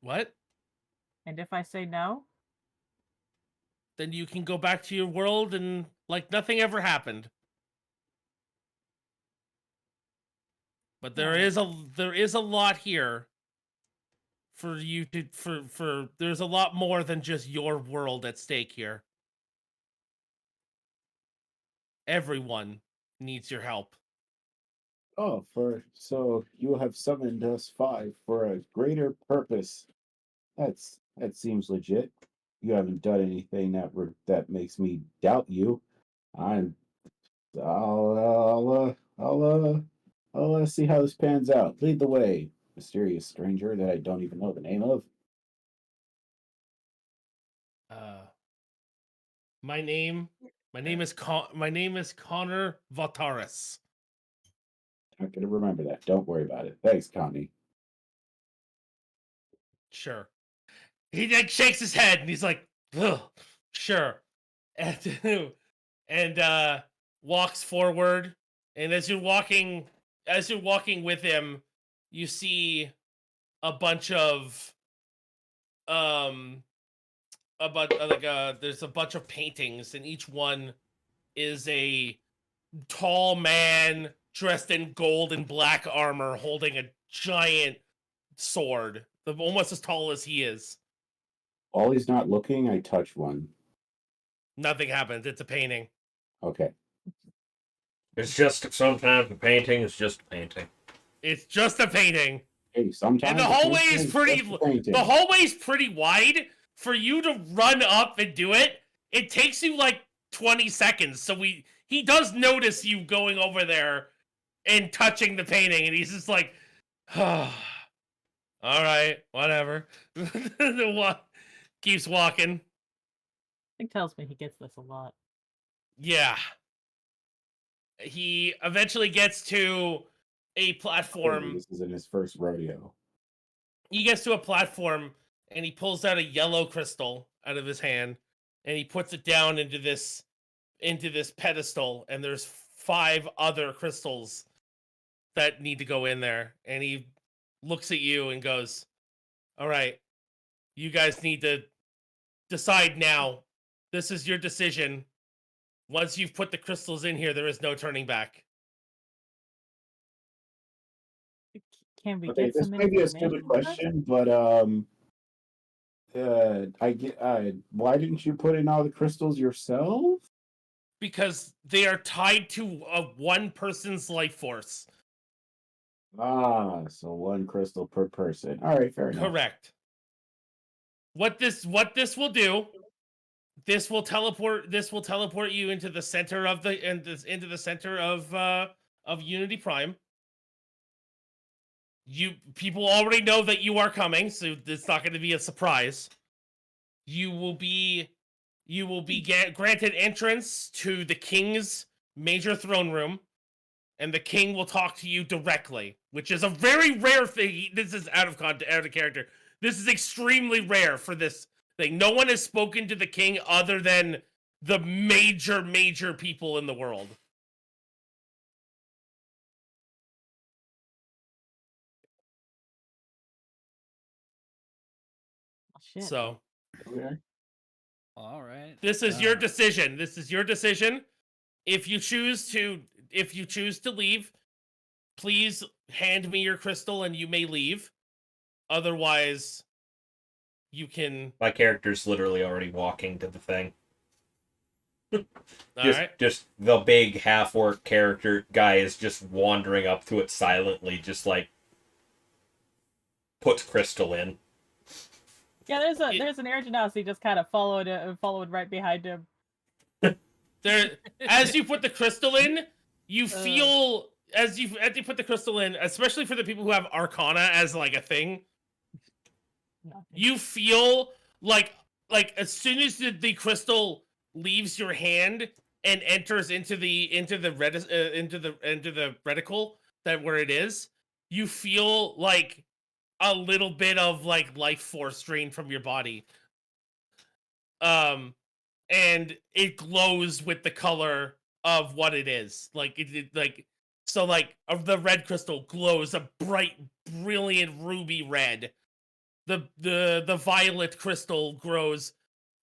What? And if I say no? Then you can go back to your world and like nothing ever happened. But there is a lot here for you to for there's a lot more than just your world at stake here. Everyone needs your help. Oh, so you have summoned us 5 for a greater purpose. That seems legit. You haven't done anything that makes me doubt you. I'm. I'll see how this pans out. Lead the way, mysterious stranger that I don't even know the name of. My name is Connor Vataris. Not gonna remember that. Don't worry about it. Thanks, Connie. Sure. He like shakes his head and he's like, ugh, sure. And walks forward. And as you're walking with him, you see a bunch of there's a bunch of paintings, and each one is a tall man dressed in gold and black armor holding a giant sword, almost as tall as he is. While he's not looking, I touch one. Nothing happens. It's a painting. Okay. It's just sometimes the painting is just a painting. It's just a painting. Hey, sometimes And the hallway is pretty. The The hallway's pretty wide for you to run up and do it. It takes you like 20 seconds. So he does notice you going over there and touching the painting, and he's just like, oh, all right, whatever. Keeps walking. It tells me he gets this a lot. Yeah. He eventually gets to a platform. This isn't his first rodeo. He gets to a platform and he pulls out a yellow crystal out of his hand and he puts it down into this pedestal, and there's 5 other crystals that need to go in there. And he looks at you and goes, "All right, you guys need to decide now. This is your decision. Once you've put the crystals in here, there is no turning back." Can we Okay, get this some may be a information stupid first? question, but I get. Why didn't you put in all the crystals yourself? Because they are tied to one person's life force. Ah, so 1 crystal per person. All right, fair enough. Correct. What this will do? This will teleport you into the center of of Unity Prime. People already know that you are coming, so it's not going to be a surprise. You will be granted entrance to the king's major throne room, and the king will talk to you directly, which is a very rare thing. This is out of character. This is extremely rare for this thing. No one has spoken to the king other than the major people in the world. Oh, shit. So Okay. All right. this is your decision. This is your decision. If you choose to leave, please hand me your crystal and you may leave. Otherwise, you can. My character's literally already walking to the thing. All right. Just the big half-orc character guy is just wandering up to it silently, just like puts crystal in. Yeah, there's an urgent house. He just kind of followed right behind him. There, as you put the crystal in, you feel as you put the crystal in, especially for the people who have Arcana as like a thing. Nothing. You feel like as soon as the crystal leaves your hand and enters into the reticle that where it is, you feel like a little bit of like life force drained from your body. And it glows with the color of what it is. Like the red crystal glows a bright, brilliant ruby red. The violet crystal grows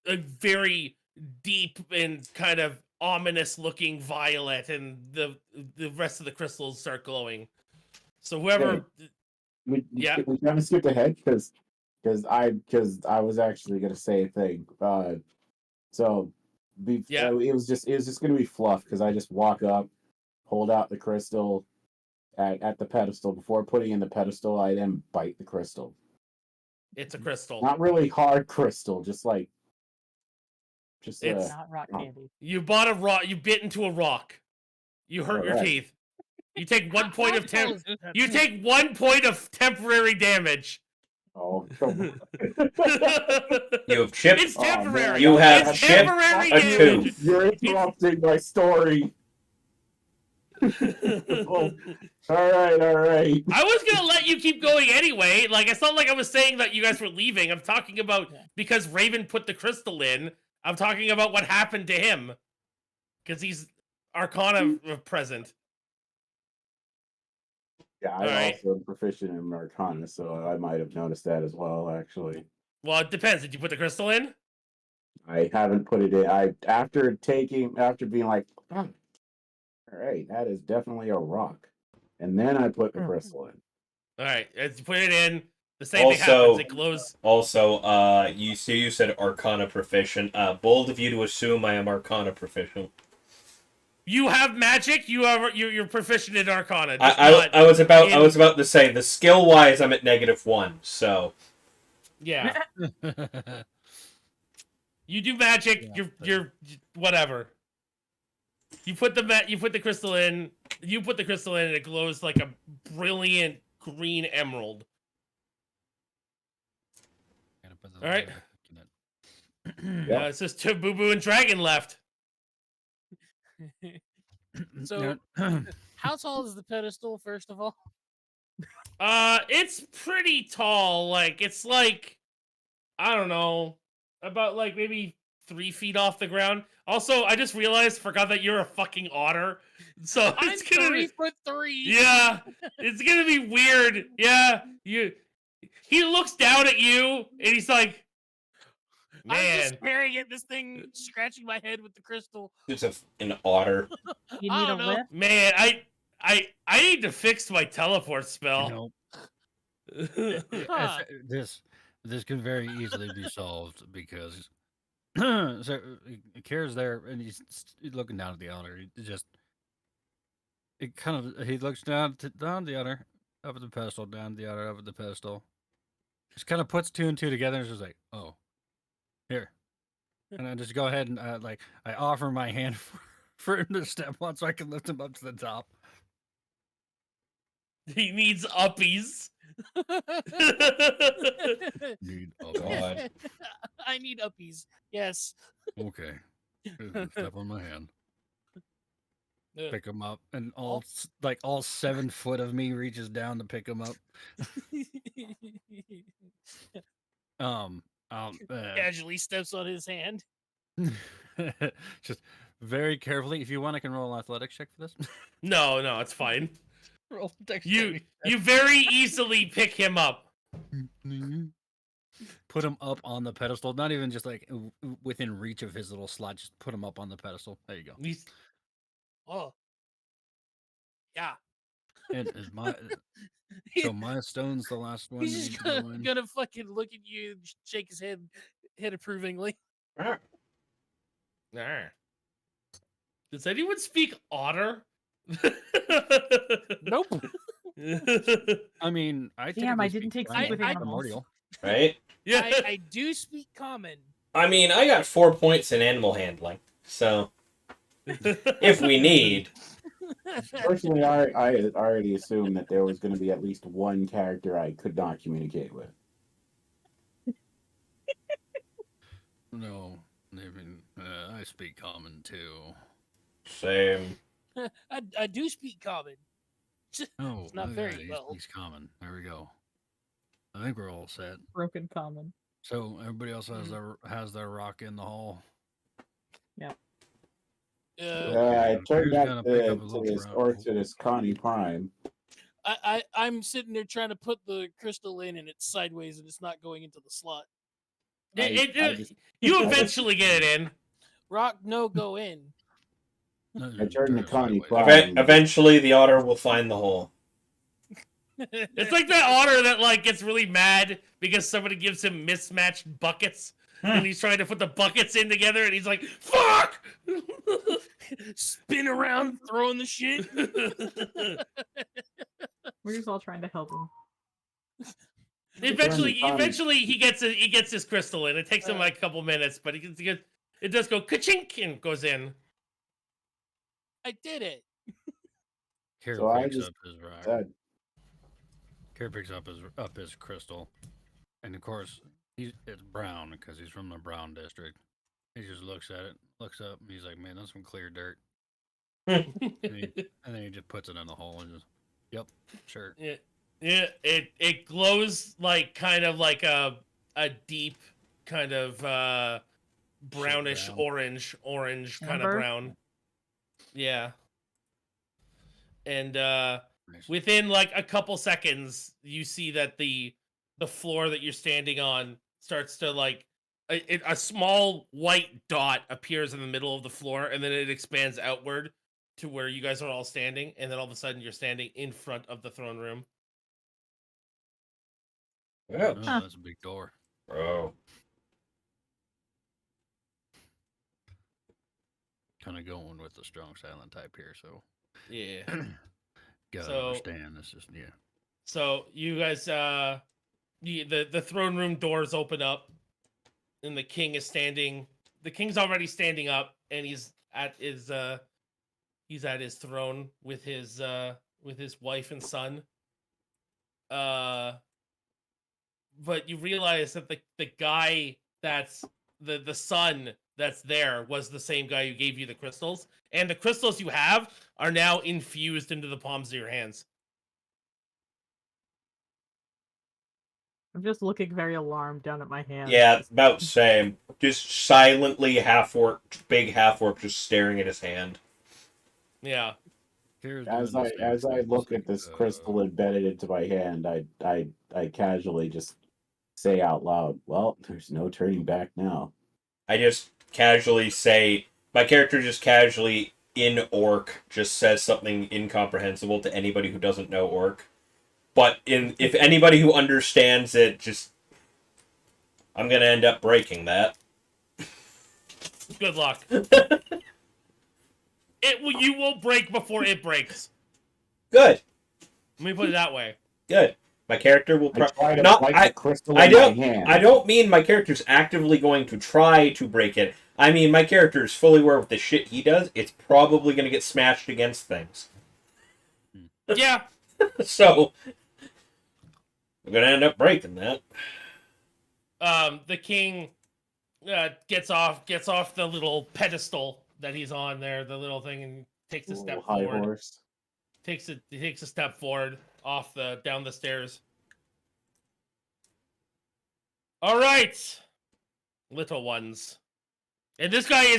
a very deep and kind of ominous looking violet, and the rest of the crystals start glowing. So whoever, We yeah, we haven't skipped ahead because I was actually gonna say a thing. So Yeah. it was just gonna be fluff because I just walk up, hold out the crystal at the pedestal. Before putting in the pedestal, I then bite the crystal. it's a crystal. Not really hard crystal, just It's Not rock candy. You bought a rock. You bit into a rock. You hurt your Alright. teeth. You take 1 point of How tall temp. is this at You this take 1 point of temporary damage. Oh, come on. You have chipped. It's Oh, man, temporary. You have it's chipped temporary a damage. tooth. You're interrupting my story. Oh, all right. I was gonna let you keep going anyway. Like, it's not like I was saying that you guys were leaving. I'm talking about because Raven put the crystal in. I'm talking about what happened to him because he's Arcana present. Yeah, I'm Alright. also proficient in Arcana, so I might have noticed that as well. Actually, Well, it depends. Did you put the crystal in? I haven't put it in. After being like, "Oh, all right, that is definitely a rock, and then I put the crystal in. All right, as you put it in, the same thing happens. It glows. Also, you said Arcana proficient. Bold of you to assume I am Arcana proficient. You have magic. You're proficient in Arcana. I was about to say the skill wise I'm at -1. So yeah. You do magic. You're whatever. You put the crystal in. You put the crystal in, and it glows like a brilliant green emerald. All right. It says Tabooboo and Dragon left. So, How tall is the pedestal, first of all? It's pretty tall. Like it's like I don't know, about like maybe 3 feet off the ground. Also, I just realized, forgot that you're a fucking otter. So I'm it's gonna be 3'3". yeah, it's gonna be weird. Yeah, he looks down at you and he's like, I'm just man, staring at this thing, scratching my head with the crystal. It's an otter. You I need a don't know. lift? man, I need to fix my teleport You spell. know, Huh. this can very easily be solved because so Kira's there and he's looking down at the otter. He looks down the otter, up at the pedestal, down the otter, up at the pedestal. Just kind of puts two and two together and is just like, oh, here. And I just go ahead and I offer my hand for him to step on so I can lift him up to the top. He needs uppies. Need God. I need uppies. Yes. Okay. Step on my hand. Uh, Pick him up, and all 7 foot of me reaches down to pick him up. Casually steps on his hand. Just very carefully. If you want, I can roll an athletics check for this. No, it's fine. Roll You dexterity. you very easily pick him up. Put him up on the pedestal. Not even just like within reach of his little slot. Just put him up on the pedestal. There you go. He's Oh. Yeah. And is my my stone's the last one. He's you just need to go in. gonna fucking look at you and shake his head approvingly. Alright. Does anyone speak otter? Nope. I mean, I Damn, I typically didn't speak take sleep with Common, animals. primordial. Right? Yeah. I do speak common. I mean, I got 4 points in animal handling, so if we need. Personally, I already assumed that there was going to be at least one character I could not communicate with. No, I mean, I speak common too. Same. I do speak common. Oh, It's not very he well. speaks common. There we go. I think we're all set. Broken common. So everybody else has their rock in the hall. I turned Who's back gonna pick up a to little this Connie Prime. I'm sitting there trying to put the crystal in, and it's sideways, and it's not going into the slot. You eventually get it in. Rock, no, go in. I turned to Connie sideways. Prime. Eventually, the otter will find the hole. It's like that otter that like gets really mad because somebody gives him mismatched buckets. And he's trying to put the buckets in together, and he's like, "Fuck!" Spin around, throwing the shit. We're just all trying to help him. Eventually, he gets his crystal in. It takes him like a couple minutes, but it does go ka-chink and goes in. I did it. Kara So I picks just up his rock. said, Kara picks up his crystal, and of course it's brown because he's from the brown district. He just looks at it, looks up, and he's like, "Man, that's some clear dirt." and then he just puts it in the hole and just, "Yep, sure." Yeah, it glows like kind of like a deep kind of brownish brown. orange kind of Amber? brown. Yeah. And Nice. within like a couple seconds, you see that the floor that you're standing on starts to like a small white dot appears in the middle of the floor, and then it expands outward to where you guys are all standing, and then all of a sudden you're standing in front of the throne room. Oh, that's a big door. Bro. Kind of going with the strong silent type here, so Yeah. gotta understand this is So you guys, the throne room doors open up, and the king is standing. The king's already standing up, and he's at his throne with his wife and son. But you realize that the guy that's the son that's there was the same guy who gave you the crystals, and the crystals you have are now infused into the palms of your hands. I'm just looking very alarmed down at my hands. Yeah, about same. Just silently big half orc, just staring at his hand. Yeah. As I look at this crystal embedded into my hand, I casually just say out loud, "Well, there's no turning back now." I just casually say, my character just casually in orc just says something incomprehensible to anybody who doesn't know orc. But if anybody who understands it, just I'm gonna end up breaking that. Good luck. You will break before it breaks. Good. Let me put it that way. Good. My character will I try to bite the crystal in my hand. I don't mean my character's actively going to try to break it. I mean my character is fully aware of the shit he does. It's probably going to get smashed against things. Yeah. So I'm going to end up breaking that. The king gets off the little pedestal that he's on there, the little thing, and takes a step high forward. horse. He takes a step forward down the stairs. All right, little ones. And this guy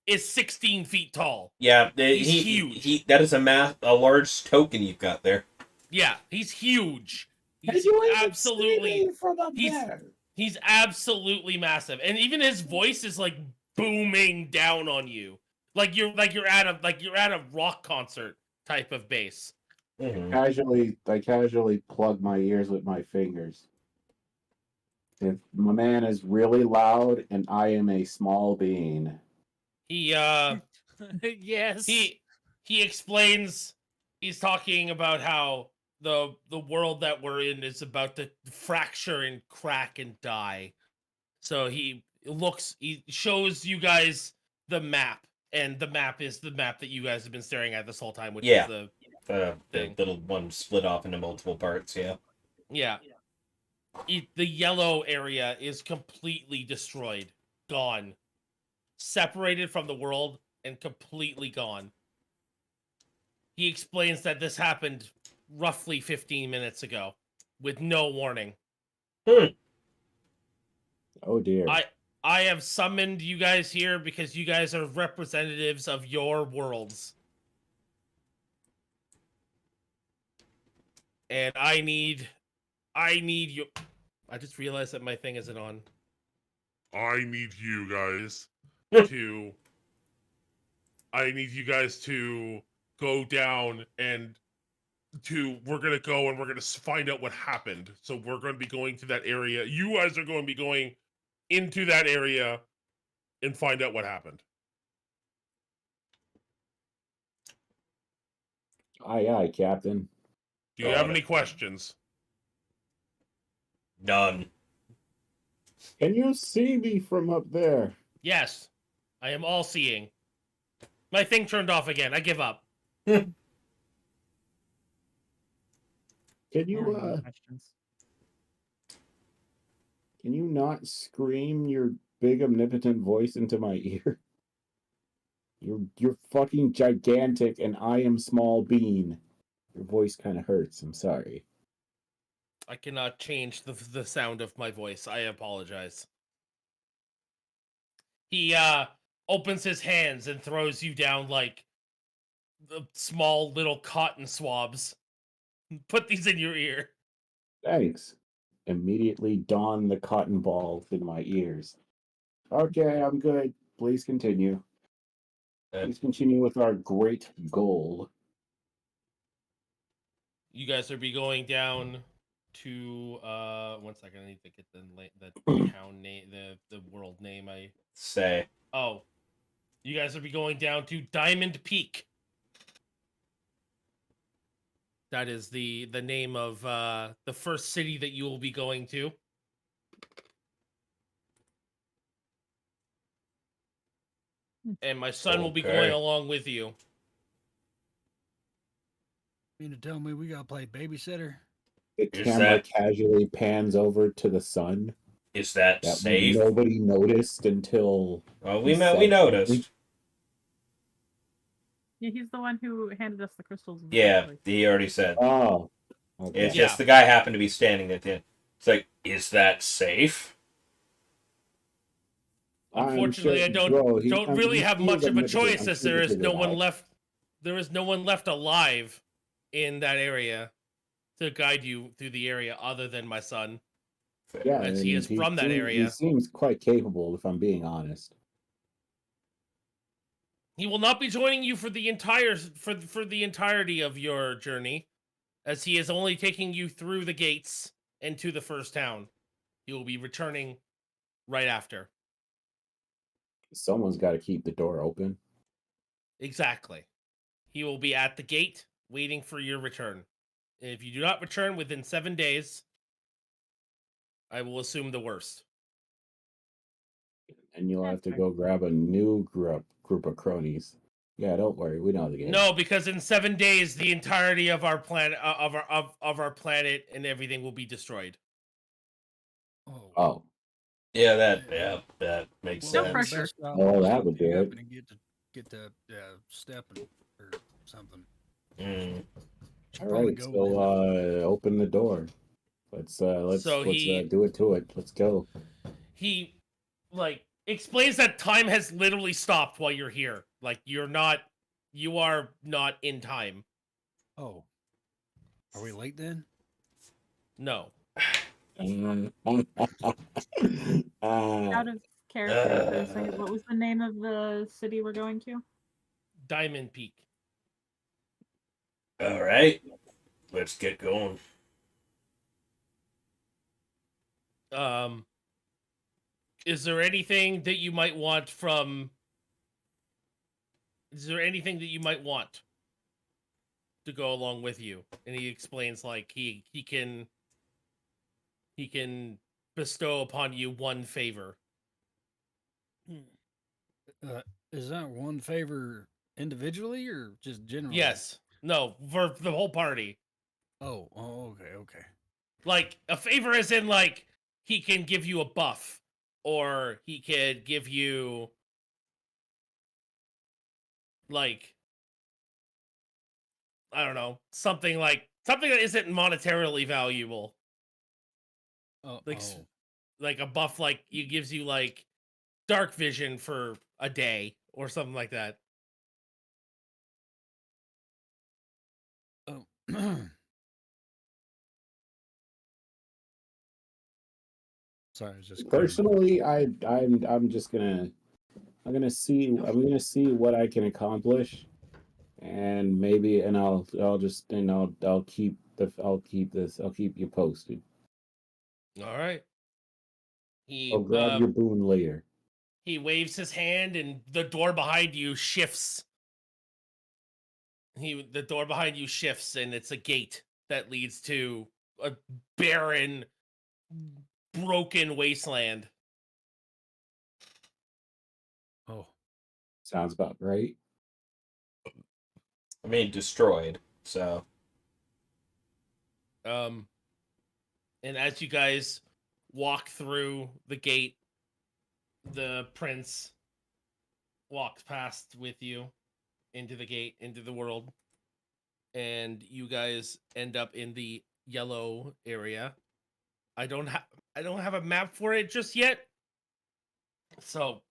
is 16 feet tall. Yeah, He's huge. That is a large token you've got there. Yeah, he's huge. He's he's absolutely massive, and even his voice is like booming down on you, like you're at a rock concert type of bass. Mm-hmm. I casually plug my ears with my fingers. If my man is really loud and I am a small being. He Yes. he explains. He's talking about how the world that we're in is about to fracture and crack and die. So he shows you guys the map, and the map is the map that you guys have been staring at this whole time, which is the little one split off into multiple parts. Yeah. The yellow area is completely destroyed, gone, separated from the world, and completely gone. He explains that this happened roughly 15 minutes ago, with no warning. Oh dear. I have summoned you guys here because you guys are representatives of your worlds. And I need you. I just realized that my thing isn't on. I need you guys to go down and we're gonna go and we're gonna find out what happened. So we're gonna be going to that area. You guys are going to be going into that area and find out what happened. Aye, aye, Captain. Do you have any questions? None. Can you see me from up there? Yes, I am all seeing. My thing turned off again. I give up. Can There you are no questions. can you not scream your big omnipotent voice into my ear? You're fucking gigantic and I am small bean. Your voice kind of hurts. I'm sorry. I cannot change the sound of my voice. I apologize. He opens his hands and throws you down like the small little cotton swabs. Put these in your ear. Thanks. Immediately don the cotton balls in my ears. Okay, I'm good. Please continue. Please continue with our great goal. You guys will be going down to 1 second. I need to get the town name, the world name. You guys will be going down to Diamond Peak. That is the name of the first city that you will be going to. And my son will be going along with you. You mean to tell me we gotta play babysitter? The camera casually pans over to the sun. Is that that safe? nobody noticed until Well, he we said something. noticed. Yeah, he's the one who handed us the crystals. Yeah, he already said. Oh, okay. It's just the guy happened to be standing at the end. It's like, is that safe? Unfortunately, I don't really he have seems much of a omnipotent. choice I'm as sure there he is no figured one out. left. There is no one left alive in that area to guide you through the area other than my son, Yeah, as he is from that he area. seems quite capable, if I'm being honest. He will not be joining you for the entirety of your journey, as he is only taking you through the gates and to the first town. He will be returning right after. Someone's got to keep the door open. Exactly. He will be at the gate waiting for your return. If you do not return within 7 days, I will assume the worst. And you'll have to That's go grab a new group of cronies. Yeah, don't worry, we know the game. No, because in 7 days, the entirety of our planet, of our planet, and everything will be destroyed. Oh, Yeah, that makes No sense. pressure. Oh, that would do it. And get the step or something. Mm. Should all probably right. go So, then. open the door. Let's So he- do it to it. Let's go. He, like, explains that time has literally stopped while you're here. Like, you are not in time. Oh, are we late then? No. Out of character for a second, what was the name of the city we're going to? Diamond Peak. All right, let's get going. Is there anything that you might want to go along with you? And he explains, like, he can bestow upon you one favor. Is that one favor individually or just generally? Yes. No, for the whole party. Oh, okay. Like, a favor as in, like, he can give you a buff, or he could give you, like, I don't know, something that isn't monetarily valuable. Like a buff, like, he gives you, like, dark vision for a day, or something like that. Oh. Sorry, I was just Personally, I'm just gonna see what I can accomplish, and maybe I'll keep you posted. All right. I'll grab your boon later. He waves his hand, and the door behind you shifts. The door behind you shifts, and it's a gate that leads to a barren, broken wasteland. Oh, sounds about right. I mean, destroyed. So, and as you guys walk through the gate, the prince walks past with you into the gate, into the world, and you guys end up in the yellow area. I don't have a map for it just yet, so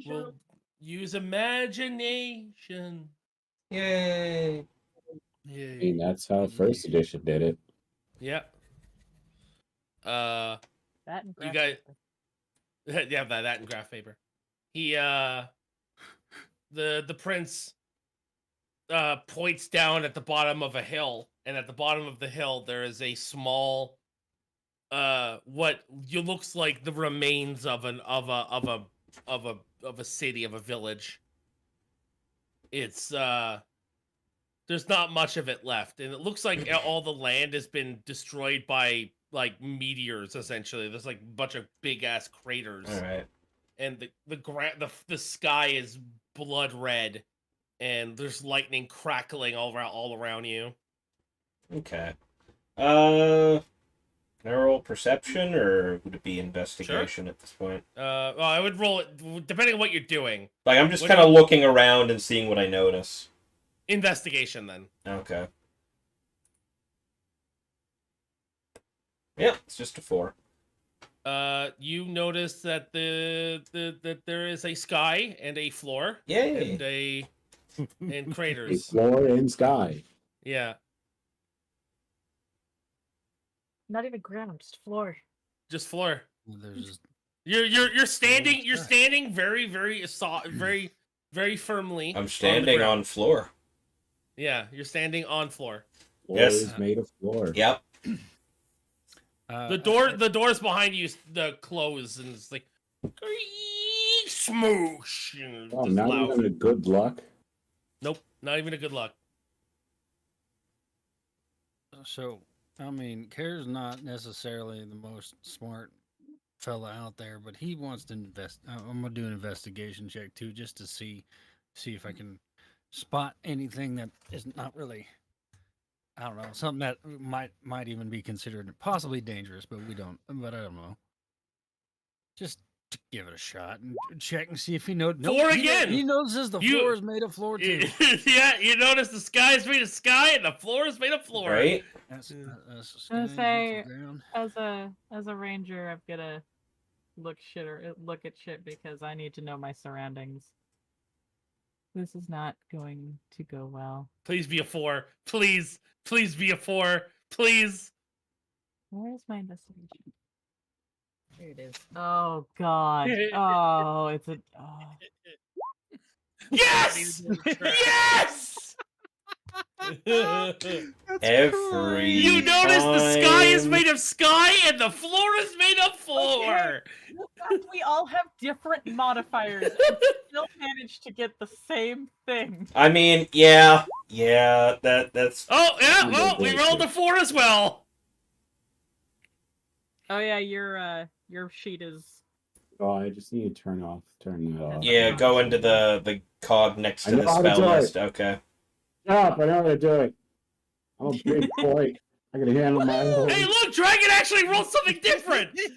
we'll use imagination. yay! I mean, that's how first edition did it. Yeah. That and You graph guys, paper. yeah, that and graph paper. He, the prince, points down at the bottom of a hill, and at the bottom of the hill there is a small, what looks like the remains of a city, of a village. It's there's not much of it left, and it looks like all the land has been destroyed by, like, meteors. Essentially, there's like a bunch of big ass craters. All right. And the sky is blood red, and there's lightning crackling all around you. Okay. Can I roll perception, or would it be investigation at this point? Well, I would roll it depending on what you're doing. Like, I'm just What kind do of you- looking around and seeing what I notice. Investigation, then. Okay. Yeah, it's just a 4. You notice that that there is a sky and a floor Yay! and A craters. floor and sky. Yeah, Not even ground, just floor. just floor. Well, there's just You're standing sky. you're standing very very firmly. I'm on the standing ground. on floor. Yeah, you're standing on floor. Floor Yes. is made of floor. Yep. The doors behind you close and it's like smoosh. And Oh, just not loud. even a good luck. Nope, not even a good luck. So, I mean, Kare's not necessarily the most smart fella out there, but he wants to invest. I'm gonna do an investigation check too, just to see if I can spot anything that is not really, I don't know, something that might even be considered possibly dangerous, but I don't know. Just to give it a shot and check and see if he knows. Floor again! He notices the You- floor is made of floor too. Yeah, you notice the sky is made of sky and the floor is made of floor. Right? That's gonna sky against the say- ground. As a ranger, I've gotta look at shit because I need to know my surroundings. This is not going to go well. Please be a 4. Please be a 4. Please. Where is my investigation? Here it is. Oh god. Oh, it's a. Oh. Yes! Yes! Every You notice the sky is time. made of sky and the floor is made of floor. We all have different modifiers and still manage to get the same thing. I mean, yeah, that's Oh yeah, I'm well gonna we do it rolled too. a 4 as well. Oh yeah, your sheet is. Oh, I just need to turn that off. yeah. Go into the cog next I to know the how to spell do it. list. Okay. Shut up! I know how to do it. I'm a big boy. I can handle my own. Hey, look, Dragon actually rolled something different. Hey,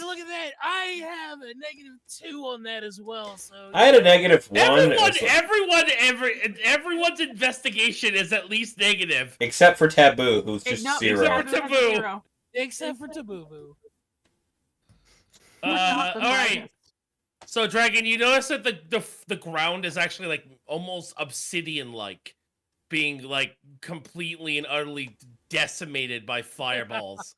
look at that! I have a -2 on that as well. So I had a -1, Everyone's investigation is at least negative. except for Taboo, who's just No, 0. except for Taboo has a Taboo. 0. except for Tabooboo. We're not the All right. brightest. So, Dragon, you notice that the ground is actually like almost obsidian-like, being like completely and utterly decimated by fireballs.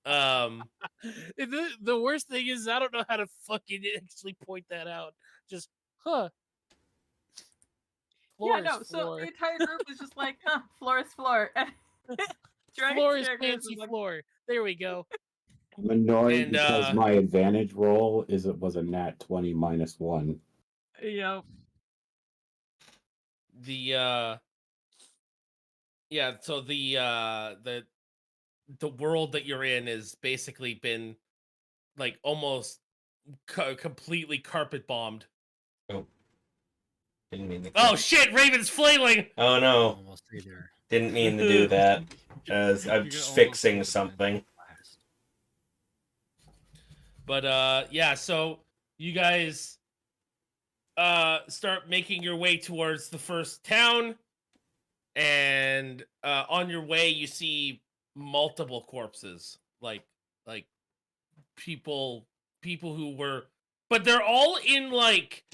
The worst thing is I don't know how to fucking actually point that out. Just Floor Yeah, no. is So floor. the entire group is just like, huh, floor is floor. Dragon's Floor is character fancy like, floor. There we go. I'm annoyed And, because my advantage roll was a nat 20 -1. Yep. So the world that you're in has basically been like almost completely carpet bombed. Didn't mean to. Oh shit, Raven's flailing. Oh no, Almost stay there. didn't mean to do that. As I'm You just can almost fixing stay something. last. But yeah, so you guys start making your way towards the first town, and on your way you see multiple corpses, like people who were, but they're all in like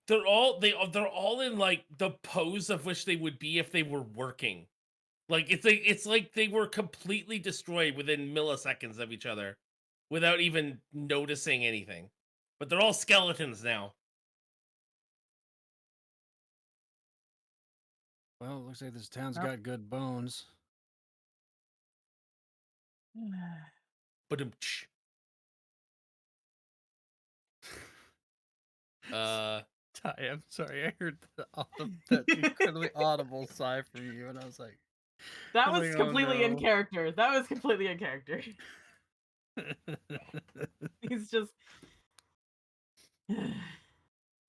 they're all in like the pose of which they would be if they were working. Like it's like they were completely destroyed within milliseconds of each other without even noticing anything. But they're all skeletons now. Well, looks like this town's Well. got good bones. But Ty, I'm sorry, I heard that incredibly audible sigh from you, and I was like, That I'm was like, oh, completely in no. character. That was completely in character. He's just.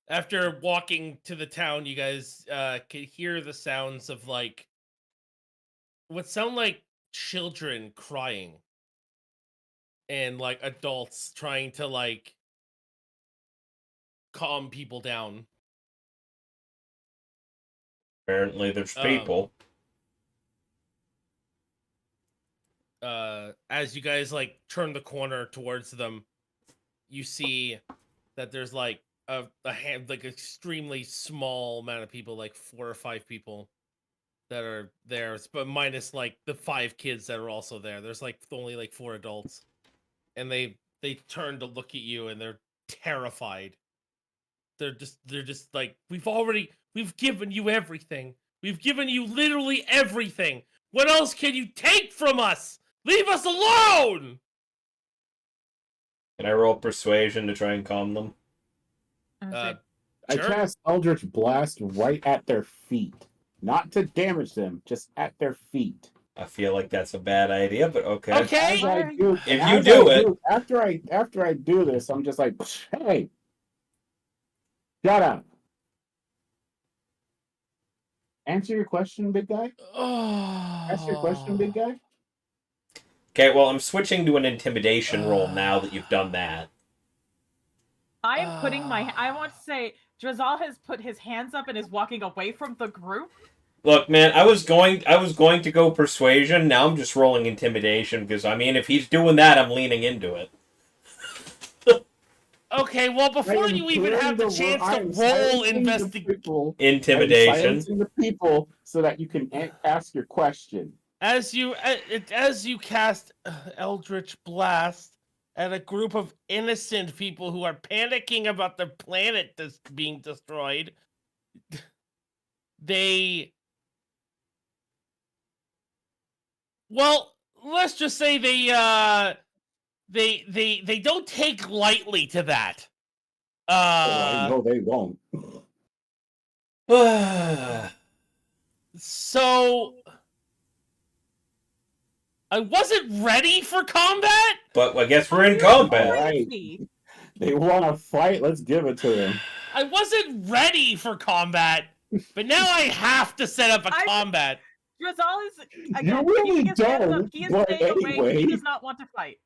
after walking to the town, you guys could hear the sounds of like what sound like children crying and like adults trying to like calm people down. Apparently, there's people. As you guys like turn the corner towards them, you see that there's like a hand, like extremely small amount of people, like 4 or 5 people that are there, but minus like the 5 kids that are also there. There's like only like 4 adults, and they turn to look at you and they're terrified. They're just like, we've given you everything. We've given you literally everything. What else can you take from us? Leave us alone! Can I roll persuasion to try and calm them? I I Sure. cast Eldritch Blast right at their feet. Not to damage them, just at their feet. I feel like that's a bad idea, but okay. Okay. As I do, If as you I do it- after I do this, I'm just like, hey, shut up. Answer your question, big guy. Ask your question, big guy. Okay, well, I'm switching to an intimidation roll now that you've done that. I am putting my. I want to say, Drazal has put his hands up and is walking away from the group. Look, man, I was going to go persuasion. Now I'm just rolling intimidation because I mean, if he's doing that, I'm leaning into it. Okay, well, before you even have the chance to roll Intimidation. Silencing the people so that you can ask your question. As you cast Eldritch Blast at a group of innocent people who are panicking about their planet being destroyed, well, let's just say they don't take lightly to that. I know they won't. So I wasn't ready for combat, but I guess we're in combat. All right. They want to fight. Let's give it to them. I wasn't ready for combat, but now I have to set up a combat. Drazal is again. You really keeping his hands up. don't, He is but staying away. anyway. He does not want to fight.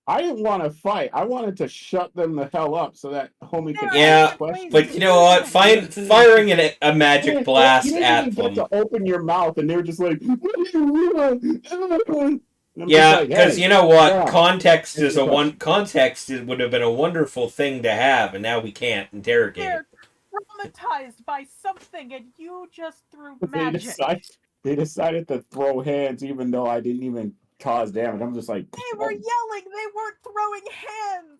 I didn't want to fight. I wanted to shut them the hell up so that homie could Yeah, ask questions. but you know what? Firing a magic blast you didn't at even them. get to open your mouth, and they were just like, "What do you want?" And I'm Yeah, just like, because hey, you know what? yeah. Context Answer is the question. context would have been a wonderful thing to have, and now we can't interrogate it. They're traumatized by something, and you just threw They magic. decided to throw hands, even though I didn't even cause damage. I'm just like, They were yelling. They weren't throwing hands.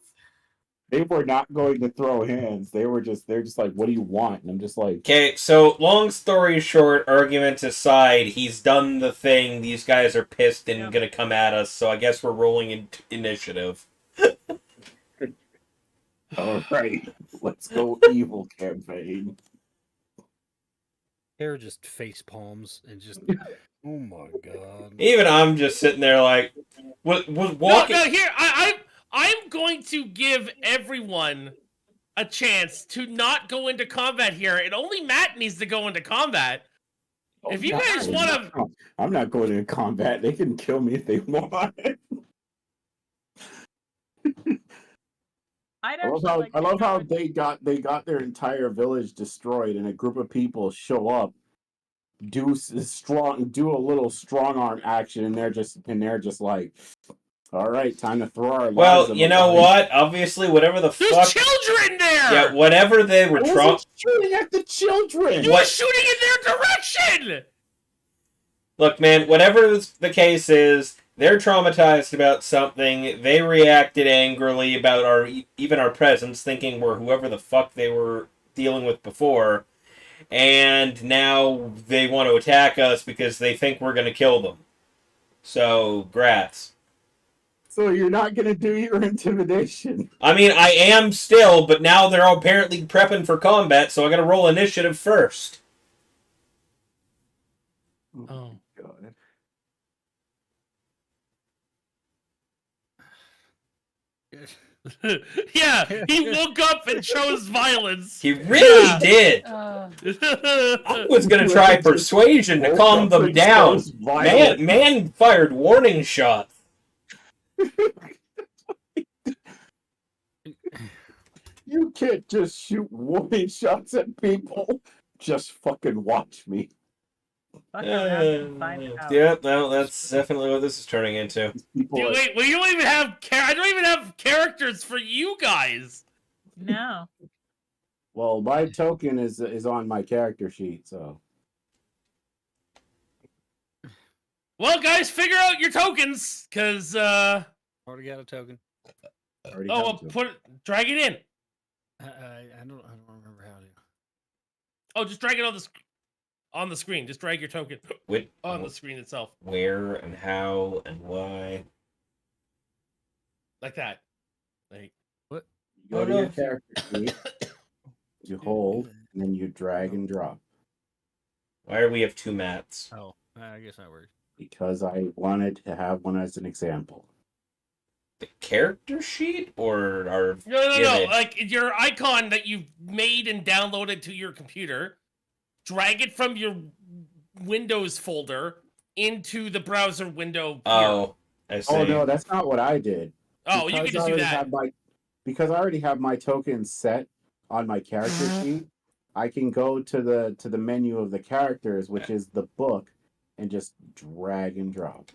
they were not going to throw hands. They're just like, what do you want? And I'm just like, Okay, so long story short, arguments aside, he's done the thing. These guys are pissed and gonna come at us, so I guess we're rolling initiative. all right, let's go evil campaign. Hair just face palms and just, oh my god. Even I'm just sitting there like, walking. No, here I'm going to give everyone a chance to not go into combat here, and only Matt needs to go into combat. If you guys want to, I'm not going into combat. They can kill me if they want. I love how they got their entire village destroyed, and a group of people show up, do a little strong arm action, and they're just like, all right, time to throw our lives. Well, you know what? Obviously, whatever the there's fuck. children there. Yeah, whatever they were shooting at the children. You were shooting in their direction. Look, man, whatever the case is, they're traumatized about something. They reacted angrily about our presence, thinking we're whoever the fuck they were dealing with before, and now they want to attack us because they think we're going to kill them. So, grats. So you're not going to do your intimidation? I mean, I am still, but now they're all apparently prepping for combat, so I got to roll initiative first. Oh god. Yeah, he woke up and chose violence. He really Yeah. did. I was gonna try persuasion to calm them down. Man fired warning shots. You can't just shoot warning shots at people. Just fucking watch me. Fuck around and find out. Yeah, no, that's definitely what this is turning into. People Dude, are- wait, well, you don't even have I don't even have characters for you guys. No. Well, my token is on my character sheet, so Well, guys, figure out your tokens, cause Already got a token. I already oh, have well, to. drag it in. I don't remember how to. Oh, just drag it on the screen. Just drag your token With, on the screen itself, where and how and why. like that. Like You go to your character sheet, you hold, and then you drag and drop. Why do we have two mats? Oh, I guess that works. Because I wanted to have one as an example. The character sheet or our no, image? like your icon that you've made and downloaded to your computer. Drag it from your Windows folder into the browser window. Here. Oh, I see. Oh no, that's not what I did. Oh, you Because can just I do already that. have because I already have my tokens set on my character sheet. I can go to the menu of the characters, which is the book, and just drag and drop.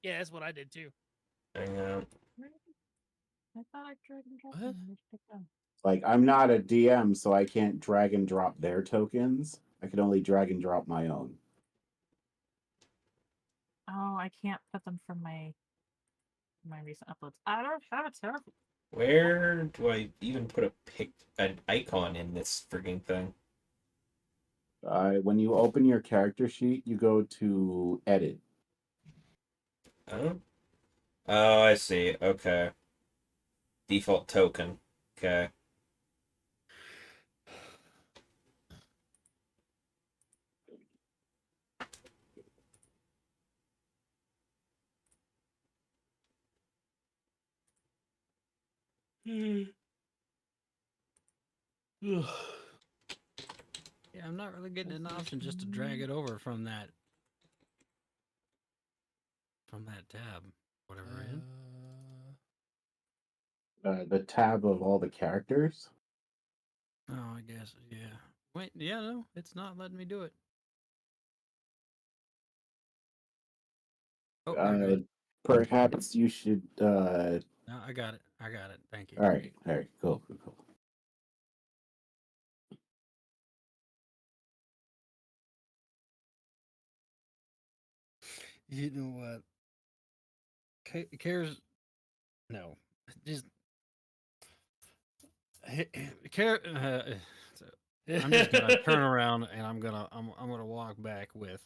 Yeah, that's what I did too. Hang on. I thought I dragged and dropped What? them. Where'd they go? Like, I'm not a DM, so I can't drag and drop their tokens. I can only drag and drop my own. Oh, I can't put them from my recent uploads. I don't have a terrible. Where do I even put an icon in this frigging thing? When you open your character sheet, you go to edit. Oh, I see. Okay. Default token. Okay. Yeah, I'm not really getting an option just to drag it over from that tab, whatever it is. The tab of all the characters. Oh, I guess, yeah. Wait, yeah, no, it's not letting me do it. Oh, there we go. Perhaps you should. No, I got it. Thank you. All right, cool. You know what? Cares. No, just care. I'm just gonna turn around and I'm gonna walk back with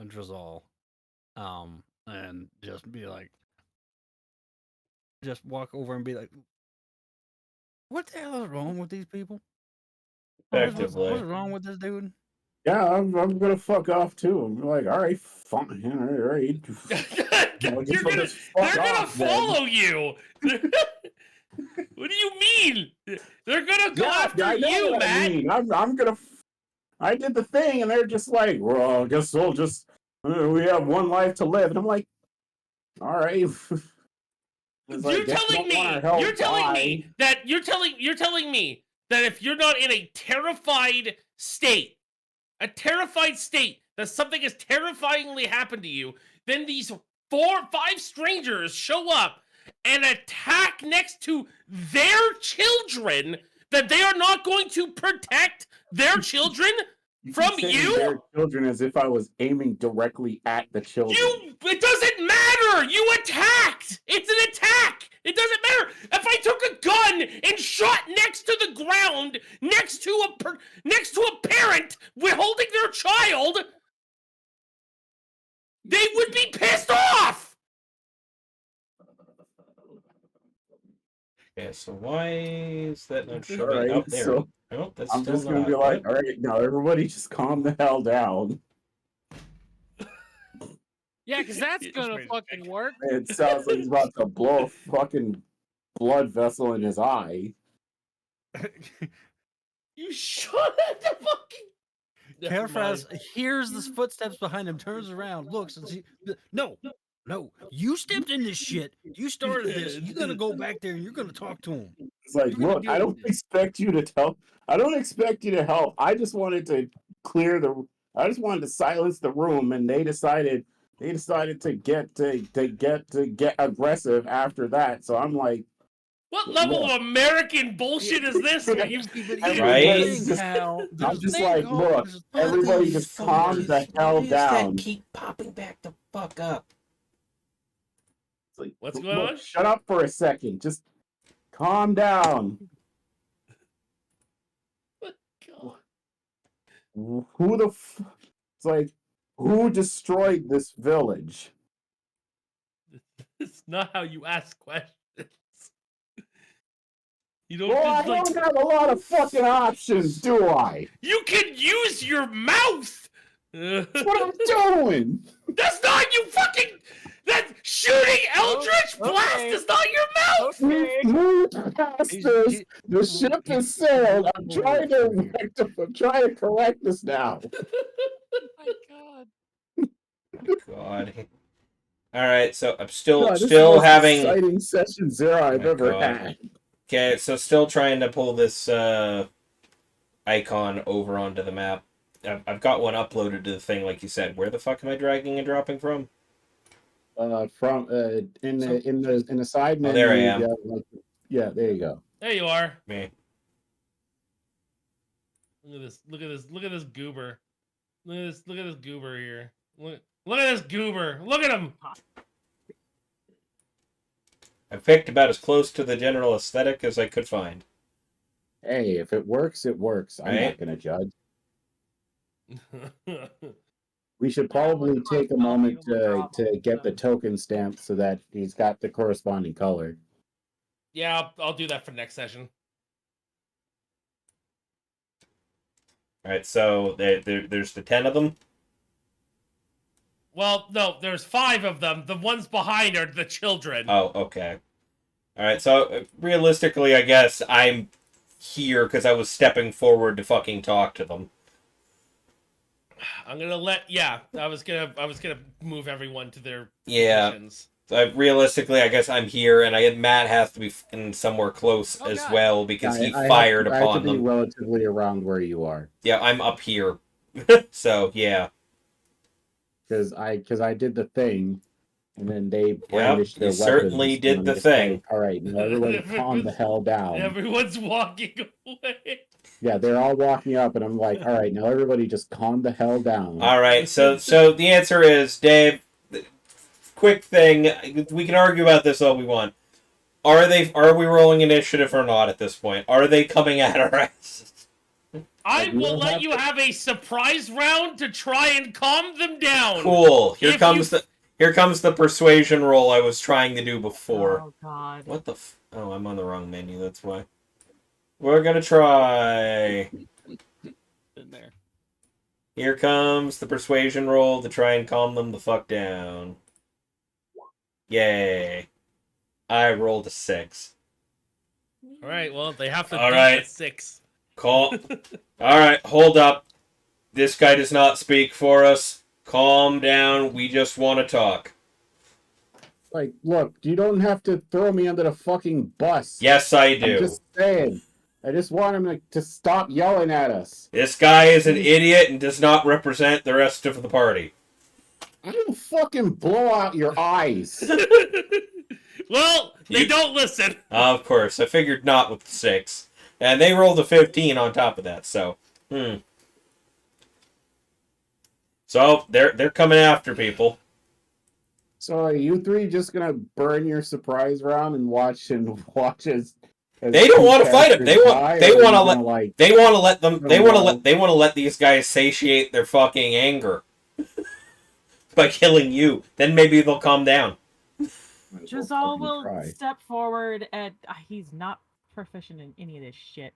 Drazal, and just be like, just walk over and be like, what the hell is wrong with these people? Effectively. What's wrong with this dude? Yeah, I'm gonna fuck off too. I'm like, all right, fine, all right. They're gonna follow you. What do you mean? They're gonna go after you, man. I'm gonna. I did the thing, and they're just like, well, I guess we'll just. We have one life to live, and I'm like, all right. You're telling me that if you're not in a terrified state, that something has terrifyingly happened to you, then these 4-5 strangers show up and attack next to their children, that they are not going to protect their children from you? Their children, as if I was aiming directly at the children. It doesn't matter. You attacked. It's an attack. It doesn't matter. If I took a gun and shot next to the ground, next to a parent holding their child, they would be pissed off. Okay, so why is that not showing Alright, up there? so Oh, that's I'm still just gonna not. be like, all right, now everybody just calm the hell down. Yeah, because that's gonna fucking work. It sounds like he's about to blow a fucking blood vessel in his eye. You shot at the fucking. Never Carafraz mind. hears the footsteps behind him, turns around, looks, and no, you stepped in this shit. You started this. You're gonna go back there and you're gonna talk to him. It's like, You're gonna look, deal I with don't this." expect you to tell. I don't expect you to help. I just wanted to clear the. I just wanted to silence the room, and they decided to get aggressive after that. So I'm like, What level look, of American bullshit is this? Where you But Right? here's the thing, Hal. I'm There's a just thing like, called. look, There's a everybody thing just called- calm the hell down. Keep popping back the fuck up. It's like, What's look, going on? Shut up for a second. Just calm down. God. Who the? It's like, who destroyed this village? It's not how you ask questions. You don't Well, I just like. don't have a lot of fucking options, do I? You can use your mouth. That's what I'm doing. That's not you fucking. That shooting Eldritch Blast okay. is not your mouth. Okay. Move past this. The ship is sailed. I'm trying to correct this now. My God. God. All right, so I'm still God, this is the still most having. exciting session 0 I've my ever God. had. Okay, so still trying to pull this icon over onto the map. I've got one uploaded to the thing, like you said. Where the fuck am I dragging and dropping from? From in the side menu. Oh, there I am. Yeah, there you go. There you are. Me. Look at this. Look at this. Look at this goober. Look at this. Look at this goober here. Look at this goober. Look at him. I picked about as close to the general aesthetic as I could find. Hey, if it works, it works. I'm Right? not gonna judge. We should probably take a moment to get the token stamped so that he's got the corresponding color. Yeah, I'll do that for next session. All right, so there's the 10 of them. Well, no, there's 5 of them. The ones behind are the children. Oh, okay. All right, so realistically, I guess I'm here because I was stepping forward to fucking talk to them. I'm gonna let. Yeah, I was gonna move everyone to their positions. So realistically, I guess I'm here, and Matt has to be in somewhere close as God. well because he I fired have to upon be them. relatively around where you are. Yeah, I'm up here. So yeah. Because I did the thing, and then they brandished their you weapons. certainly did and the I'm just thing. like, all right, now everybody calm the hell down. Everyone's walking away. Yeah, they're all walking up, and I'm like, all right, now everybody just calm the hell down. All right, so the answer is, Dave. Quick thing, we can argue about this all we want. Are we rolling initiative or not at this point? Are they coming at our asses? I will let you have a surprise round to try and calm them down. Cool. Here comes the persuasion roll I was trying to do before. Oh God. What the oh, I'm on the wrong menu, that's why. We're gonna try. In there. Here comes the persuasion roll to try and calm them the fuck down. Yay. I rolled a 6. All right, well, they have to All beat right. a 6. All right, hold up. This guy does not speak for us. Calm down. We just want to talk. Like, look, you don't have to throw me under the fucking bus. Yes, I do. I'm just saying. I just want him to stop yelling at us. This guy is an idiot and does not represent the rest of the party. I will fucking blow out your eyes. Well, they don't listen. Of course. I figured not with the 6. And they rolled a 15 on top of that, so. So, they're coming after people. So are you three just gonna burn your surprise round and watch as They don't want to fight him. They want to let these guys satiate their fucking anger by killing you. Then maybe they'll calm down. Giselle will step forward and he's not proficient in any of this shit.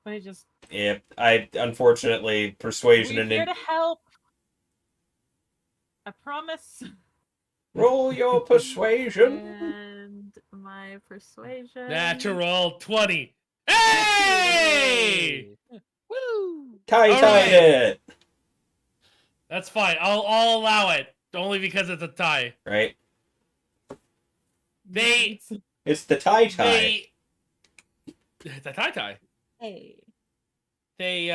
But it just Yeah, I unfortunately persuasion we're and here to help. I promise. Roll your persuasion. And my persuasion. Natural 20. Hey! Woo! Tied Alright. it. That's fine. I'll allow it. Only because it's a tie. Right? They It's the tie. they the tie. Hey. They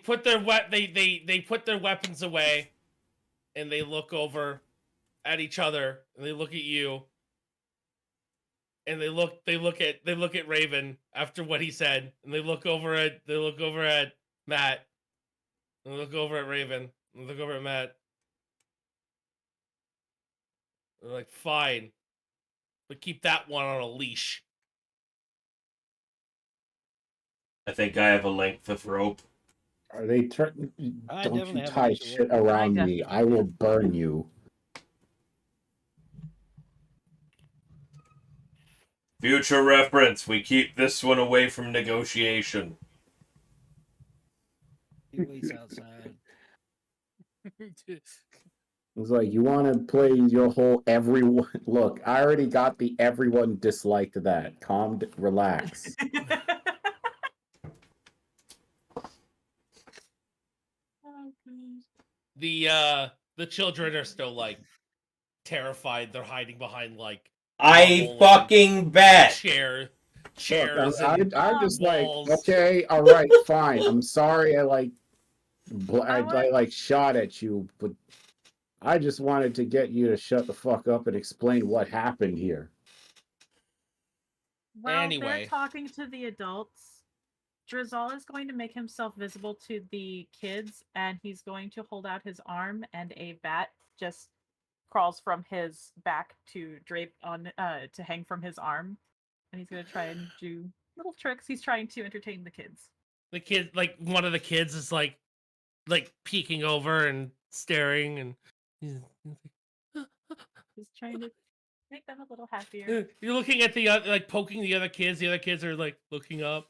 put their they put their weapons away, and they look over at each other, and they look at you, and they look at Raven after what he said, and they look over at Matt, and they look over at Raven, and they look over at Matt. They're like, fine, but keep that one on a leash. I think I have a length of rope. Are they turning? I Don't definitely you have a tie bunch of shit rope. around I me. I will burn you. Future reference, we keep this one away from negotiation. He waits outside. It's like, you want to play your whole everyone. Look, I already got the everyone disliked that. Relax. Oh, gosh. The children are still like terrified. They're hiding behind like I rubble and fucking bet. chairs Look, and I'm just walls. like, okay, all right, fine. I'm sorry I want- like shot at you, but I just wanted to get you to shut the fuck up and explain what happened here. While Anyway. they're talking to the adults, Drizzle is going to make himself visible to the kids, and he's going to hold out his arm, and a bat just crawls from his back to drape on to hang from his arm, and he's going to try and do little tricks. He's trying to entertain the kids. The kid, like one of the kids, is like peeking over and staring, and he's He's trying to make them a little happier. you're looking at the like poking the other kids. The other kids are like looking up,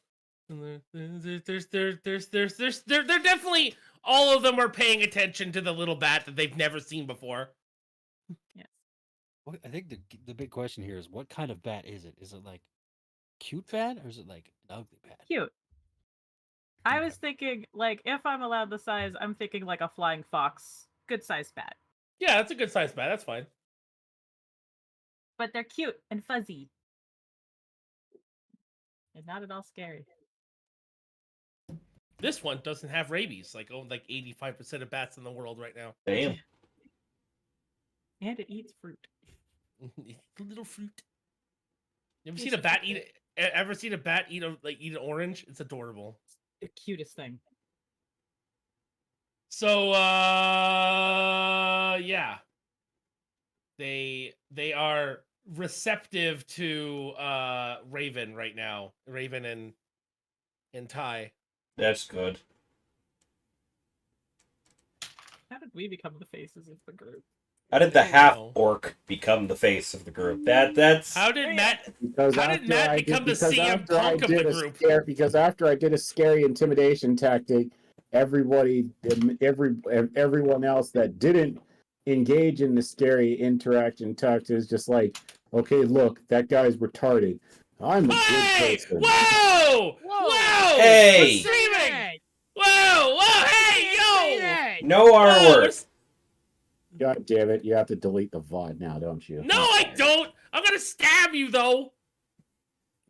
and there's they're definitely all of them are paying attention to the little bat that they've never seen before. Yes. Well, I think the big question here is, what kind of bat is it? Is it like cute bat, or is it like an ugly bat? Cute. I Okay. was thinking, like, if I'm allowed the size, I'm thinking like a flying fox. Good sized bat. Yeah, that's a good sized bat. That's fine. But they're cute and fuzzy. And not at all scary. This one doesn't have rabies, like 85% of bats in the world right now. Damn. And it eats fruit. Little fruit. You ever seen a bat eat? Ever seen a bat eat an orange? It's adorable. The cutest thing. So yeah. They are receptive to Raven right now. Raven and Ty. That's good. How did we become the faces of the group? How did the I don't half know. orc become the face of the group? That's How did Matt Because How did after Matt I become the because CM after I Punk of did the a group? because after I did a scary intimidation tactic, everyone else that didn't engage in the scary interaction tactic is just like, okay, look, that guy's retarded. I'm a good Hey! person. Whoa! Whoa! Whoa! Hey! We're streaming! Whoa! Whoa! Hey! Yo! no Whoa, artwork. God damn it, you have to delete the VOD now, don't you? No, I don't! I'm gonna stab you, though!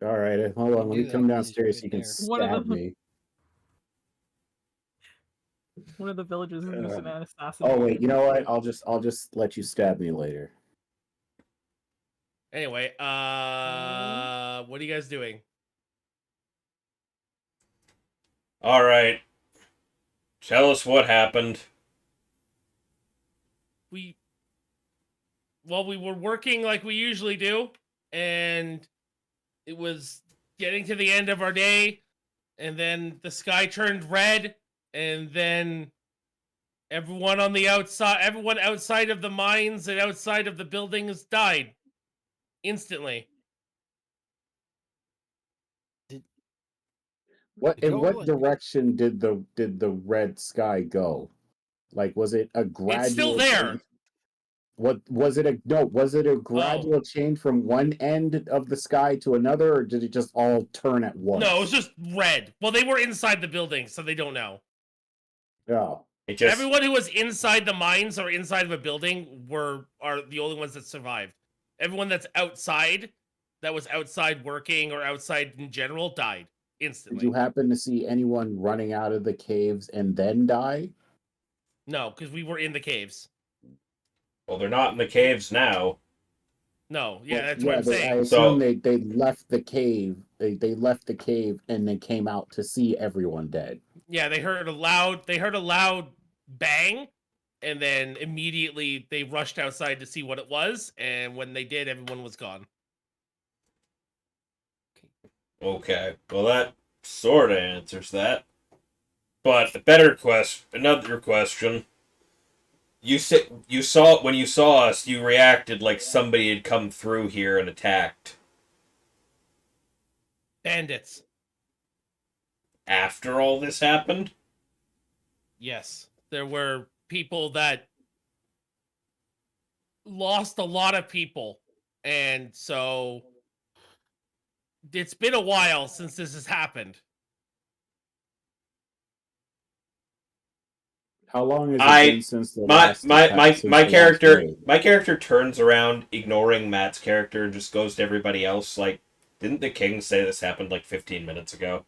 All right, hold on. Let me Do come that, downstairs so right you can there. One of stab them- me. One of the villagers is just an assassin. Oh wait, you know what? I'll just let you stab me later. Anyway, what are you guys doing? All right. Tell us what happened. We were working like we usually do, and it was getting to the end of our day, and then the sky turned red, and then everyone outside of the mines and outside of the buildings died instantly. In y'all, what like- direction did the red sky go? Like, was it a gradual? It's still there. What was it? Was it a gradual change from one end of the sky to another, or did it just all turn at once? No, it was just red. Well, they were inside the building, so they don't know. Oh. It just Everyone who was inside the mines or inside of a building are the only ones that survived. Everyone that's outside, that was outside working or outside in general, died instantly. Did you happen to see anyone running out of the caves and then die? No, because we were in the caves. well, they're not in the caves now. No, yeah, Well, that's what I'm I saying. assume So- they left the cave. They left the cave and then came out to see everyone dead. Yeah, they heard a loud bang, and then immediately they rushed outside to see what it was, and when they did, everyone was gone. Okay, well that sort of answers that. But another question. You saw when you saw us, you reacted like somebody had come through here and attacked. Bandits. After all this happened? Yes, there were people that lost a lot of people, and so it's been a while since this has happened. How long has it been since the last my attack, since my the last character raid? my character turns around, ignoring Matt's character, and just goes to everybody else like, didn't the king say this happened like 15 minutes ago?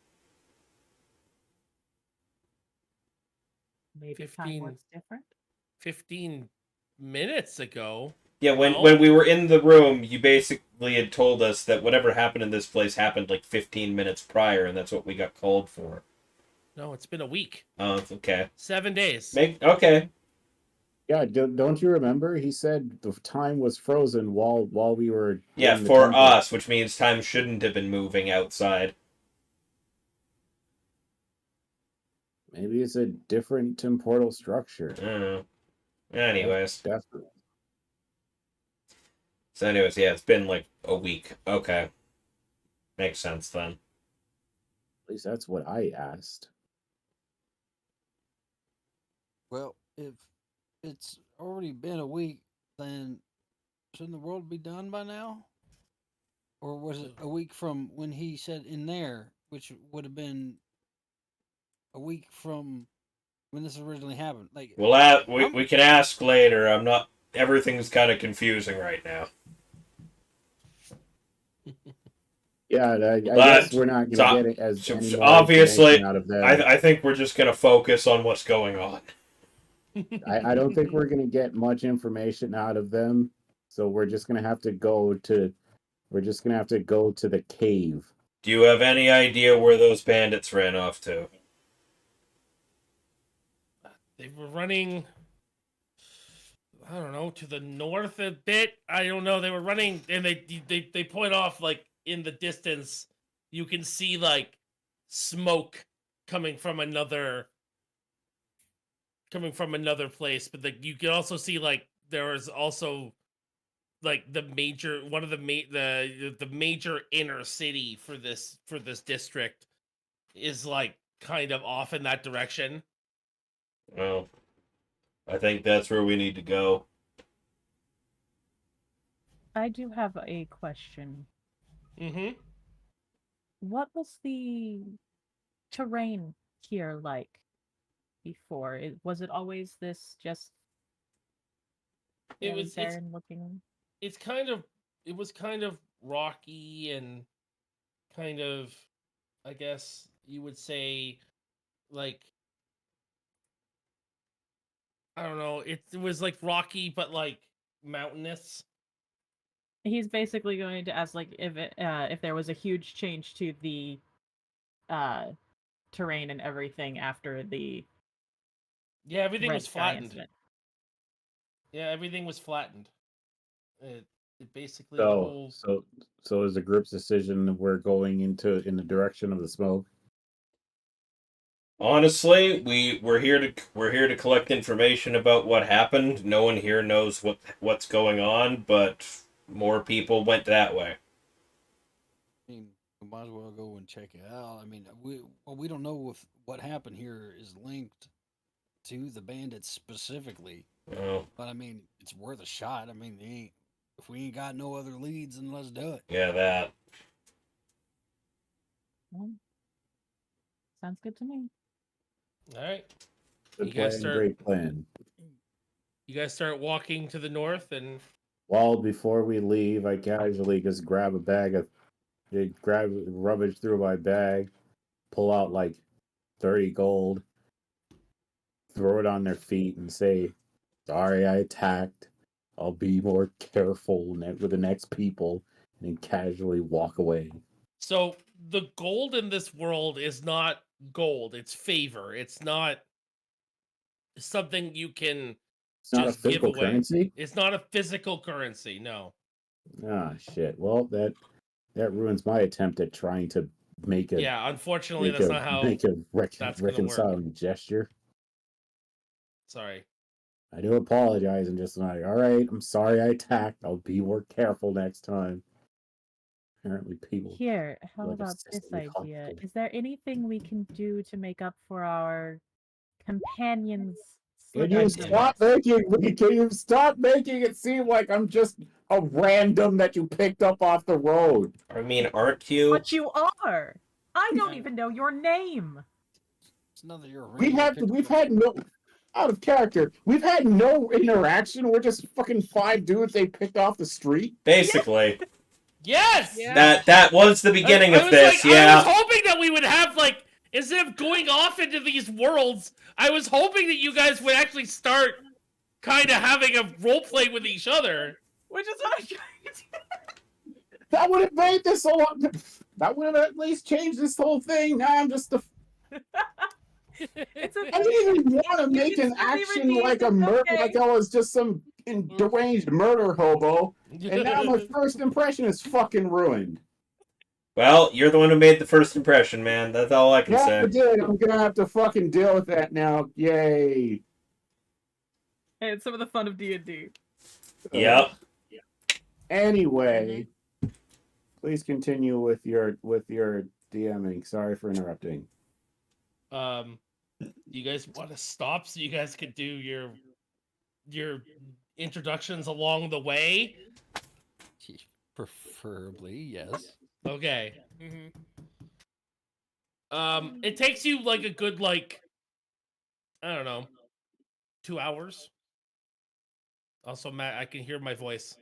Maybe 15 time was different. 15 minutes ago. Yeah, when No. when we were in the room, you basically had told us that whatever happened in this place happened like 15 minutes prior, and that's what we got called for. No, it's been a week. Oh, okay. 7 days. Okay. Yeah, don't you remember? He said the time was frozen while we were. Yeah, in the for temple. us, which means time shouldn't have been moving outside. Maybe it's a different temporal structure. Anyways. Definitely. So anyways, yeah, it's been like a week. Okay. Makes sense then. At least that's what I asked. Well, if it's already been a week, then shouldn't the world be done by now? Or was it a week from when he said in there, which would have been a week from when this originally happened? Like, We can ask later. I'm not. Everything's kind of confusing right now. Yeah, I guess we're not going to get as any more obviously information out of them. I think we're just gonna focus on what's going on. I don't think we're going to get much information out of them, so we're just going to have to go to. We're just going to have to go to the cave. Do you have any idea where those bandits ran off to? They were running, I don't know, to the north a bit. I don't know. They were running, and they point off like in the distance. You can see like smoke coming from another place, but you can also see like there is also like the major inner city for this district is like kind of off in that direction. Well, I think that's where we need to go. I do have a question. Mm-hmm. What was the terrain here like before? Was it always this just It was barren looking? it was kind of rocky and kind of, I guess you would say, like, I don't know, it was like rocky but like mountainous. He's basically going to ask like if there was a huge change to the terrain and everything after the Everything was Red Sky flattened. incident. Everything was flattened. It basically the So, whole so is the group's decision we're going in the direction of the smoke? Honestly, we're here to collect information about what happened. No one here knows what's going on, but more people went that way. I mean, we might as well go and check it out. I mean, we don't know if what happened here is linked to the bandits specifically. Oh, But I mean, it's worth a shot. I mean, if we ain't got no other leads, then let's do it. yeah, that. Well, sounds good to me. All right. Good You guys plan, start- great plan. You guys start walking to the north, and Well, before we leave, I casually just grab a bag of, rummage through my bag, pull out like 30 gold, throw it on their feet, and say, "Sorry, I attacked. I'll be more careful with the next people," and then casually walk away. so the gold in this world is not gold. It's favor. It's not something you can It's not a just give physical away. currency. It's not a physical currency. No. Ah, shit. Well, that ruins my attempt at trying to make a Yeah, unfortunately, that's not how make a that's gonna work. reconciling gesture. Sorry. I do apologize and just like, all right, I'm sorry I attacked. I'll be more careful next time. Apparently, people Here, how like about this obsessively idea? hostile. Is there anything we can do to make up for our companions Can slipping you from stop us? making it seem like I'm just a random that you picked up off the road? I mean, aren't you? But you are! I don't Yeah. even know your name! It's not that you're a We've random had no out of character. We've had no interaction. We're just fucking five dudes they picked off the street. Basically. Yes. Yeah. That was the beginning I of was this, like, I yeah. was hoping that we would have like, instead of going off into these worlds, I was hoping that you guys would actually start kind of having a role play with each other. Which is what I'm trying to do. That would have made this a lot. That would have at least changed this whole thing. Now I'm just a. It's I didn't even want to You make can an still be action redeemed, like a it's murder, okay. like I was just some deranged murder hobo. And now my first impression is fucking ruined. Well, you're the one who made the first impression, man. That's all I can Yeah, say. I did. I'm gonna have to fucking deal with that now. Yay. Hey, it's some of the fun of D&D. Yep. Anyway, please continue with your DMing. Sorry for interrupting. You guys want to stop so you guys could do your introductions along the way? Preferably, yes. Okay. Mhm. It takes you like a good like, I don't know, 2 hours. Also, Matt, I can hear my voice.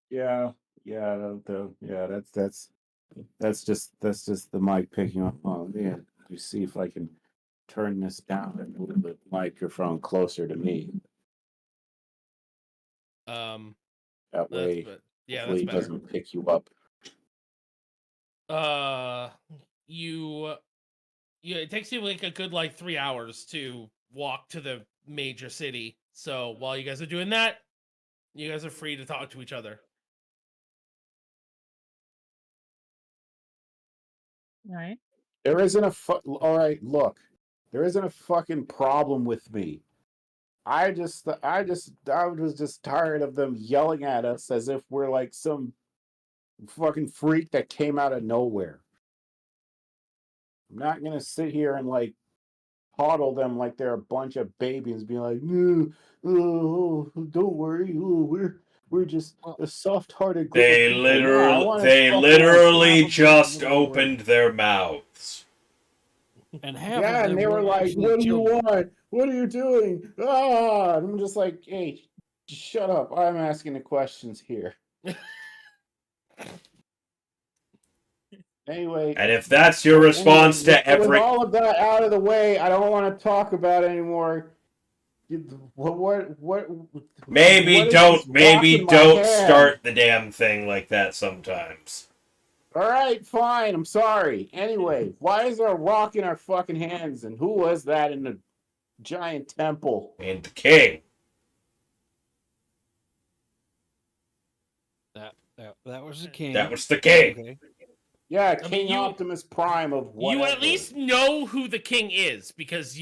Yeah, that's just the mic picking up. Oh man, you see if I can turn this down and move the microphone closer to me. Um, That that's way, yeah, hopefully that's it better. doesn't pick you up. You it takes you like a good like 3 hours to walk to the major city. So while you guys are doing that, you guys are free to talk to each other. Right? There isn't all right, look. There isn't a fucking problem with me. I was just tired of them yelling at us as if we're like some fucking freak that came out of nowhere. I'm not gonna sit here and like coddle them like they're a bunch of babies, be like, no, oh, don't worry, oh, we're just a soft-hearted group of people. No, I want to They fucking literally Half of them just little more. opened their mouths. And half yeah, of them and they were like, actually "What do you children. want? What are you doing?" Ah, and I'm just like, "Hey, shut up! I'm asking the questions here." Anyway, And if that's your response to with every... all of that out of the way, I don't want to talk about it anymore. What Maybe what is this rock in my hand? start the damn thing like that sometimes. All right, fine. I'm sorry. Anyway, why is there a rock in our fucking hands? And who was that in the giant temple? And the king. That was the king. That was the king. Okay. Yeah, I King mean, Optimus Prime of whatever. You at least know who the king is because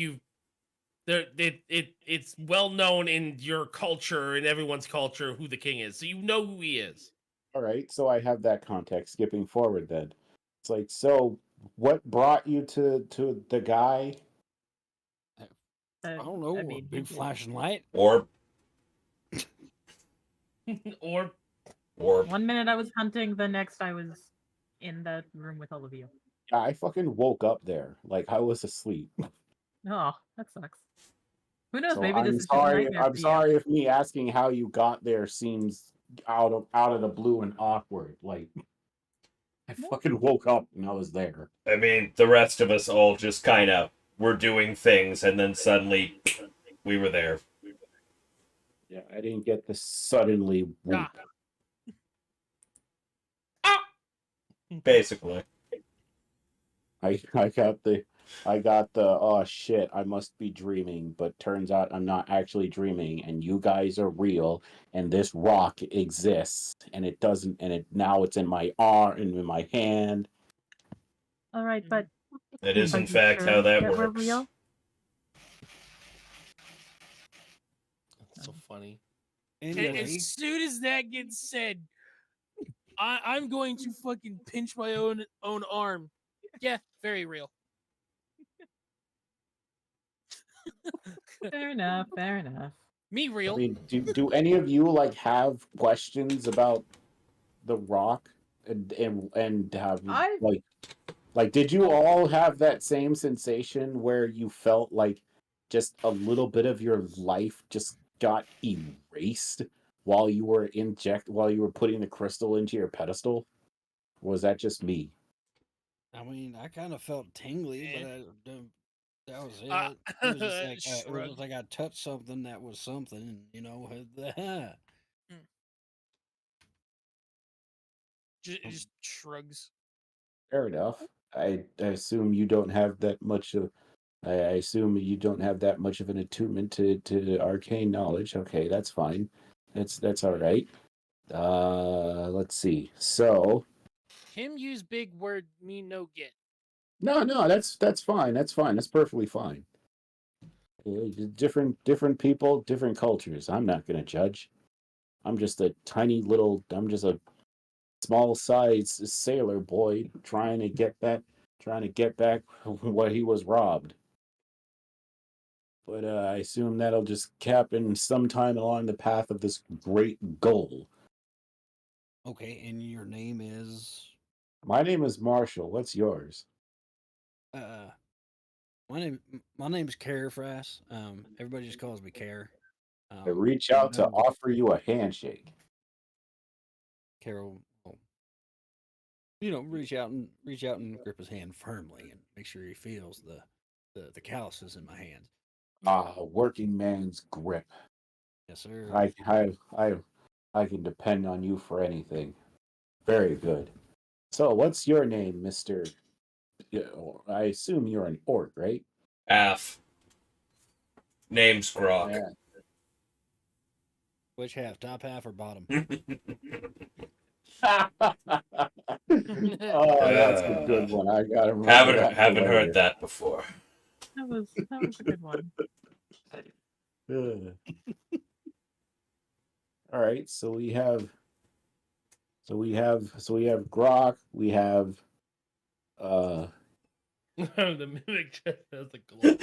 it's well known in your culture and everyone's culture who the king is. So you know who he is. All right, so I have that context. Skipping forward, then it's like, so what brought you to the guy? I don't know. I A mean, big flashing light. Or Or one minute I was hunting, the next I was in the room with all of you. Yeah, I fucking woke up there. Like I was asleep. Oh, that sucks. Who knows? So Maybe this I'm is just a sorry. nightmare I'm for sorry if me asking how you got there seems out of the blue and awkward. Like I No. fucking woke up and I was there. I mean, the rest of us all just kind of were doing things, and then suddenly we were there. Yeah, I didn't get the suddenly whoop. Basically. I got the oh shit, I must be dreaming, but turns out I'm not actually dreaming and you guys are real and this rock exists and it doesn't and it now it's in my arm and in my hand. All right, but It is, are in you fact, sure how that we're works. real? That's so funny. Anyway, As soon as that gets said, I'm going to fucking pinch my own arm. Yeah, very real. Fair enough. Fair enough. Me I real. mean, do any of you like have questions about the rock and have I- like did you all have that same sensation where you felt like just a little bit of your life just got erased while you were putting the crystal into your pedestal? Or was that just me? I mean, I kind of felt tingly, but that was it. Uh, It was just like it was shrug. just like I touched something that was something, and you know. Just shrugs. Fair enough. I assume you don't have that much of I assume you don't have that much of an attunement to arcane knowledge. Okay, that's fine. That's all right. Let's see. So Him use big word, me no get. no, that's fine. That's fine. That's perfectly fine. Different people, different cultures. I'm not gonna judge. I'm just a I'm just a small sized sailor boy trying to get back what he was robbed. But I assume that'll just happen sometime along the path of this great goal. Okay, and your name is My name is Marshall. What's yours? uh my name's Carefrass. Everybody just calls me Care. I reach you out to know, offer you a handshake. Carol, reach out and grip his hand firmly and make sure he feels the calluses in my hands. Ah, a working man's grip. Yes, sir. I can depend on you for anything. Very good. So, what's your name, Mister? I assume you're an orc, right? Half. Name's Grok. Yeah. Which half, top half or bottom? Oh, that's a good one. I gotta remember that. Haven't heard that before. That was a good one. All right, so we have Grok, we have The mimic just has a glow.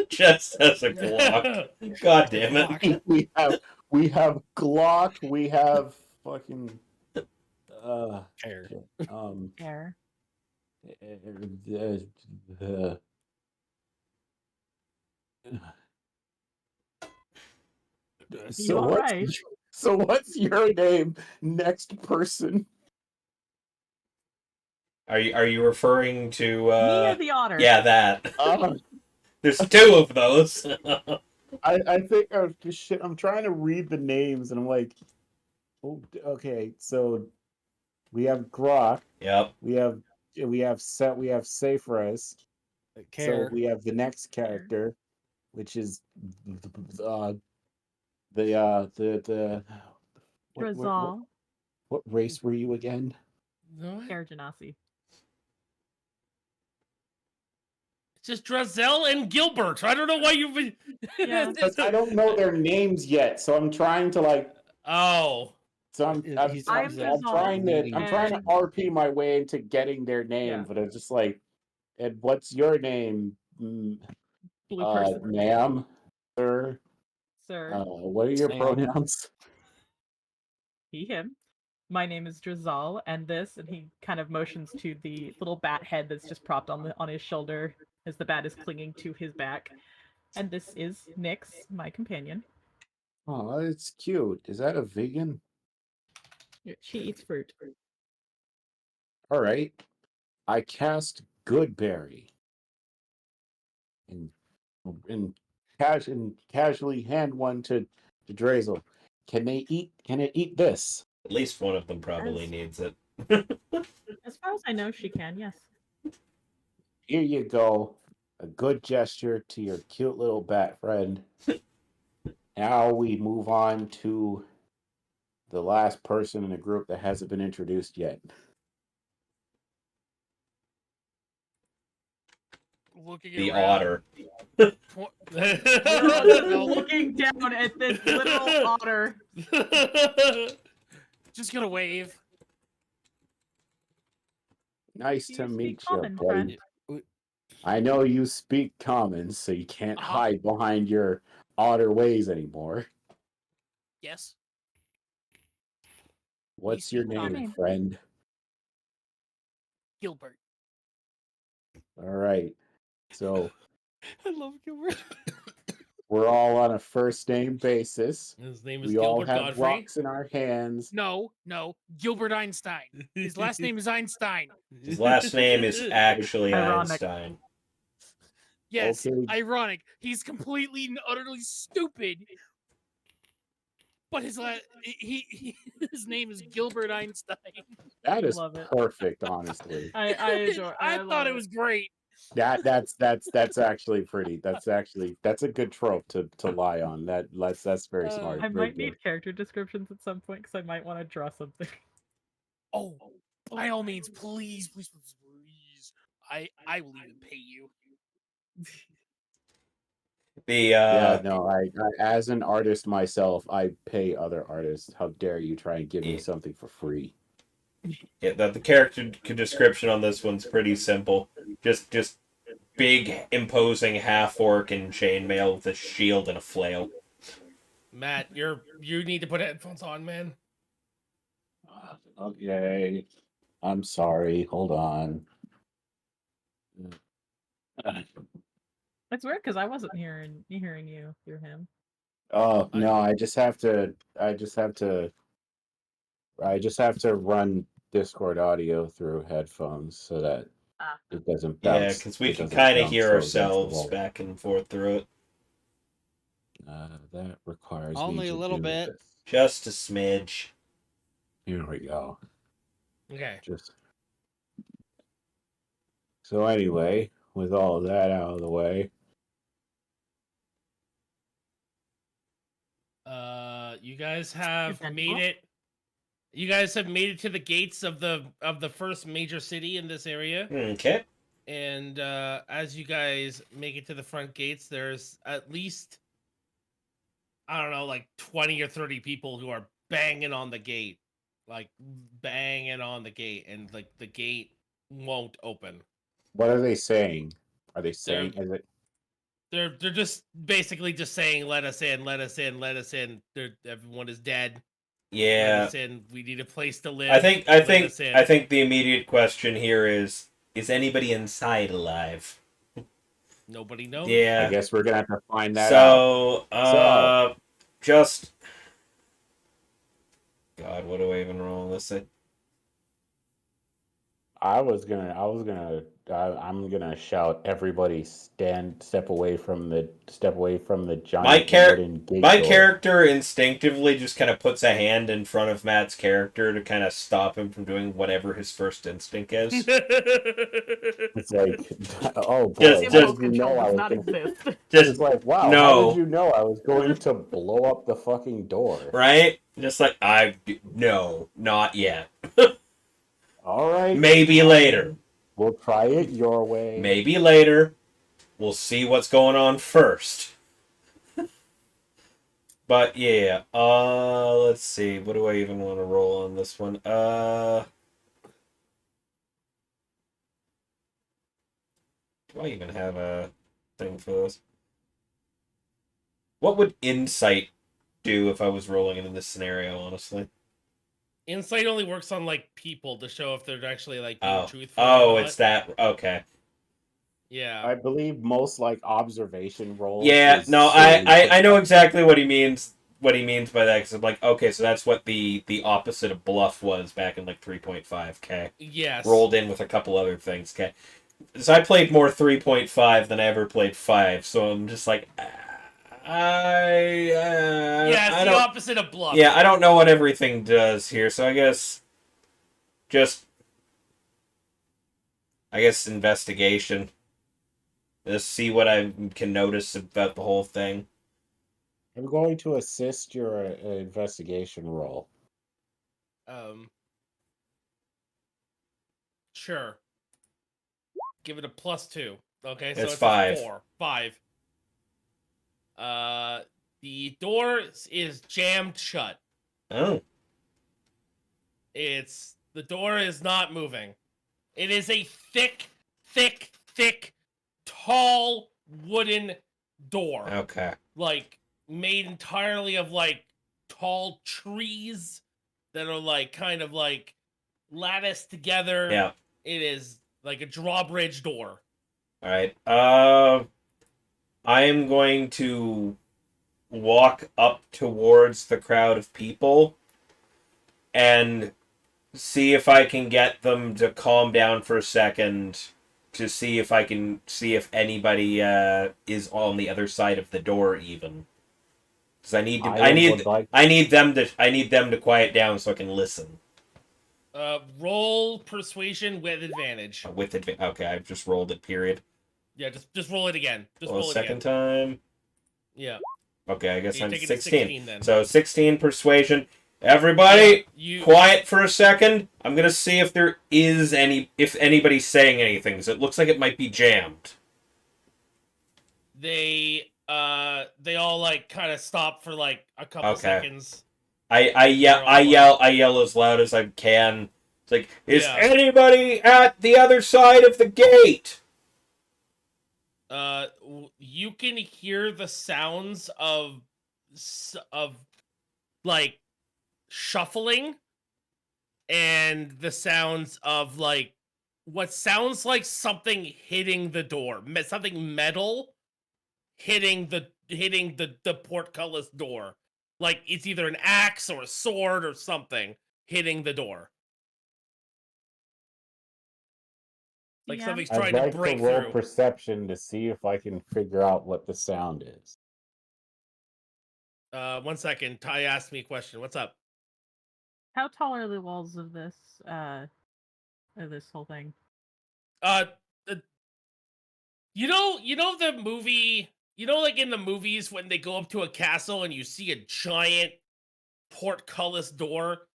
Just as a Glock. God damn it. we have Glock, we have fucking Care. Fair. So all what's right? so what's your name, next person? Are you referring to Me or the otter? Yeah, that. Uh, There's two of those. I think shit. I'm trying to read the names, and I'm like, oh, okay. So we have Grok. Yep. We have Saphras. Care. So we have the next character, which is the Drizal. what race were you again? No, Care Genasi. it's just Drazel and Gilbert. I don't know why you've been. Yeah. Because I don't know their names yet, so I'm trying to like. Oh. So I'm trying to RP my way into getting their name, Yeah. but it's just like, and what's your name, Blue person. ma'am? Sir, Sir, what are your Sam. pronouns? he, him. My name is Drizal, and this, and he kind of motions to the little bat head that's just propped on his shoulder as the bat is clinging to his back. And this is Nyx, my companion. Oh, it's cute. Is that a vegan? She eats fruit. All right. I cast Goodberry and casually hand one to Drazel. Can it eat this? At least one of them probably As- needs it. As far as I know, she can, yes. Here you go. A good gesture to your cute little bat friend. Now we move on to the last person in the group that hasn't been introduced yet. Looking The around. otter. Looking down at this little otter. Just gonna wave. Nice Do to you speak meet you, common, buddy. friend? I know you speak common, so you can't Uh-huh. hide behind your otter ways anymore. Yes. What's your speak name, common. friend? Gilbert. All right. So I love Gilbert. we're all on a first name basis. His name is We all Gilbert have Godfrey. rocks in our hands. No, Gilbert Einstein. His last name is Einstein. His last name is actually Ironic. Einstein. Yes, Okay. ironic. He's completely and utterly stupid. But his his name is Gilbert Einstein. That is Love it. perfect, honestly. I enjoy. I love thought it was great. That's actually pretty. That's a good trope to lie on. That's very smart. I Very might good. need character descriptions at some point because I might want to draw something. Oh, by all means, please. I will even pay you. Yeah, no, I as an artist myself, I pay other artists. How dare you try and give me Yeah. something for free? Yeah, the character description on this one's pretty simple. Just big, imposing half-orc in chainmail with a shield and a flail. Matt, you need to put headphones on, man. Okay. I'm sorry. Hold on. It's weird because I wasn't hearing you through him. Oh no, I just have to run Discord audio through headphones so that Ah. it doesn't Yeah, bounce. because we it can doesn't kind of bounce hear so against the ourselves wall. back and forth through it. That requires Only me a to little do bit. this. Just a smidge. Here we go. Okay. Just so anyway, with all of that out of the way, You guys have Eventful. made it. You guys have made it to the gates of the first major city in this area. Okay. And as you guys make it to the front gates, there's at least, I don't know, like 20 or 30 people who are banging on the gate. Like banging on the gate, and like the gate won't open. what are they saying? Are they They're saying is it they're just basically just saying, let us in, let us in, let us in. Everyone is dead. Let Yeah. us in. We need a place to live. I think Let us in. I think the immediate question here is anybody inside alive? Nobody knows. I Yeah. guess we're gonna have to find that out. So, just God, what do I even roll on this thing? I'm gonna shout, everybody step away from the giant wooden gate My door. character instinctively just kind of puts a hand in front of Matt's character to kind of stop him from doing whatever his first instinct is. It's like, oh boy, Just- how just- did you know I was gonna... exist. It's like, wow, how no. did you know I was going to blow up the fucking door? Right? Just like, no, not yet. All right. Maybe later. We'll try it your way. Maybe later. We'll see what's going on first. But yeah, let's see. What do I even want to roll on this one? Do I even have a thing for this? What would insight do if I was rolling in this scenario? Honestly. Insight only works on like people to show if they're actually like being Oh. truthful. or Oh, not. it's that. Okay. Yeah. I believe most like observation rolls. Yeah. is No, solely I know perception. exactly what he means. What he means by that, because I'm like, okay, so that's what the opposite of bluff was back in like 3.5. Yes. Rolled in with a couple other things. So I played more 3.5 than I ever played 5. So I'm just like, Yeah, it's I the don't. opposite of bluff. Yeah, I don't know what everything does here, so I guess investigation. Just see what I can notice about the whole thing. I'm going to assist your investigation roll. Sure. Give it a +2. Okay, so It's it's 5. a 4. 5. The door is jammed shut. Oh. The door is not moving. It is a thick, tall wooden door. Okay. Like made entirely of like tall trees that are like kind of like latticed together. Yeah. It is like a drawbridge door. All right. I am going to walk up towards the crowd of people and see if I can get them to calm down for a second to see if I can see if anybody is on the other side of the door even. Because I need them to quiet down so I can listen. Roll persuasion with advantage. Okay, I've just rolled it. Period. Yeah, just roll it again. Just roll roll it second again. time. Yeah. Okay, I guess So I'm take it to 16. 16 then. So 16 persuasion. Everybody, Yeah, quiet for a second. I'm gonna see if there is if anybody's saying anything. So it looks like it might be jammed. They all like kind of stop for like a couple seconds. I yell as loud as I can. It's like, is anybody at the other side of the gate? You can hear the sounds of like shuffling and the sounds of like what sounds like something hitting the door, something metal hitting the portcullis door. Like it's either an axe or a sword or something hitting the door. Like something's trying to break roll through. perception to see if I can figure out what the sound is. 1 second. Ty asked me a question. What's up? How tall are the walls of this whole thing? You know the movie. You know, like in the movies when they go up to a castle and you see a giant portcullis door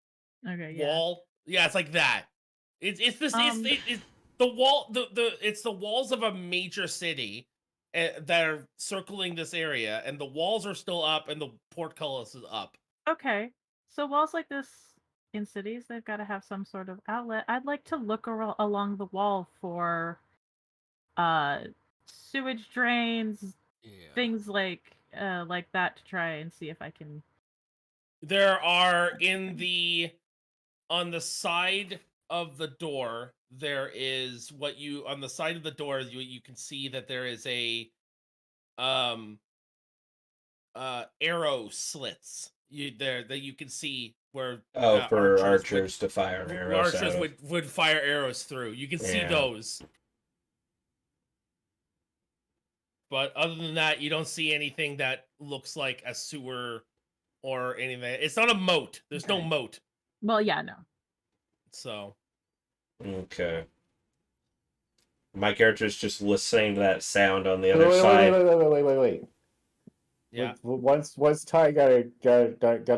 wall. Yeah, it's like that. It's this. It's the wall. It's the walls of a major city that are circling this area, and the walls are still up, and the portcullis is up. Okay, so walls like this in cities, they've got to have some sort of outlet. I'd like to look along the wall for sewage drains, things like that to try and see if I can. There are on the side of the door. There is on the side of the door. You can see that there is a arrow slits that you can see where for archers to fire arrows. Archers would fire arrows through. You can see those. But other than that, you don't see anything that looks like a sewer or anything. It's not a moat. There's no moat. Well, yeah, no. So. Okay. My character's just listening to that sound on the other side. Wait. Yeah. Once Ty got a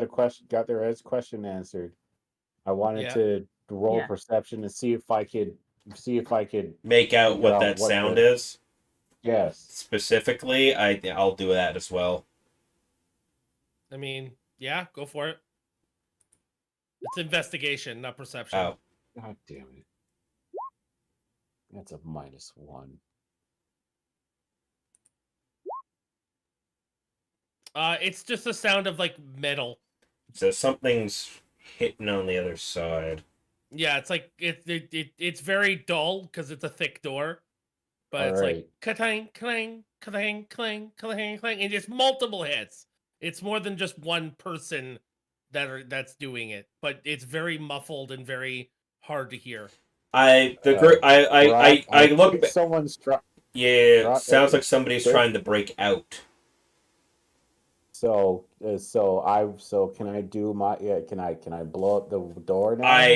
question, got their edge question answered, I wanted to roll perception to see if I could make out what that sound is. Yes. Specifically, I'll do that as well. I mean, yeah, go for it. It's investigation, not perception. Oh. God damn it. That's a -1. It's just the sound of like metal. So something's hitting on the other side. Yeah, it's like it's very dull because it's a thick door, but it's like Alright. clang, clang, clang, clang, clang, clang, and it's multiple hits. It's more than just one person that's doing it, but it's very muffled and very hard to hear. I I look. think someone's Yeah, sounds like somebody's trying to break out. So can I do my can I blow up the door now?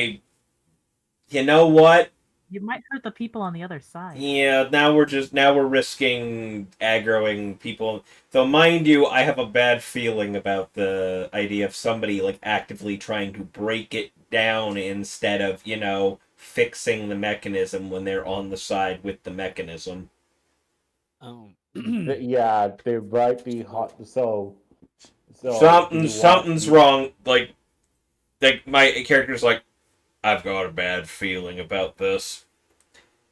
You know what? You might hurt the people on the other side. Yeah, now we're risking aggroing people. Though mind you, I have a bad feeling about the idea of somebody like actively trying to break it down instead of, fixing the mechanism when they're on the side with the mechanism. Yeah, they might be hot. So Something's wrong. Like my character's like, I've got a bad feeling about this.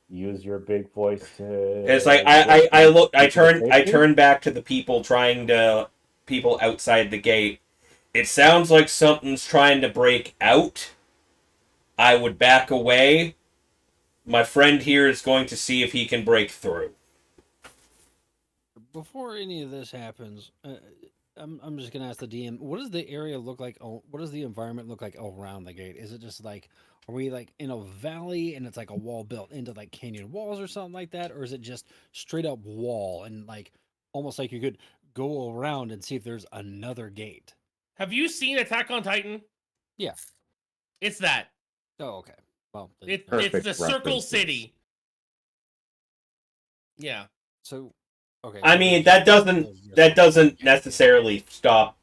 Use your big voice to. It's like I turn back to the people people outside the gate. It sounds like something's trying to break out. I would back away. My friend here is going to see if he can break through. Before any of this happens, I'm just gonna ask the DM, what does the area look like? What does the environment look like around the gate? Is it just like, are we like in a valley and it's like a wall built into like canyon walls or something like that, or is it just straight up wall and like almost like you could go around and see if there's another gate? Have you seen Attack on Titan? Yeah. It's that. Oh, okay. Well, It's Perfect the Circle references. City. Yeah. so okay. I mean, that doesn't necessarily stop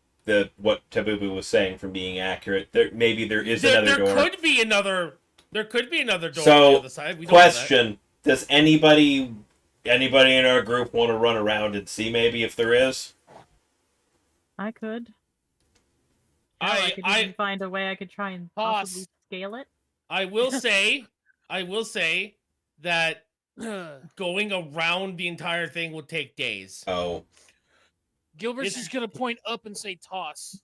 what Tabooboo was saying from being accurate. Maybe there is another door. There could be another door So, on the other side. We don't know that. Question: does anybody in our group want to run around and see maybe if there is? I could. I could even find a way I could try and possibly scale it. I will say that going around the entire thing would take days. Oh. Gilbert's just gonna point up and say toss.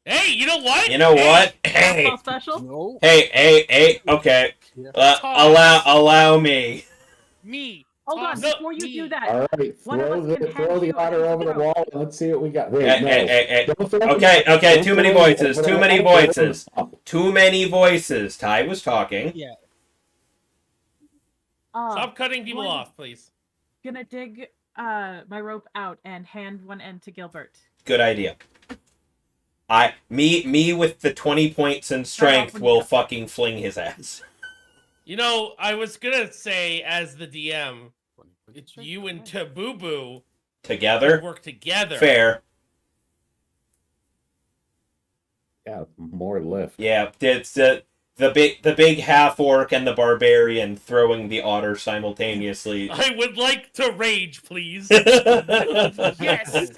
Hey, you know what? Hey. All special? No. Hey. Okay. Allow me. Me. Hold on, Toss before you me. do that. All right, One of us can throw hand the you otter over the zero. wall and let's see what we got. Wait, Hey. Don't throw it Okay, over- don't too many throw it voices, over too the many wall, throw it over the voices. top. Too many voices. Ty was talking. Yeah. Stop cutting people one- off, please. Gonna dig my rope out and hand one end to Gilbert. Good idea. Me with the 20 points in strength when will you- fucking fling his ass. You know, I was gonna say as the DM, if you and Tabooboo Together? work together. Fair. Yeah, more lift. Yeah, it's the big half orc and the barbarian throwing the otter simultaneously. I would like to rage, please. Yes.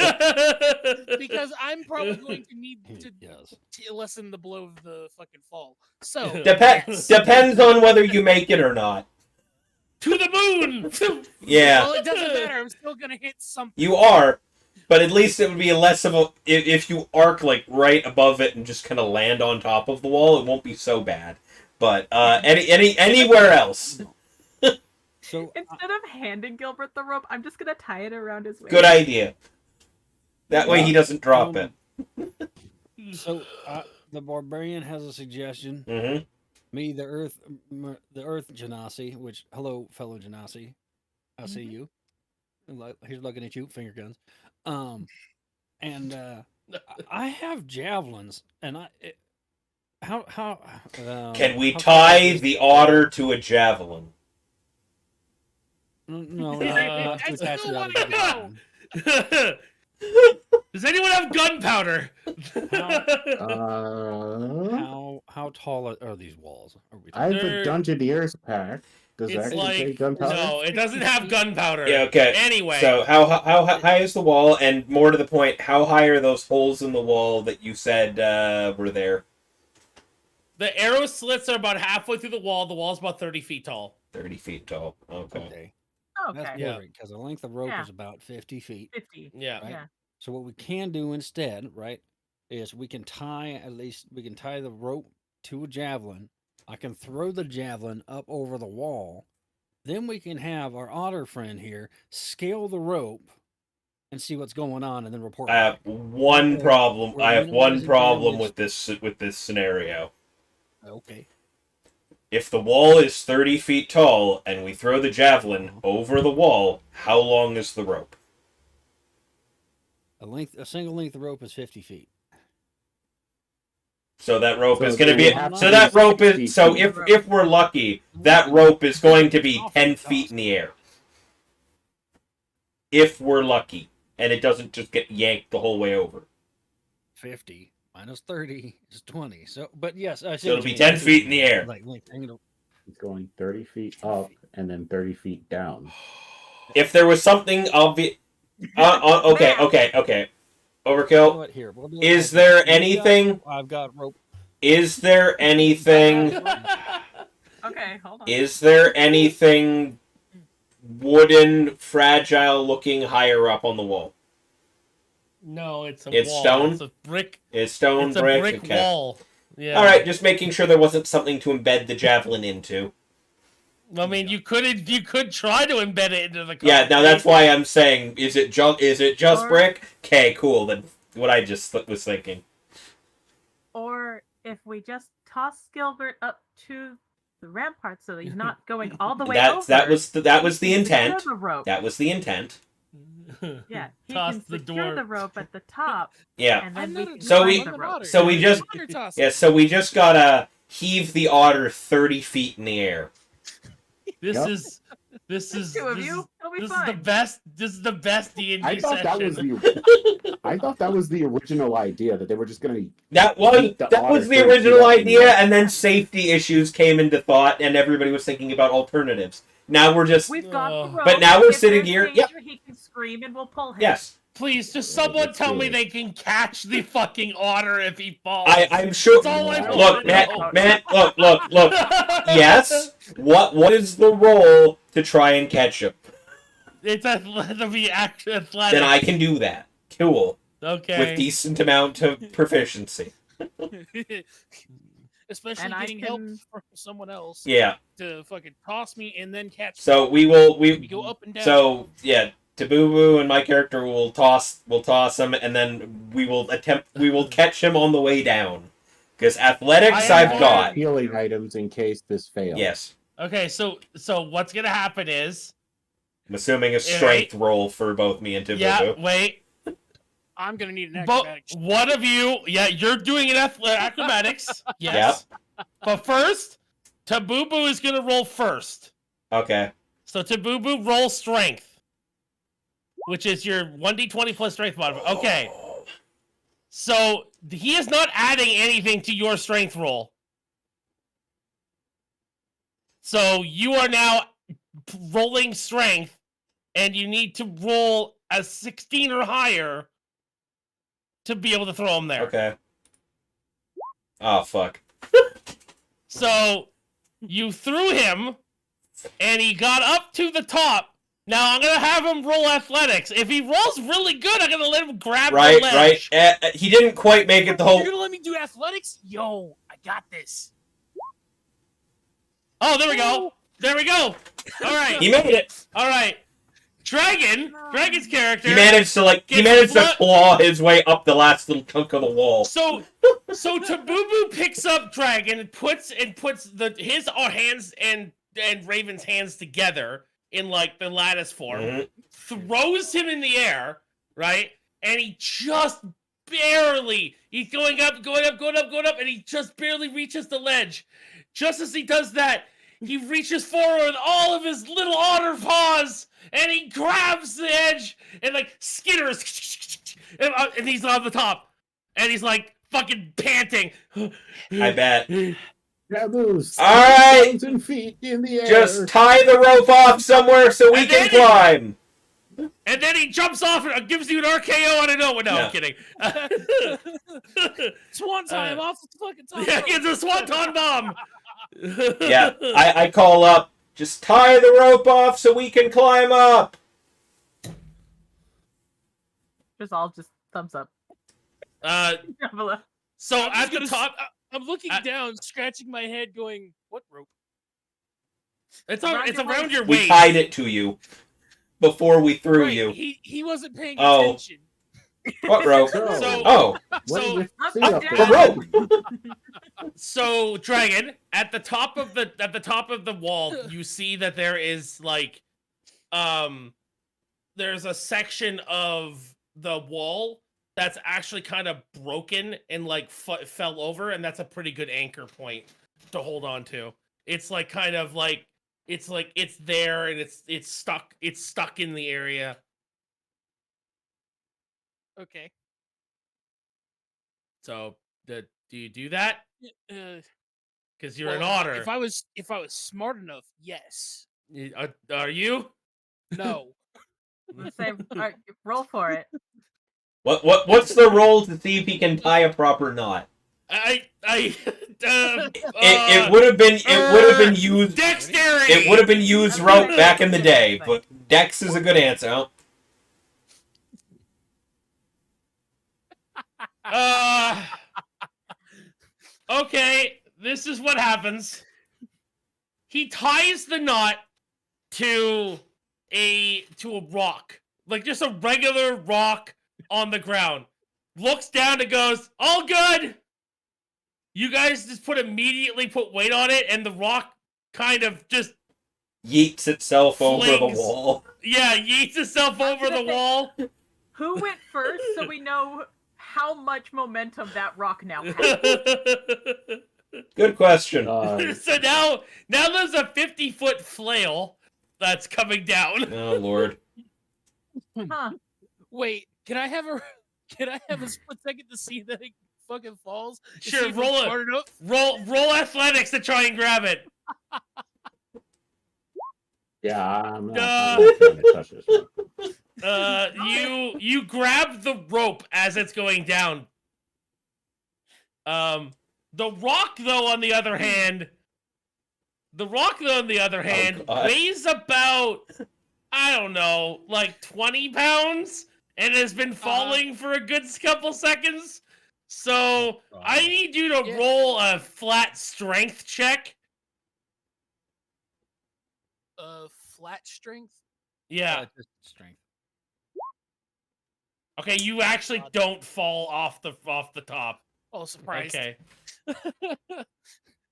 Because I'm probably going to need to lessen the blow of the fucking fall. So Depends on whether you make it or not. To the moon. Yeah. Well, it doesn't matter. I'm still gonna hit something. You are, but at least it would be less of a if you arc like right above it and just kind of land on top of the wall. It won't be so bad. But anywhere else, So Instead of handing Gilbert the rope, I'm just gonna tie it around his waist. good idea. That way he doesn't drop it. So the barbarian has a suggestion. Mm-hmm. Me, the earth Genasi, which hello, fellow Genasi, I see you. Here's looking at you, finger guns. And I have javelins, and Can we how tie fast is the otter to a javelin? No, I not to attach still it out wanna of the know. ground. Does anyone have gunpowder? How tall are these walls? Are we I have They're- a Dungeoneer's pack. Does It's that actually say like gunpowder? no, it doesn't have gunpowder. Yeah. Okay. Anyway, So how high is the wall? And more to the point, how high are those holes in the wall that you said were there? the arrow slits are about halfway through the wall. The wall's about 30 feet tall. 30 feet tall. Okay. Okay. Okay. That's Yeah. perfect because the length of rope Yeah. is about 50 feet. 50. Yeah. Right. Yeah. So what we can do instead, right, is we can tie the rope to a javelin. I can throw the javelin up over the wall. Then we can have our otter friend here scale the rope and see what's going on, and then report I have back. one That way, problem. we're I have one minimizing problem damage. with this scenario. Okay. If the wall is 30 feet tall and we throw the javelin over the wall, how long is the rope? A single length of rope is 50 feet. So that rope So is going to they be. have So to that be rope 60 is. So feet. if we're lucky, that rope is going to be 10 feet in the air. If we're lucky, and it doesn't just get yanked the whole way over. 50 minus 30 is 20. So, but yes, I see. So it'll be 10 feet in the air. Like It's going 30 feet up and then 30 feet down. If there was something obvious. Okay. Overkill. What here? We'll do Is there anything? I've got rope. Is there anything? Okay, hold on. Is there anything wooden, fragile-looking higher up on the wall? No, it's a It's wall. stone? It's a brick. It's stone, It's a brick. brick Okay. wall. Yeah. All right, just making sure there wasn't something to embed the javelin into. I mean, you could try to embed it into the. Yeah, now that's why I'm saying, is it just Or- brick? Okay, cool. Then what I just was thinking. Or if we just toss Gilbert up to the rampart so that he's not going all the way over. That was the he can intent. secure the rope. That was the intent. Yeah, he Toss can the secure the dwarf. rope at the top, Yeah. and then I'm we not a- can So climb we- the rope. so we just- Otter toss. Yeah, so we just gotta heave the otter 30 feet in the air. This Yep. is Two of you, it'll be this is fine. the best. This is the best D&D I thought that was session. I thought that was the original idea, that they were just gonna That Beat the was otter the 30 feet original up in the idea, air. and then safety issues came into thought, and everybody was thinking about alternatives. Now we're just We've got the rope. But now we're If sitting there's here- danger, He can scream and we'll pull him. yes. Please, just Yeah, someone let's tell do me it. they can catch the fucking otter if he falls. I'm sure. That's all I want Look, to Matt. know. Matt. Look. Yes. What is the role to try and catch him? It's to be athletic. Then I can do that. Cool. Okay. With decent amount of proficiency. Especially And I getting help can- from someone else Yeah. to fucking toss me and then catch me. So we go up and down. So yeah, Tabooboo and my character will toss him, and then we will catch him on the way down. Because athletics I I've am got. healing items in case this fails. Yes. Okay, so what's gonna happen is, I'm assuming a strength roll for both me and Tabooboo. yeah, wait, I'm gonna need an but acrobatics. one of you, yeah, you're doing an acrobatics, yes. But first, Tabooboo is gonna roll first. Okay. So Tabooboo roll strength, which is your 1d20 plus strength modifier. Okay. So he is not adding anything to your strength roll. So you are now rolling strength, and you need to roll a 16 or higher to be able to throw him there. Okay. Oh fuck. So you threw him, and he got up to the top. Now I'm gonna have him roll athletics. If he rolls really good, I'm gonna let him grab the ledge. He didn't quite make it the whole. You're gonna let me do athletics? Yo, I got this. Oh, there we go. There we go. All right. He made it. All right. Dragon's character. He managed to claw his way up the last little chunk of the wall. So Tabooboo picks up Dragon and puts his hands and Raven's hands together in like the lattice form, throws him in the air, right? And he just barely, he's going up, and he just barely reaches the ledge. Just as he does that, he reaches forward with all of his little otter paws, and he grabs the edge and like skitters, and he's on the top, and he's like fucking panting. I bet. Taboo's All right. 1,000 feet in the air. Just tie the rope off somewhere so we And can then- climb. And then he jumps off and gives you an RKO on it. No, Yeah. I'm kidding. Swan time off the fucking top. Yeah, it's a swanton bomb. Yeah, I call up. Just tie the rope off so we can climb up. Just all just thumbs up. So I'm at just the gonna top, I'm looking down, scratching my head, going, "What rope?" it's Around your around your We waist. tied it to you before we threw Right, you. he wasn't paying Oh. attention. What rope? So, Oh, what so- did you Up see and up down. there? the rope. So Dragon, at the top of the wall, you see that there is like, there's a section of the wall that's actually kind of broken and like fell over, and that's a pretty good anchor point to hold on to. It's like kind of like it's there and it's stuck in the area. Okay. So do you do that? Uh, Because you're well, an otter. If I was smart enough, yes. Are you? No. Let's say, alright, roll for it. What's the roll to see if he can tie a proper knot? It would have been used. Dexterity. It would have been used I'm rope sorry. back in the day, but Dex is a good answer. Okay, this is what happens. He ties the knot to a rock, like just a regular rock on the ground. Looks down and goes, "All good." You guys just immediately put weight on it, and the rock kind of just Yeets itself over the Flings. wall. yeets itself over the wall. Who went first so we know how much momentum that rock now has? Good question. So now there's a 50-foot flail that's coming down. Oh Lord. Huh. Wait, can I have a split second to see that it fucking falls? To Sure, see if I'm roll it. smart enough? Roll athletics to try and grab it. Yeah, I'm not Duh. trying to touch this one. You grab the rope as it's going down. The rock though, on the other hand, God. weighs about, I don't know, like 20 pounds, and has been falling for a good couple seconds. So I need you to Yeah. roll a flat strength check. Flat strength. Yeah. Just strength. Okay, you actually don't fall off the top. Oh, surprised. Okay.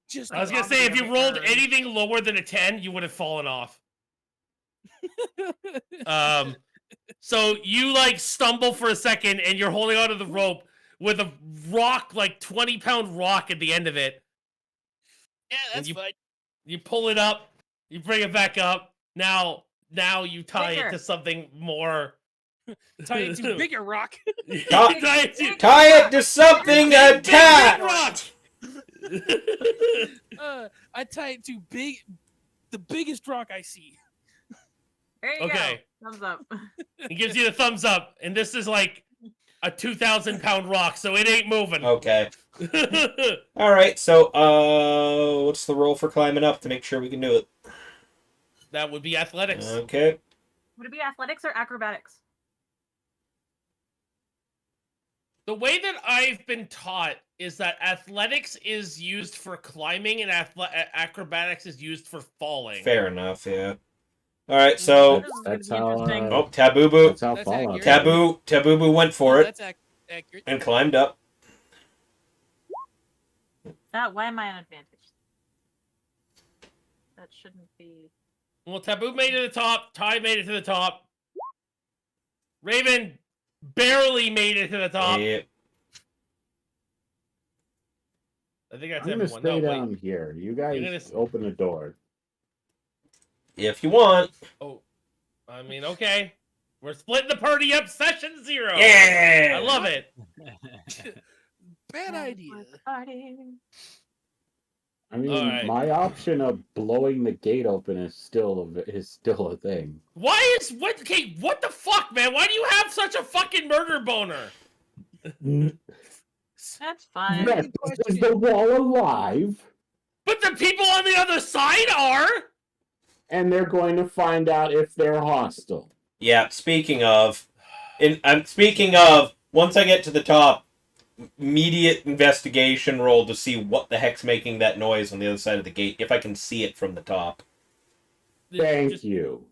Just I was gonna say, if you rolled anything lower than a 10, you would have fallen off. So you like stumble for a second, and you're holding onto the rope with a rock, like 20-pound rock at the end of it. Yeah, that's you- fine. You pull it up, you bring it back up. Now you tie Bigger. it to something more. Tie it to bigger rock. Tie it to something Big attached. rock. I tie it to the biggest rock I see. There you Okay. go. Thumbs up. He gives you the thumbs up, and this is like a 2,000-pound rock, so it ain't moving. Okay. All right. So, what's the roll for climbing up to make sure we can do it? That would be athletics. Okay. Would it be athletics or acrobatics? The way that I've been taught is that athletics is used for climbing and acrobatics is used for falling. Fair enough. Yeah. All right. So, This is That's gonna be how, interesting. oh, Tabooboo. That's how That's Fallout. accurate. Tabooboo went for it That's accurate. and climbed up. Why am I on advantage? That shouldn't be. Well, Taboo made it to the top. Ty made it to the top. Raven barely made it to the top. Yeah. I think that's I'm gonna everyone. stay No, down wait. here. You guys gonna open the door. If you want. Oh, I mean, okay. We're splitting the party up. Session 0. Yeah. I love it. Bad idea. I mean, Alright. my option of blowing the gate open is still a thing. Okay, what the fuck, man? Why do you have such a fucking murder boner? That's fine. Yes, is the wall alive? But the people on the other side are. And they're going to find out if they're hostile. Yeah. Speaking of, I'm speaking of, once I get to the top, immediate investigation roll to see what the heck's making that noise on the other side of the gate, if I can see it from the top. Thank you.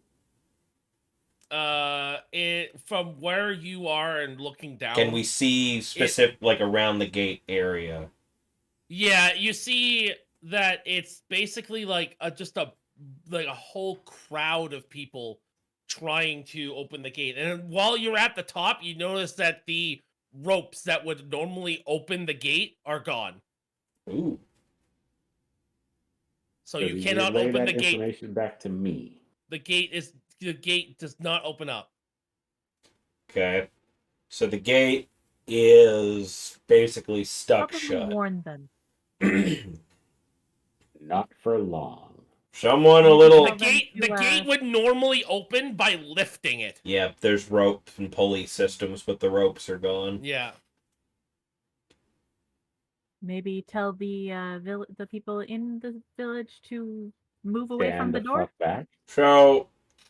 From where you are and looking down. Can we see specific, like, around the gate area? Yeah, you see that it's basically like a whole crowd of people trying to open the gate. And while you're at the top, you notice that the ropes that would normally open the gate are gone. Ooh. So you cannot relay open that the gate. information back to me. The gate does not open up. Okay. So the gate is basically stuck Probably shut. warn them. Not for long. Someone a Maybe little... tell them The to, gate would normally open by lifting it. Yeah, there's rope and pulley systems, but the ropes are gone. Yeah. maybe tell the the people in the village to move away from Stand the the door. fuck back. So,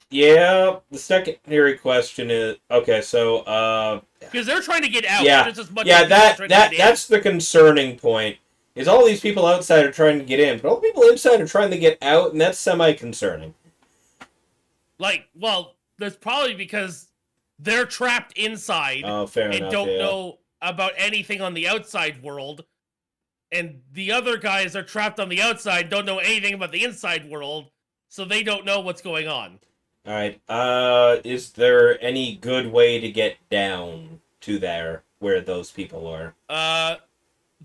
yeah, the secondary question is... Okay, so, Because they're trying to get out. Yeah, just as much yeah, as people are trying to get in. that's the concerning point. Is all these people outside are trying to get in, but all the people inside are trying to get out, and that's semi-concerning. Like, well, that's probably because they're trapped inside Oh, fair and enough, don't yeah. know about anything on the outside world. And the other guys are trapped on the outside, don't know anything about the inside world, so they don't know what's going on. Alright, is there any good way to get down to there, where those people are?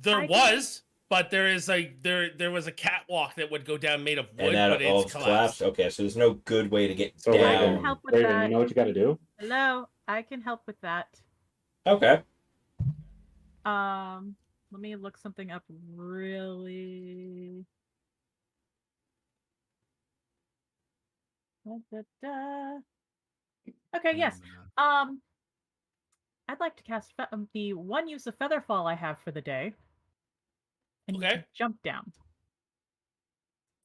There was, but there was a catwalk that would go down made of wood, And that but all it's collapsed. Okay, so there's no good way to get So I down. can help with Raven, that. you know what you got to do? Hello, I can help with that. Okay. Let me look something up really. Okay, yes. I'd like to cast the one use of Featherfall I have for the day. And you Okay. can jump down.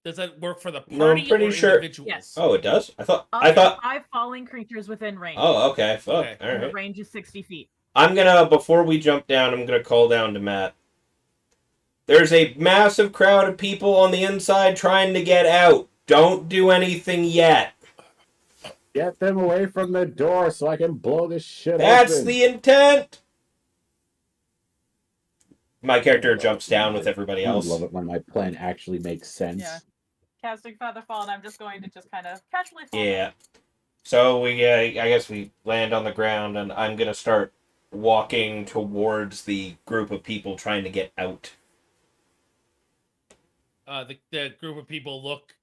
Does that work for the party No, I'm pretty or sure- individuals? Yes. Oh, it does? I thought... Up to 5 falling creatures within range. Oh, okay, fuck, Okay. And the alright. range is 60 feet. I'm gonna, before we jump down, I'm gonna call down to Matt. There's a massive crowd of people on the inside trying to get out. Don't do anything yet. Get them away from the door so I can blow this shit That's open. the intent! My character jumps down with everybody I else. love it when my plan actually makes sense. Yeah. Casting Featherfall, and I'm just going to just kind of casually fall Yeah. down. So I guess we land on the ground, and I'm gonna start walking towards the group of people trying to get out. The group of people look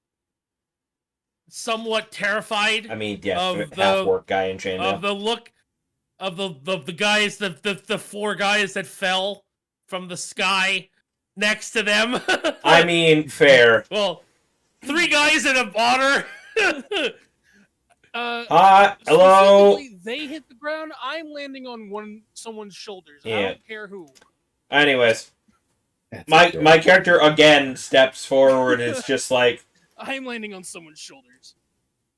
somewhat terrified. I mean, yeah, Of half-orc guy in chainmail. Of the look of the guys, the 4 guys that fell from the sky next to them. I mean, fair. Well, 3 guys in a otter. Hello? Specifically, they hit the ground. I'm landing on someone's shoulders. I Yeah. don't care who. Anyways, That's my okay. character again steps forward. It's just like, I'm landing on someone's shoulders.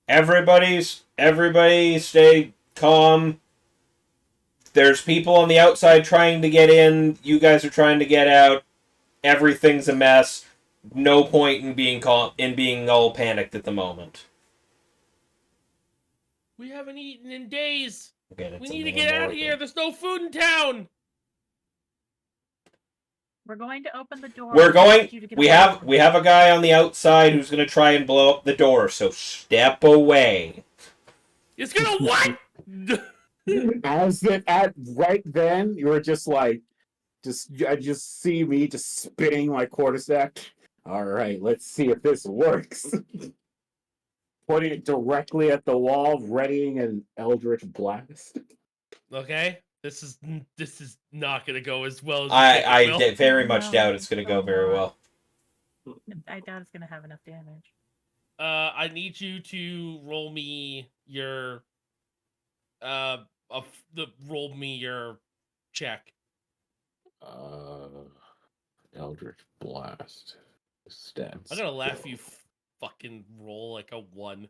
everybody stay calm. There's people on the outside trying to get in. You guys are trying to get out. Everything's a mess. No point in being all panicked at the moment. We haven't eaten in days. Again, We it's need a to get out of minority. here. There's no food in town. We're going to open the door. We're I going. need you to get We away have from we it. have a guy on the outside who's going to try and blow up the door. So step away. It's gonna what? Right then, you were just like, I just see me just spinning my quarterstaff. All right, let's see if this works. Putting it directly at the wall, readying an eldritch blast. Okay, this is not gonna go as well as I will. very much No, doubt it's going to go very well. I doubt it's going to have enough damage. I need you to roll me your roll me your check. Eldritch blast. Stats. I'm gonna laugh if you fucking roll like a 1.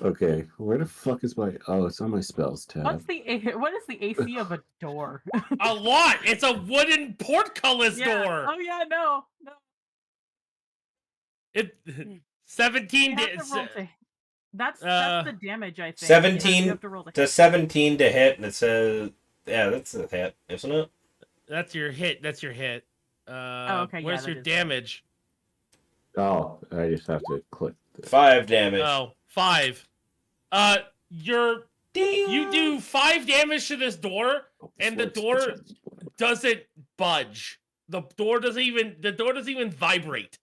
Okay, where the fuck is my? Oh, it's on my spells tab. What is the AC of a door? A lot. It's a wooden portcullis door. Oh yeah, no. It 17 You have to roll to. That's the damage, I think. 17 you have to roll to to hit. 17 to hit, and it says, yeah, that's a hit, isn't it? That's your hit. That's your hit. Okay. Where's yeah, your that is damage? Oh, I just have to click. 5 damage. Oh, 5. You do 5 damage to this door, and the door doesn't budge. The door doesn't even vibrate.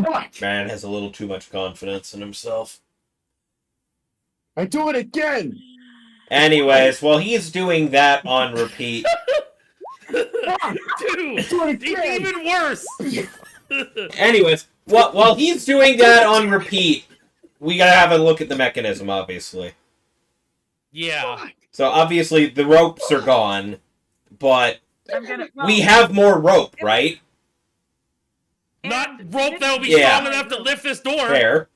Fuck! Man has a little too much confidence in himself. I do it again. Anyways, while he's doing that on repeat, Dude, it's even worse. anyways, while he's doing that on repeat, we gotta have a look at the mechanism, obviously. Yeah. So obviously the ropes are gone, but well, we have more rope, right? Not rope that'll be Yeah. strong enough to lift this door. Fair.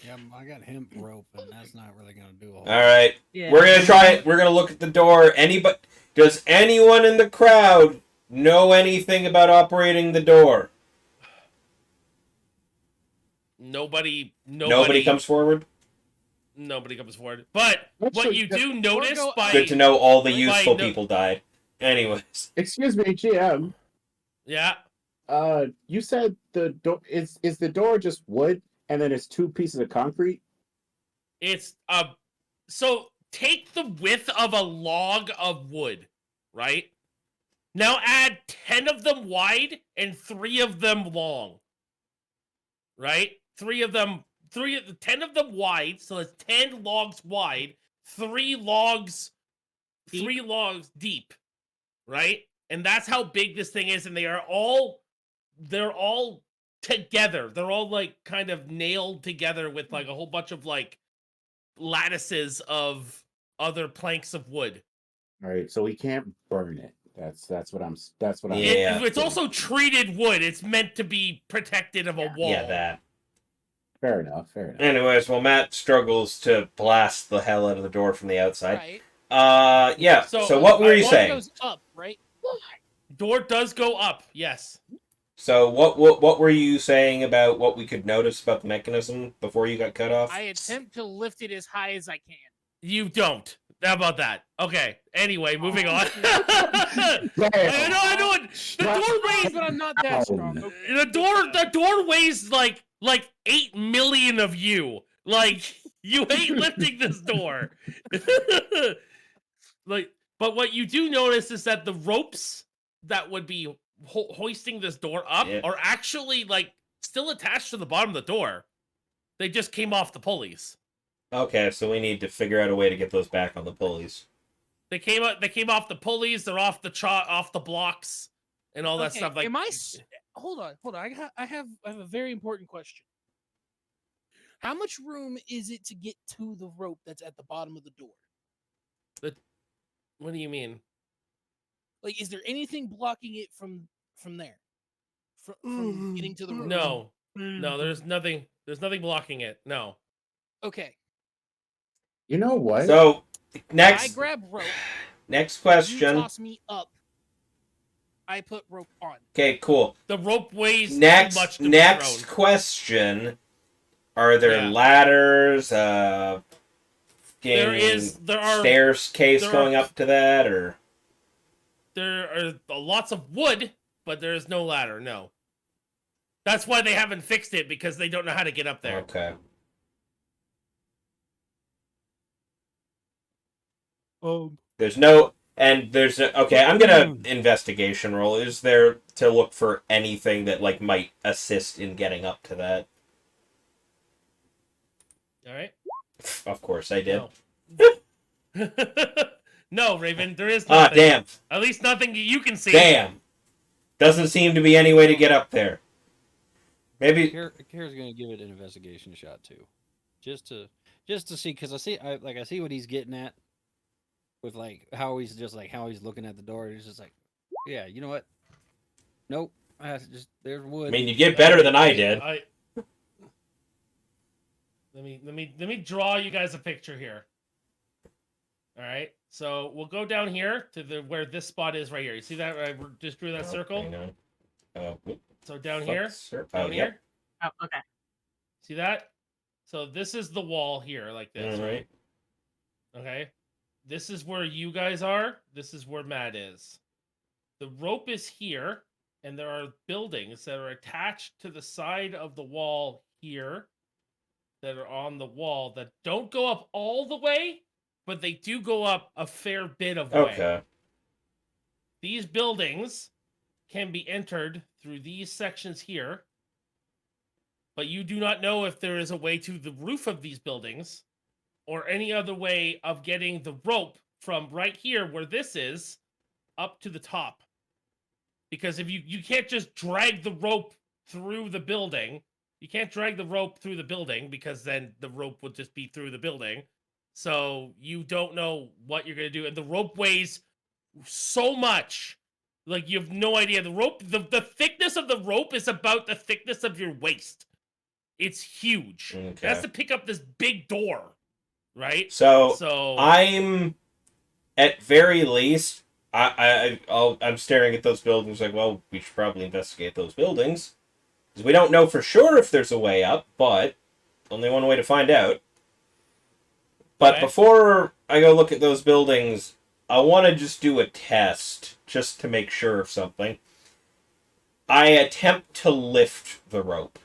Yeah, I got hemp rope, and that's not really gonna do a whole. All right, Yeah. we're gonna try it. We're gonna look at the door. Does anyone in the crowd know anything about operating the door? Nobody Nobody comes forward. Nobody comes forward. But what Actually, you do notice by Good to know all the by useful no- people died. Anyways, Excuse me, GM. Yeah. You said the door is the door just wood, and then it's 2 pieces of concrete. It's so take the width of a log of wood, right? Now add 10 of them wide and 3 of them long. Right? 10 of them wide, so it's 10 logs wide, 3 logs deep, right? And that's how big this thing is, and they're all together. They're all like kind of nailed together with like a whole bunch of like lattices of other planks of wood. All right, so we can't burn it. That's what I'm. Yeah. It's also treated wood. It's meant to be protected of a wall. yeah, that. Fair enough. Anyways, while Matt struggles to blast the hell out of the door from the outside, Right. yeah. So what were you Door saying? goes up, right? Door does go up, yes. So what were you saying about what we could notice about the mechanism before you got cut off? I attempt to lift it as high as I can. You don't. How about that? Okay. Anyway, moving on. Damn. I know it. The door weighs, But I'm not that strong. Okay. the door weighs like 8 million of you. Like you ain't lifting this door. But what you do notice is that the ropes that would be hoisting this door up are actually like still attached to the bottom of the door. They just came off the pulleys. Okay, so we need to figure out a way to get those back on the pulleys. They came off the pulleys. They're off the blocks and all that stuff. Like, Hold on. I have a very important question. How much room is it to get to the rope that's at the bottom of the door? what do you mean? Like, is there anything blocking it from there? From getting to the rope? No. There's nothing blocking it. No. Okay. You know what? So I next grab rope. next You question. toss me up. I put rope on. Okay, cool. The rope weighs too Next much to be next thrown. question. Are there Yeah. ladders? There are staircase there going are- up to that, or There are lots of wood, but there is no ladder. No. That's why they haven't fixed it, because they don't know how to get up there. okay? There's no, and there's a, okay. I'm gonna investigation roll. Is there to look for anything that like might assist in getting up to that? All right. Of course, I did. No. No, Raven, there is nothing. Ah, damn, At least nothing you can see. damn. Doesn't seem to be any way to get up there. Maybe. Kara's gonna give it an investigation shot too, just to see, because I see what he's getting at with like how he's looking at the door. He's just like, yeah, you know what? Nope. There's wood. I mean, you get better than I did. Let me draw you guys a picture here. All right. So we'll go down here to the where this spot is right here. You see that? I just drew that circle. Hang on. Whoop, So down fuck, here. sir. Down Oh, here. yep. Oh, okay. See that? So this is the wall here, like this, Mhm. right? Okay. This is where you guys are. This is where Matt is. The rope is here, and there are buildings that are attached to the side of the wall here that are on the wall that don't go up all the way, but they do go up a fair bit of way. Okay. These buildings can be entered through these sections here, but you do not know if there is a way to the roof of these buildings or any other way of getting the rope from right here where this is up to the top. Because if you can't just drag the rope through the building, you can't drag the rope through the building because then the rope would just be through the building. So you don't know what you're gonna do, and the rope weighs so much, like you have no idea. The rope, the thickness of the rope is about the thickness of your waist. It's huge. It has Okay. to pick up this big door, right? So I'm at very least. I'm staring at those buildings like, well, we should probably investigate those buildings. Because we don't know for sure if there's a way up, but only one way to find out. But Okay. before I go look at those buildings, I want to just do a test, just to make sure of something. I attempt to lift the rope.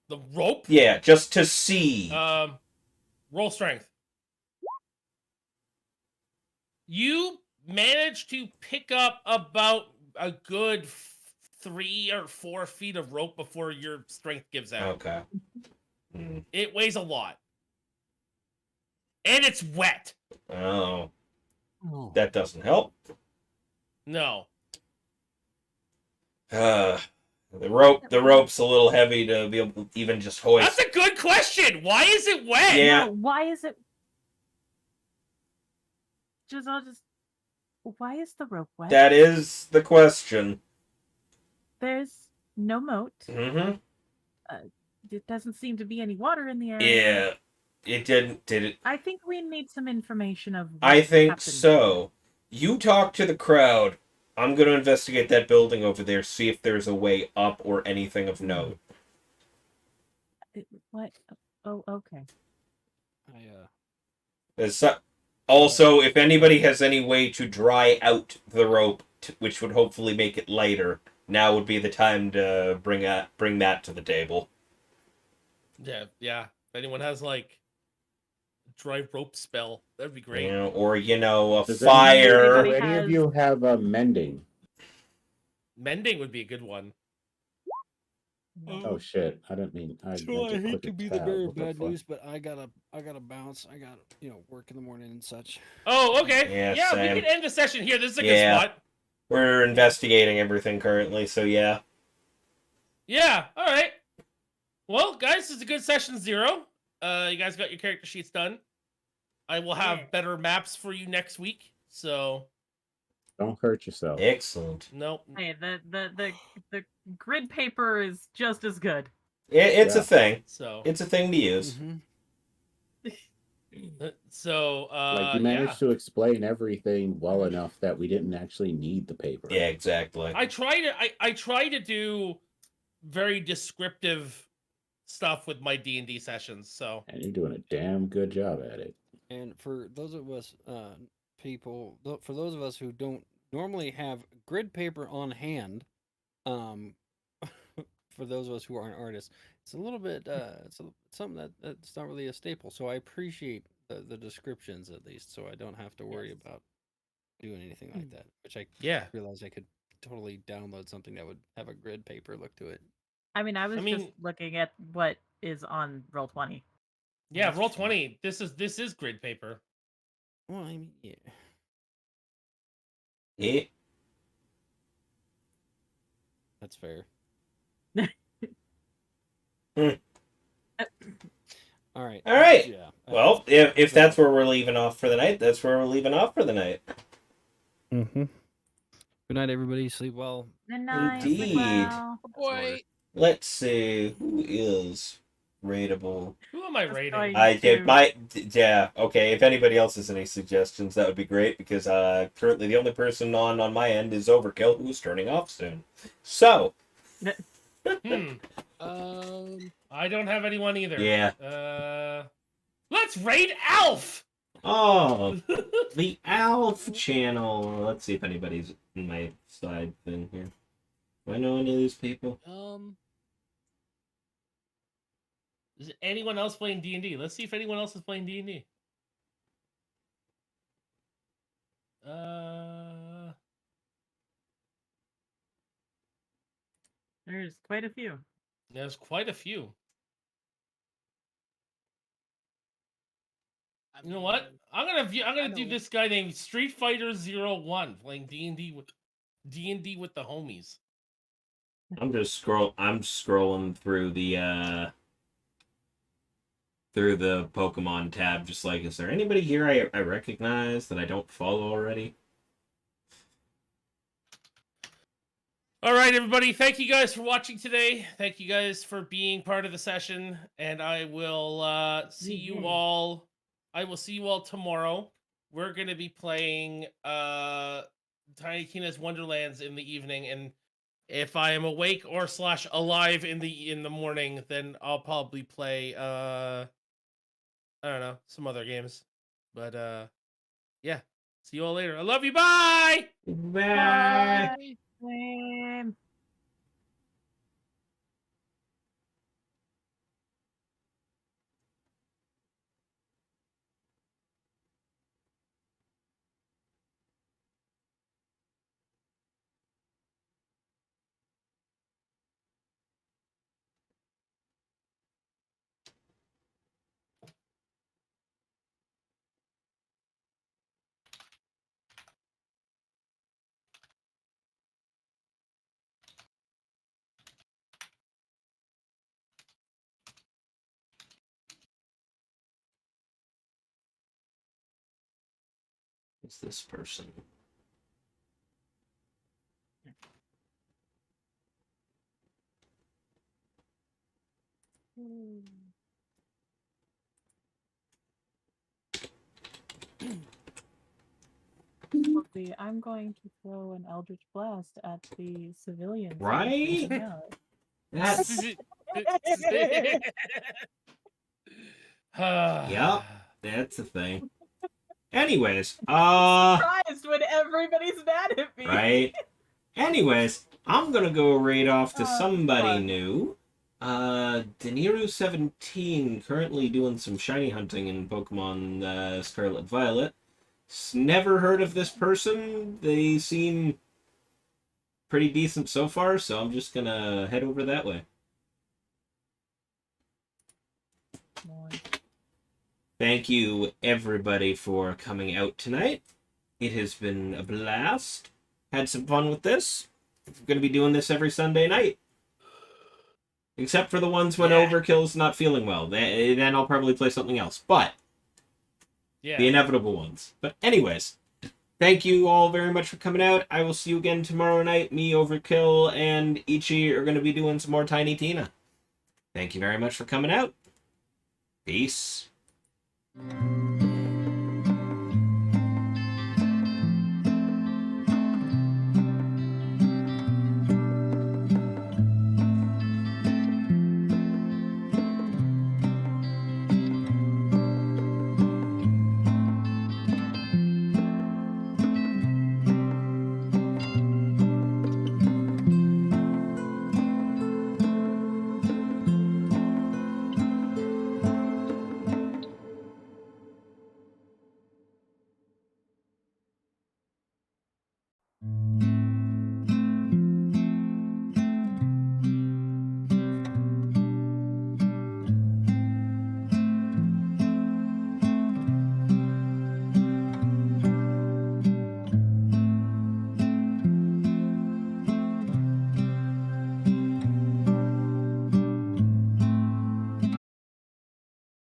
The rope? Yeah, just to see. Roll strength. You manage to pick up about a good 3 or 4 feet of rope before your strength gives out. Okay. Mm. It weighs a lot. And it's wet. Oh. That doesn't help. No. The rope's a little heavy to be able to even just hoist. That's a good question. Why is it wet? Yeah. No, why is it? Why is the rope wet? That is the question. There's no moat. Mm-hmm. It doesn't seem to be any water in the area. Yeah. It didn't, did it? I think we need some information of what I think happened. so. You talk to the crowd. I'm going to investigate that building over there, see if there's a way up or anything of note. What? Oh, okay. Also, if anybody has any way to dry out the rope, which would hopefully make it lighter, now would be the time to bring that to the table. Yeah. If anyone has like a dry rope spell, that'd be great. Or a Does fire. Do any of you have mending? Mending would be a good one. Oh shit! I didn't mean. I hate to be the bearer of bad news, but I gotta bounce. I got work in the morning and such. Oh, okay. Yeah, we same. can end the session here. This is a good spot. We're investigating everything currently, so yeah. Yeah. All right. Well, guys, this is a good session 0. You guys got your character sheets done. I will have better maps for you next week. So don't hurt yourself. Excellent. Nope. Hey, the grid paper is just as good. It's a thing. So it's a thing to use. So like you managed to explain everything well enough that we didn't actually need the paper. Yeah, exactly. I try to do very descriptive stuff with my D&D sessions. So and you're doing a damn good job at it. And for those of us for those of us who don't normally have grid paper on hand, for those of us who aren't artists, it's a little bit it's something that's not really a staple. So I appreciate the descriptions at least, so I don't have to worry about doing anything like that. Which I realized I could totally download something that would have a grid paper look to it. I mean, I was just looking at what is on Roll20. Yeah, Roll20. This is grid paper. Well, I mean, yeah. Yeah. That's fair. All right. Yeah. Well, if that's where we're leaving off for the night, that's where we're leaving off for the night. Mm-hmm. Good night, everybody. Sleep well. Good night. Indeed. Sleep well. Boy. Let's see. Who is raidable. Who am I Just rating? going- I to- it might yeah, okay, if anybody else has any suggestions, that would be great because currently the only person on my end is Overkill, who's turning off soon. So I don't have anyone either. yeah. Let's raid Alf! Oh, the Alf channel. Let's see if anybody's in my side thing here. Do I know any of these people? Is anyone else playing D&D? Let's see if anyone else is playing D&D. There's quite a few. There's quite a few. You know what? I'm gonna do this guy named Street Fighter 01 playing D&D with the homies. I'm scrolling through the Pokemon tab, just like, is there anybody here I recognize that I don't follow already? All right, everybody. Thank you guys for watching today. Thank you guys for being part of the session, and I will see you all. I will see you all tomorrow. We're gonna be playing Tiny Tina's Wonderlands in the evening, and if I am awake or / alive in the morning, then I'll probably play I don't know, some other games. But yeah. See you all later. I love you. Bye. Bye. Same. Who's this person? See, I'm going to throw an Eldritch Blast at the civilians. Right? That's yep. That's the thing. Anyways, Surprised when everybody's mad at me. right. Anyways, I'm gonna go raid off to somebody fun. new. Deniru17 currently doing some shiny hunting in Pokemon Scarlet Violet. Never heard of this person. They seem pretty decent so far, so I'm just gonna head over that way. Thank you, everybody, for coming out tonight. It has been a blast. Had some fun with this. We're going to be doing this every Sunday night. Except for the ones when Overkill's not feeling well. Then I'll probably play something else. But the inevitable ones. But anyways, thank you all very much for coming out. I will see you again tomorrow night. Me, Overkill, and Ichi are going to be doing some more Tiny Tina. Thank you very much for coming out. Peace.